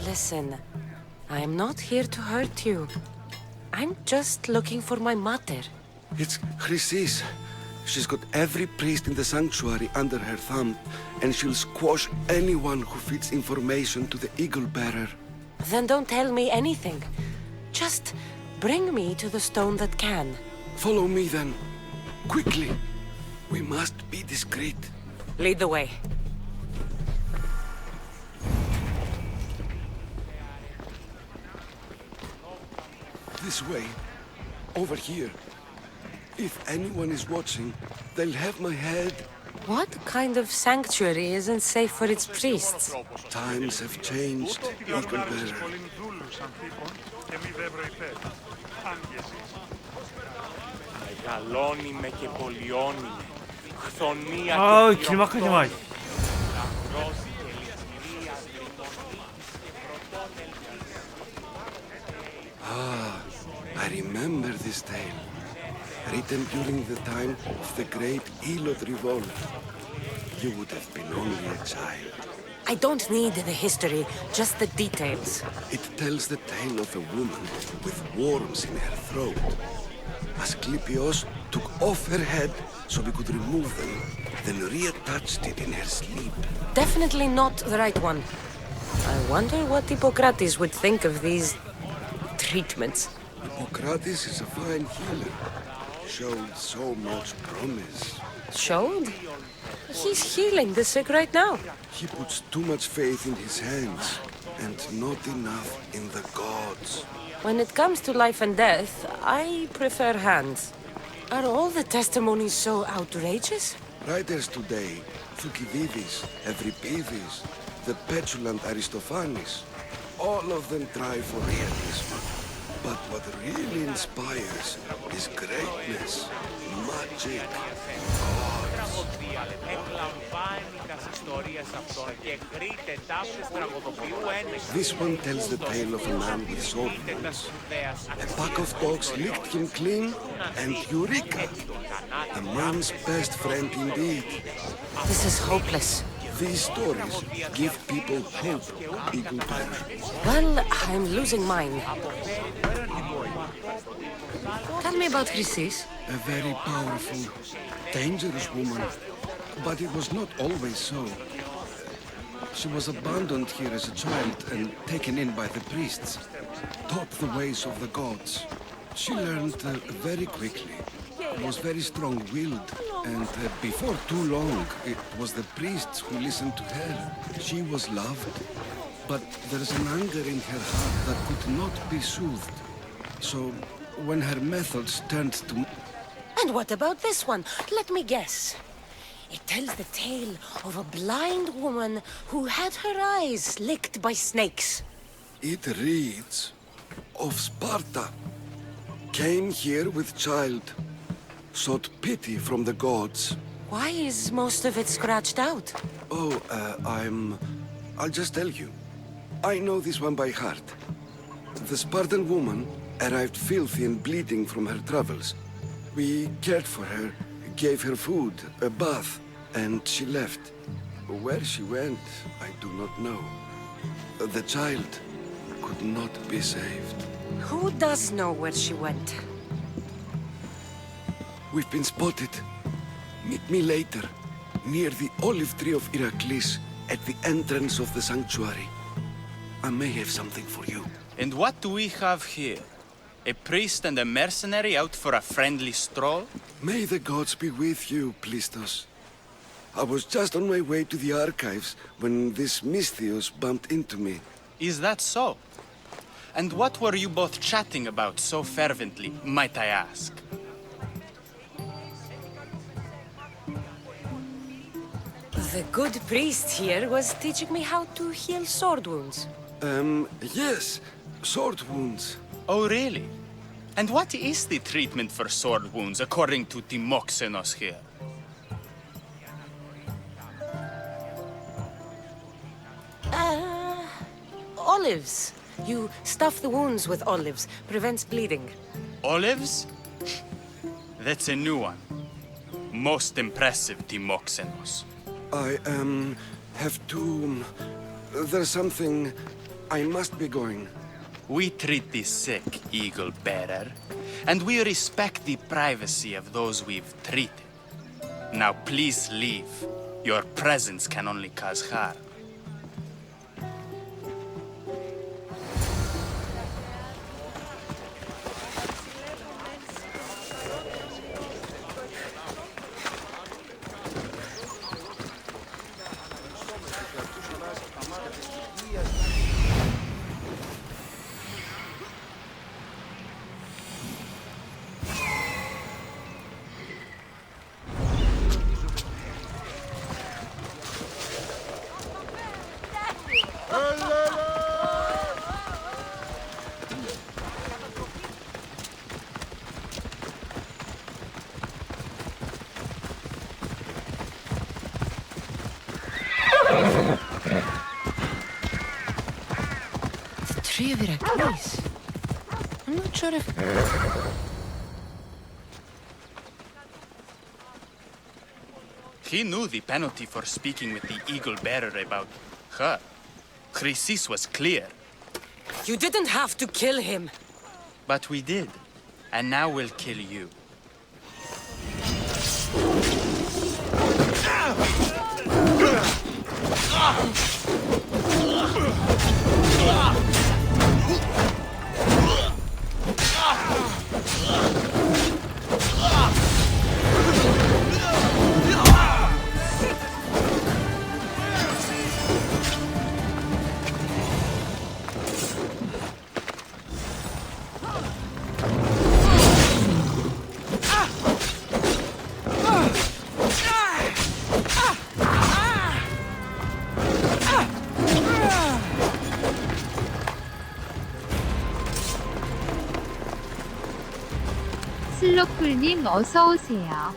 Listen, I'm not here to hurt you. I'm just looking for my mother. It's Chrysis. She's got every priest in the sanctuary under her thumb, and she'll squash anyone who feeds information to the Eagle Bearer. Then don't tell me anything. Just bring me to the stone that can. Follow me then. Quickly. We must be discreet. Lead the way. This way. Over here. If anyone is watching, they'll have my head. What kind of sanctuary isn't safe for its priests? Times have changed, Eagle Bearer. Μεγαλώνει με και πολιώνει με. Χθονία 아우 και 길막하지 마. Ah, I remember this tale. Written during the time of the Great Elot Revolt. You would have been only a child. I don't need the history, just the details. It tells the tale of a woman with worms in her throat. Asclepios took off her head so we could remove them, then reattached it in her sleep. Definitely not the right one. I wonder what Hippocrates would think of these treatments. Hippocrates is a fine healer. Showed so much promise. Showed? He's healing the sick right now. He puts too much faith in his hands, and not enough in the gods. When it comes to life and death, I prefer hands. Are all the testimonies so outrageous? Writers today, Thucydides, Euripides, the petulant Aristophanes, all of them try for realism. But what really inspires is greatness, magic, This one tells the tale of a man with sword wounds. A pack of dogs licked him clean, and Eureka! A man's best friend indeed. This is hopeless. These stories give people hope, Eagle Bearer. Well, I'm losing mine. Tell me about Chrysis. A very powerful, dangerous woman. But it was not always so. She was abandoned here as a child and taken in by the priests. Taught the ways of the gods. She learned very quickly. Was very strong-willed. And before too long, it was the priests who listened to her. She was loved. But there's an anger in her heart that could not be soothed. So, when her methods turned to... And what about this one? Let me guess. It tells the tale of a blind woman who had her eyes licked by snakes. It reads of Sparta. Came here with child. Sought pity from the gods. Why is most of it scratched out? Oh, I'll just tell you. I know this one by heart. The Spartan woman arrived filthy and bleeding from her travels. We cared for her, gave her food, a bath, and she left. Where she went, I do not know. The child could not be saved. Who does know where she went? We've been spotted. Meet me later, near the olive tree of Heracles, at the entrance of the sanctuary. I may have something for you. And what do we have here? A priest and a mercenary out for a friendly stroll? May the gods be with you, Plistos. I was just on my way to the archives when this Misthios bumped into me. Is that so? And what were you both chatting about so fervently, might I ask? The good priest here was teaching me how to heal sword wounds. Yes. Sword wounds. Oh, really? And what is the treatment for sword wounds, according to Timoxenos here? Olives. You stuff the wounds with olives. Prevents bleeding. Olives? That's a new one. Most impressive, Timoxenos. I, have to... There's something... I must be going. We treat the sick, Eagle Bearer, and we respect the privacy of those we've treated. Now please leave. Your presence can only cause harm. Tree of Heracles. I'm not sure if... He knew the penalty for speaking with the Eagle Bearer about her. Chrysis was clear. You didn't have to kill him. But we did. And now we'll kill you. 슬로쿨님 어서 오세요.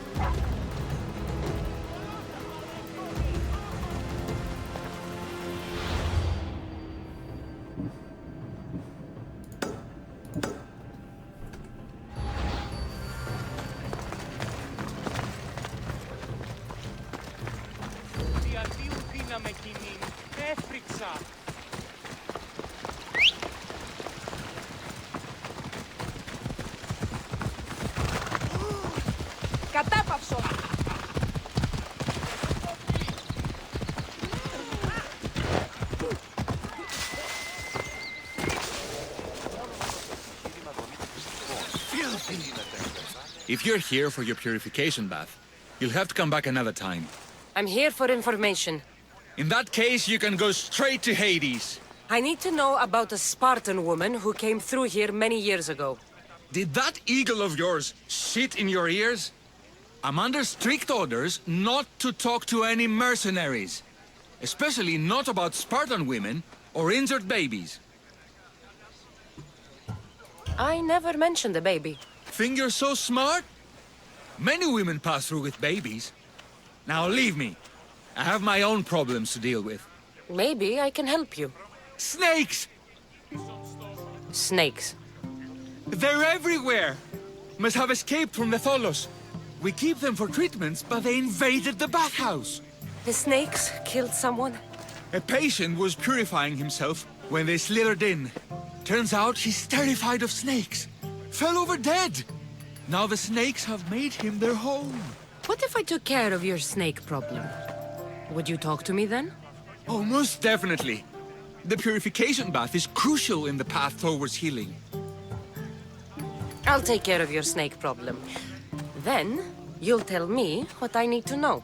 If you're here for your purification bath, you'll have to come back another time. I'm here for information. In that case, you can go straight to Hades. I need to know about a Spartan woman who came through here many years ago. Did that eagle of yours shit in your ears? I'm under strict orders not to talk to any mercenaries. Especially not about Spartan women or injured babies. I never mentioned a baby. Think you're so smart? Many women pass through with babies. Now leave me. I have my own problems to deal with. Maybe I can help you. Snakes! Snakes? They're everywhere! Must have escaped from the Tholos. We keep them for treatments, but they invaded the bathhouse. The snakes killed someone? A patient was purifying himself when they slithered in. Turns out he's terrified of snakes. Fell over dead. Now the snakes have made him their home. What if I took care of your snake problem? Would you talk to me then? Oh, most definitely. The purification bath is crucial in the path towards healing. I'll take care of your snake problem. Then, you'll tell me what I need to know.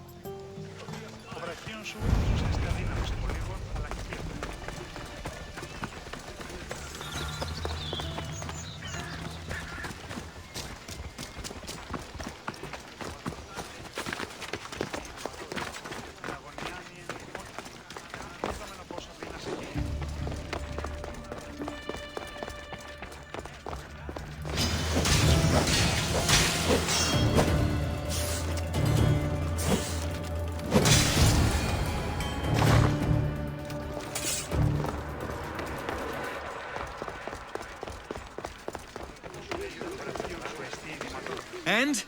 And?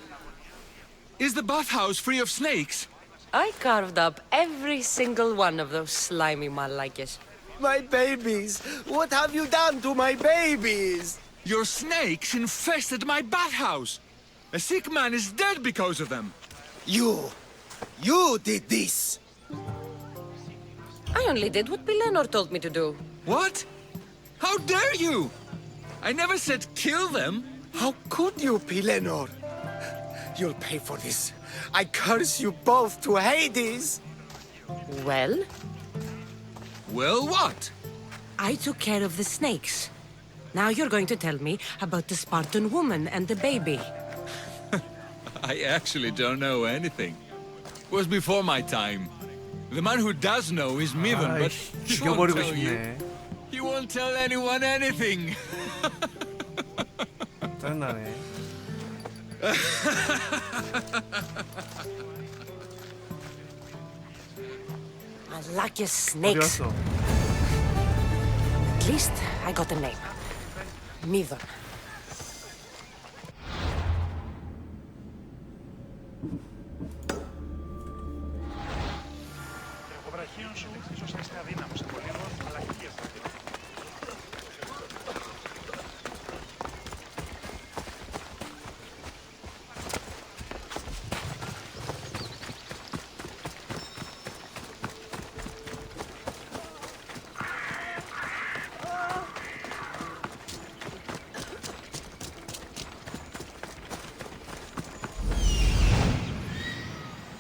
Is the bathhouse free of snakes? I carved up every single one of those slimy malakes. My babies! What have you done to my babies? Your snakes infested my bathhouse! A sick man is dead because of them! You did this! I only did what Pilenor told me to do. What? How dare you? I never said kill them! How could you, Pilenor? You'll pay for this. I curse you both to Hades! Well? Well, what? I took care of the snakes. Now you're going to tell me about the Spartan woman and the baby. I actually don't know anything. It was before my time. The man who does know is Mivan, but he won't tell you. He won't tell anyone anything. 짜증나네. I like your snakes. 어디 갔어? At least I got a name. Mivan.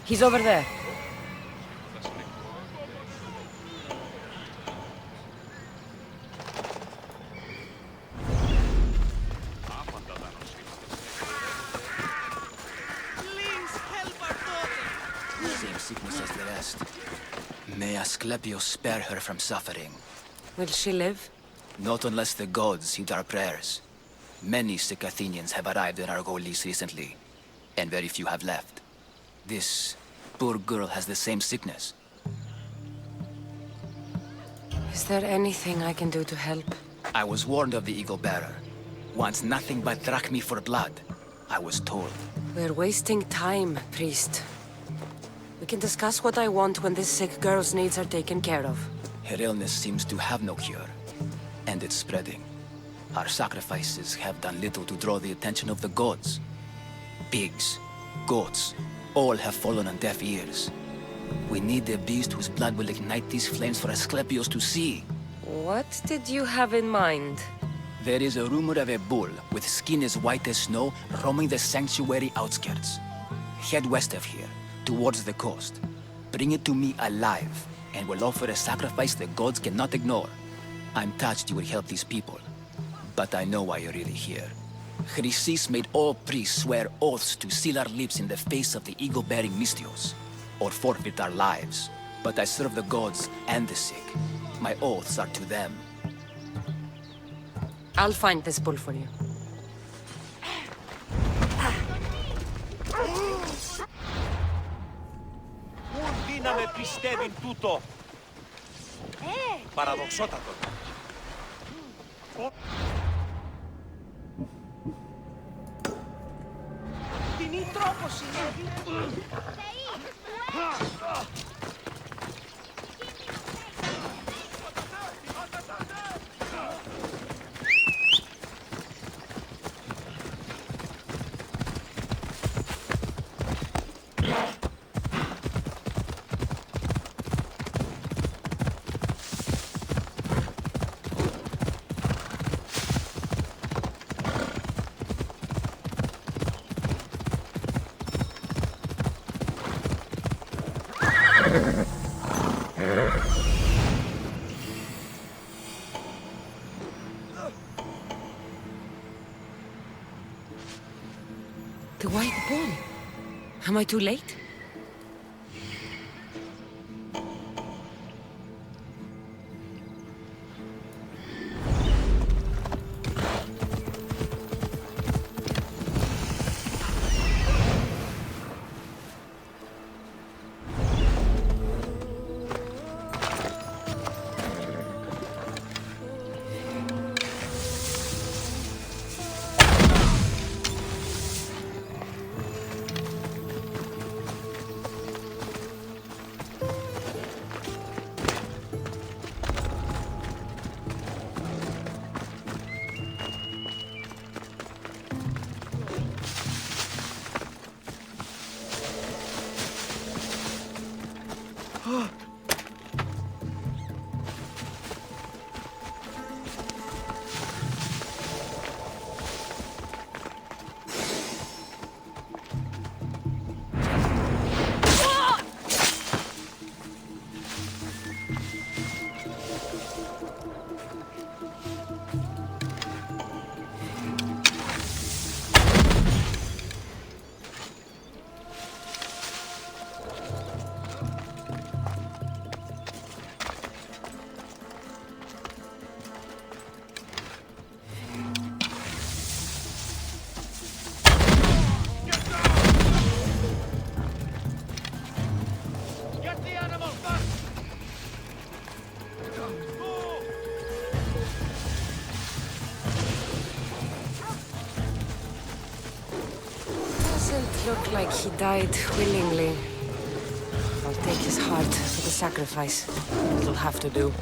He's over there. Same sickness as the rest. May Asclepius spare her from suffering. Will she live? Not unless the gods heed our prayers. Many sick Athenians have arrived in Argolis recently, and very few have left. This poor girl has the same sickness. Is there anything I can do to help? I was warned of the Eagle Bearer. Wants nothing but drachmi for blood, I was told. We're wasting time, priest. We can discuss what I want when this sick girl's needs are taken care of. Her illness seems to have no cure, and it's spreading. Our sacrifices have done little to draw the attention of the gods. Pigs, goats, all have fallen on deaf ears. We need a beast whose blood will ignite these flames for Asclepius to see. What did you have in mind? There is a rumor of a bull with skin as white as snow roaming the sanctuary outskirts. Head west of here, towards the coast. Bring it to me alive, and we'll offer a sacrifice the gods cannot ignore. I'm touched you will help these people, but I know why you're really here. Chrysis made all priests swear oaths to seal our lips in the face of the eagle-bearing Mystios, or forfeit our lives. But I serve the gods and the sick. My oaths are to them. I'll find this bull for you. Πού να με πιστεύει τούτο. Παραδοξότατο. Τι τρόπος είναι. The white bull. Am I too late? Look like he died willingly. I'll take his heart for the sacrifice. It'll have to do.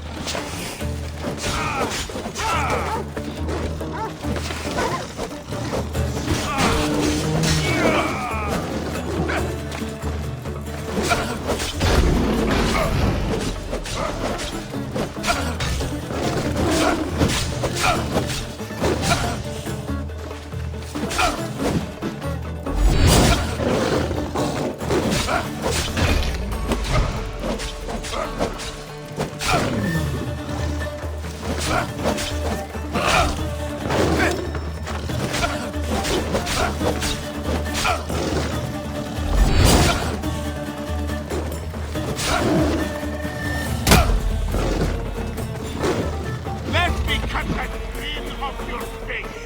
Let me cut that grin off your face!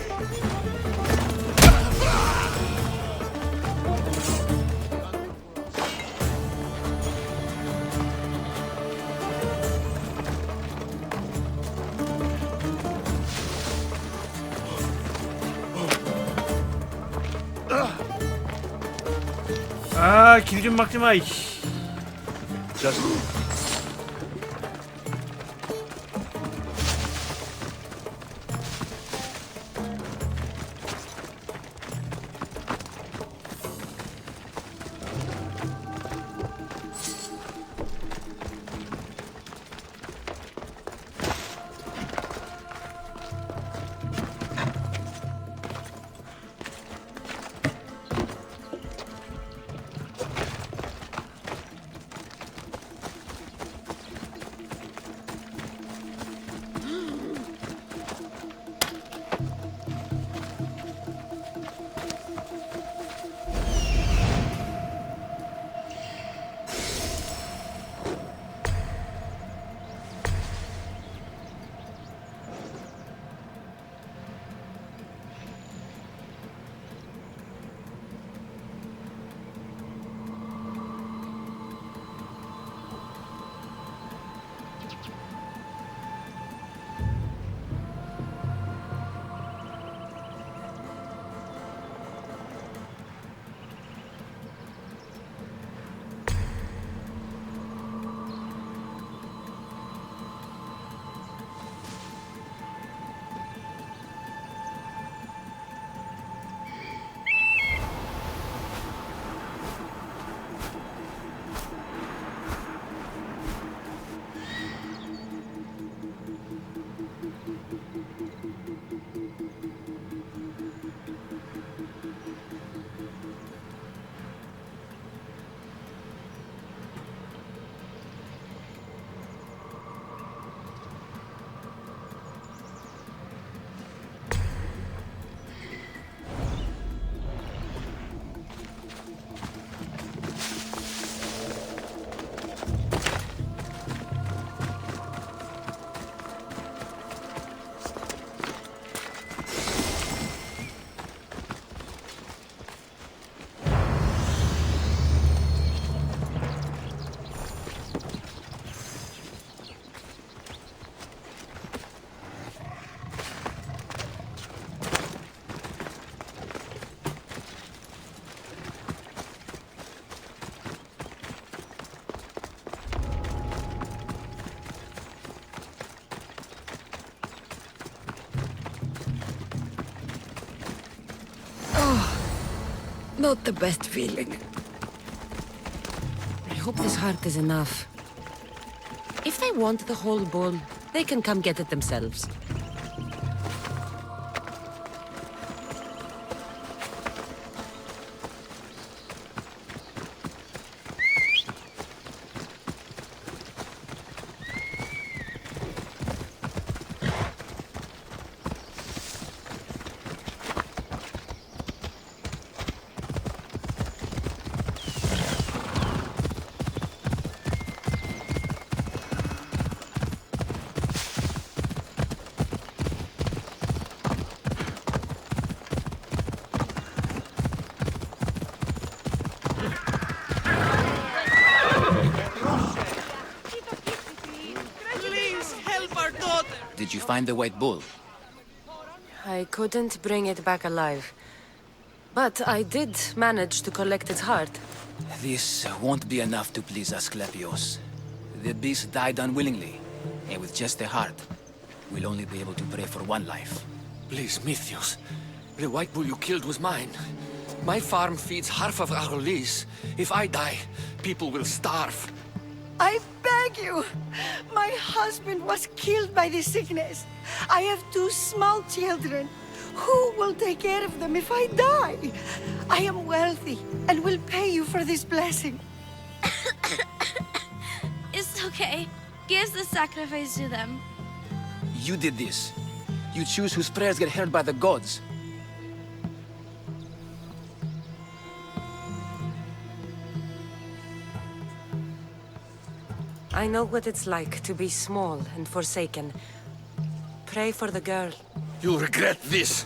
아, 길 좀 막지 마, 이씨. Not the best feeling. I hope this heart is enough. If they want the whole bull, they can come get it themselves. Did you find the white bull? I couldn't bring it back alive. But I did manage to collect its heart. This won't be enough to please Asclepios. The beast died unwillingly, and with just a heart, we'll only be able to pray for one life. Please, Mythios. The white bull you killed was mine. My farm feeds half of Arolis. If I die, people will starve. I beg you! My husband was killed by this sickness. I have 2 small children. Who will take care of them if I die? I am wealthy and will pay you for this blessing. It's okay. Give the sacrifice to them. You did this. You choose whose prayers get heard by the gods. I know what it's like to be small and forsaken. Pray for the girl. You'll regret this.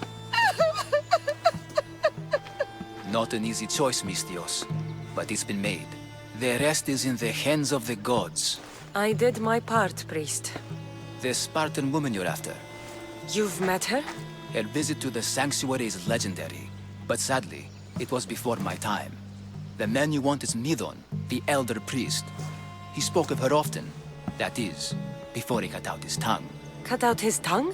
Not an easy choice, Mystios, but it's been made. The rest is in the hands of the gods. I did my part, priest. The Spartan woman you're after. You've met her? Her visit to the sanctuary is legendary, but sadly, it was before my time. The man you want is Midon, the elder priest. He spoke of her often. That is, before he cut out his tongue. Cut out his tongue?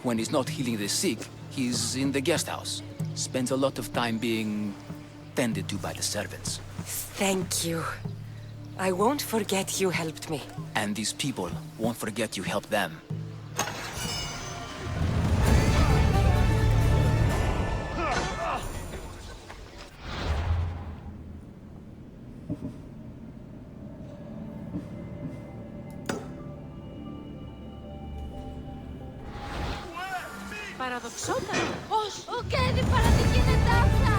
When he's not healing the sick, he's in the guest house. Spends a lot of time being tended to by the servants. Thank you. I won't forget you helped me. And these people won't forget you helped them. Παραδοξότατο. Πώς! Ο Κέβιν παραδικίνε τάφλα!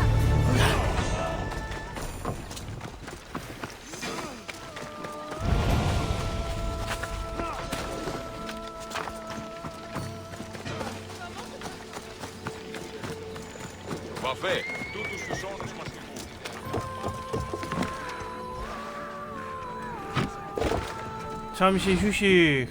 Βαφέ, τούτους τους όνους μας τιμούν. 잠시 휴식.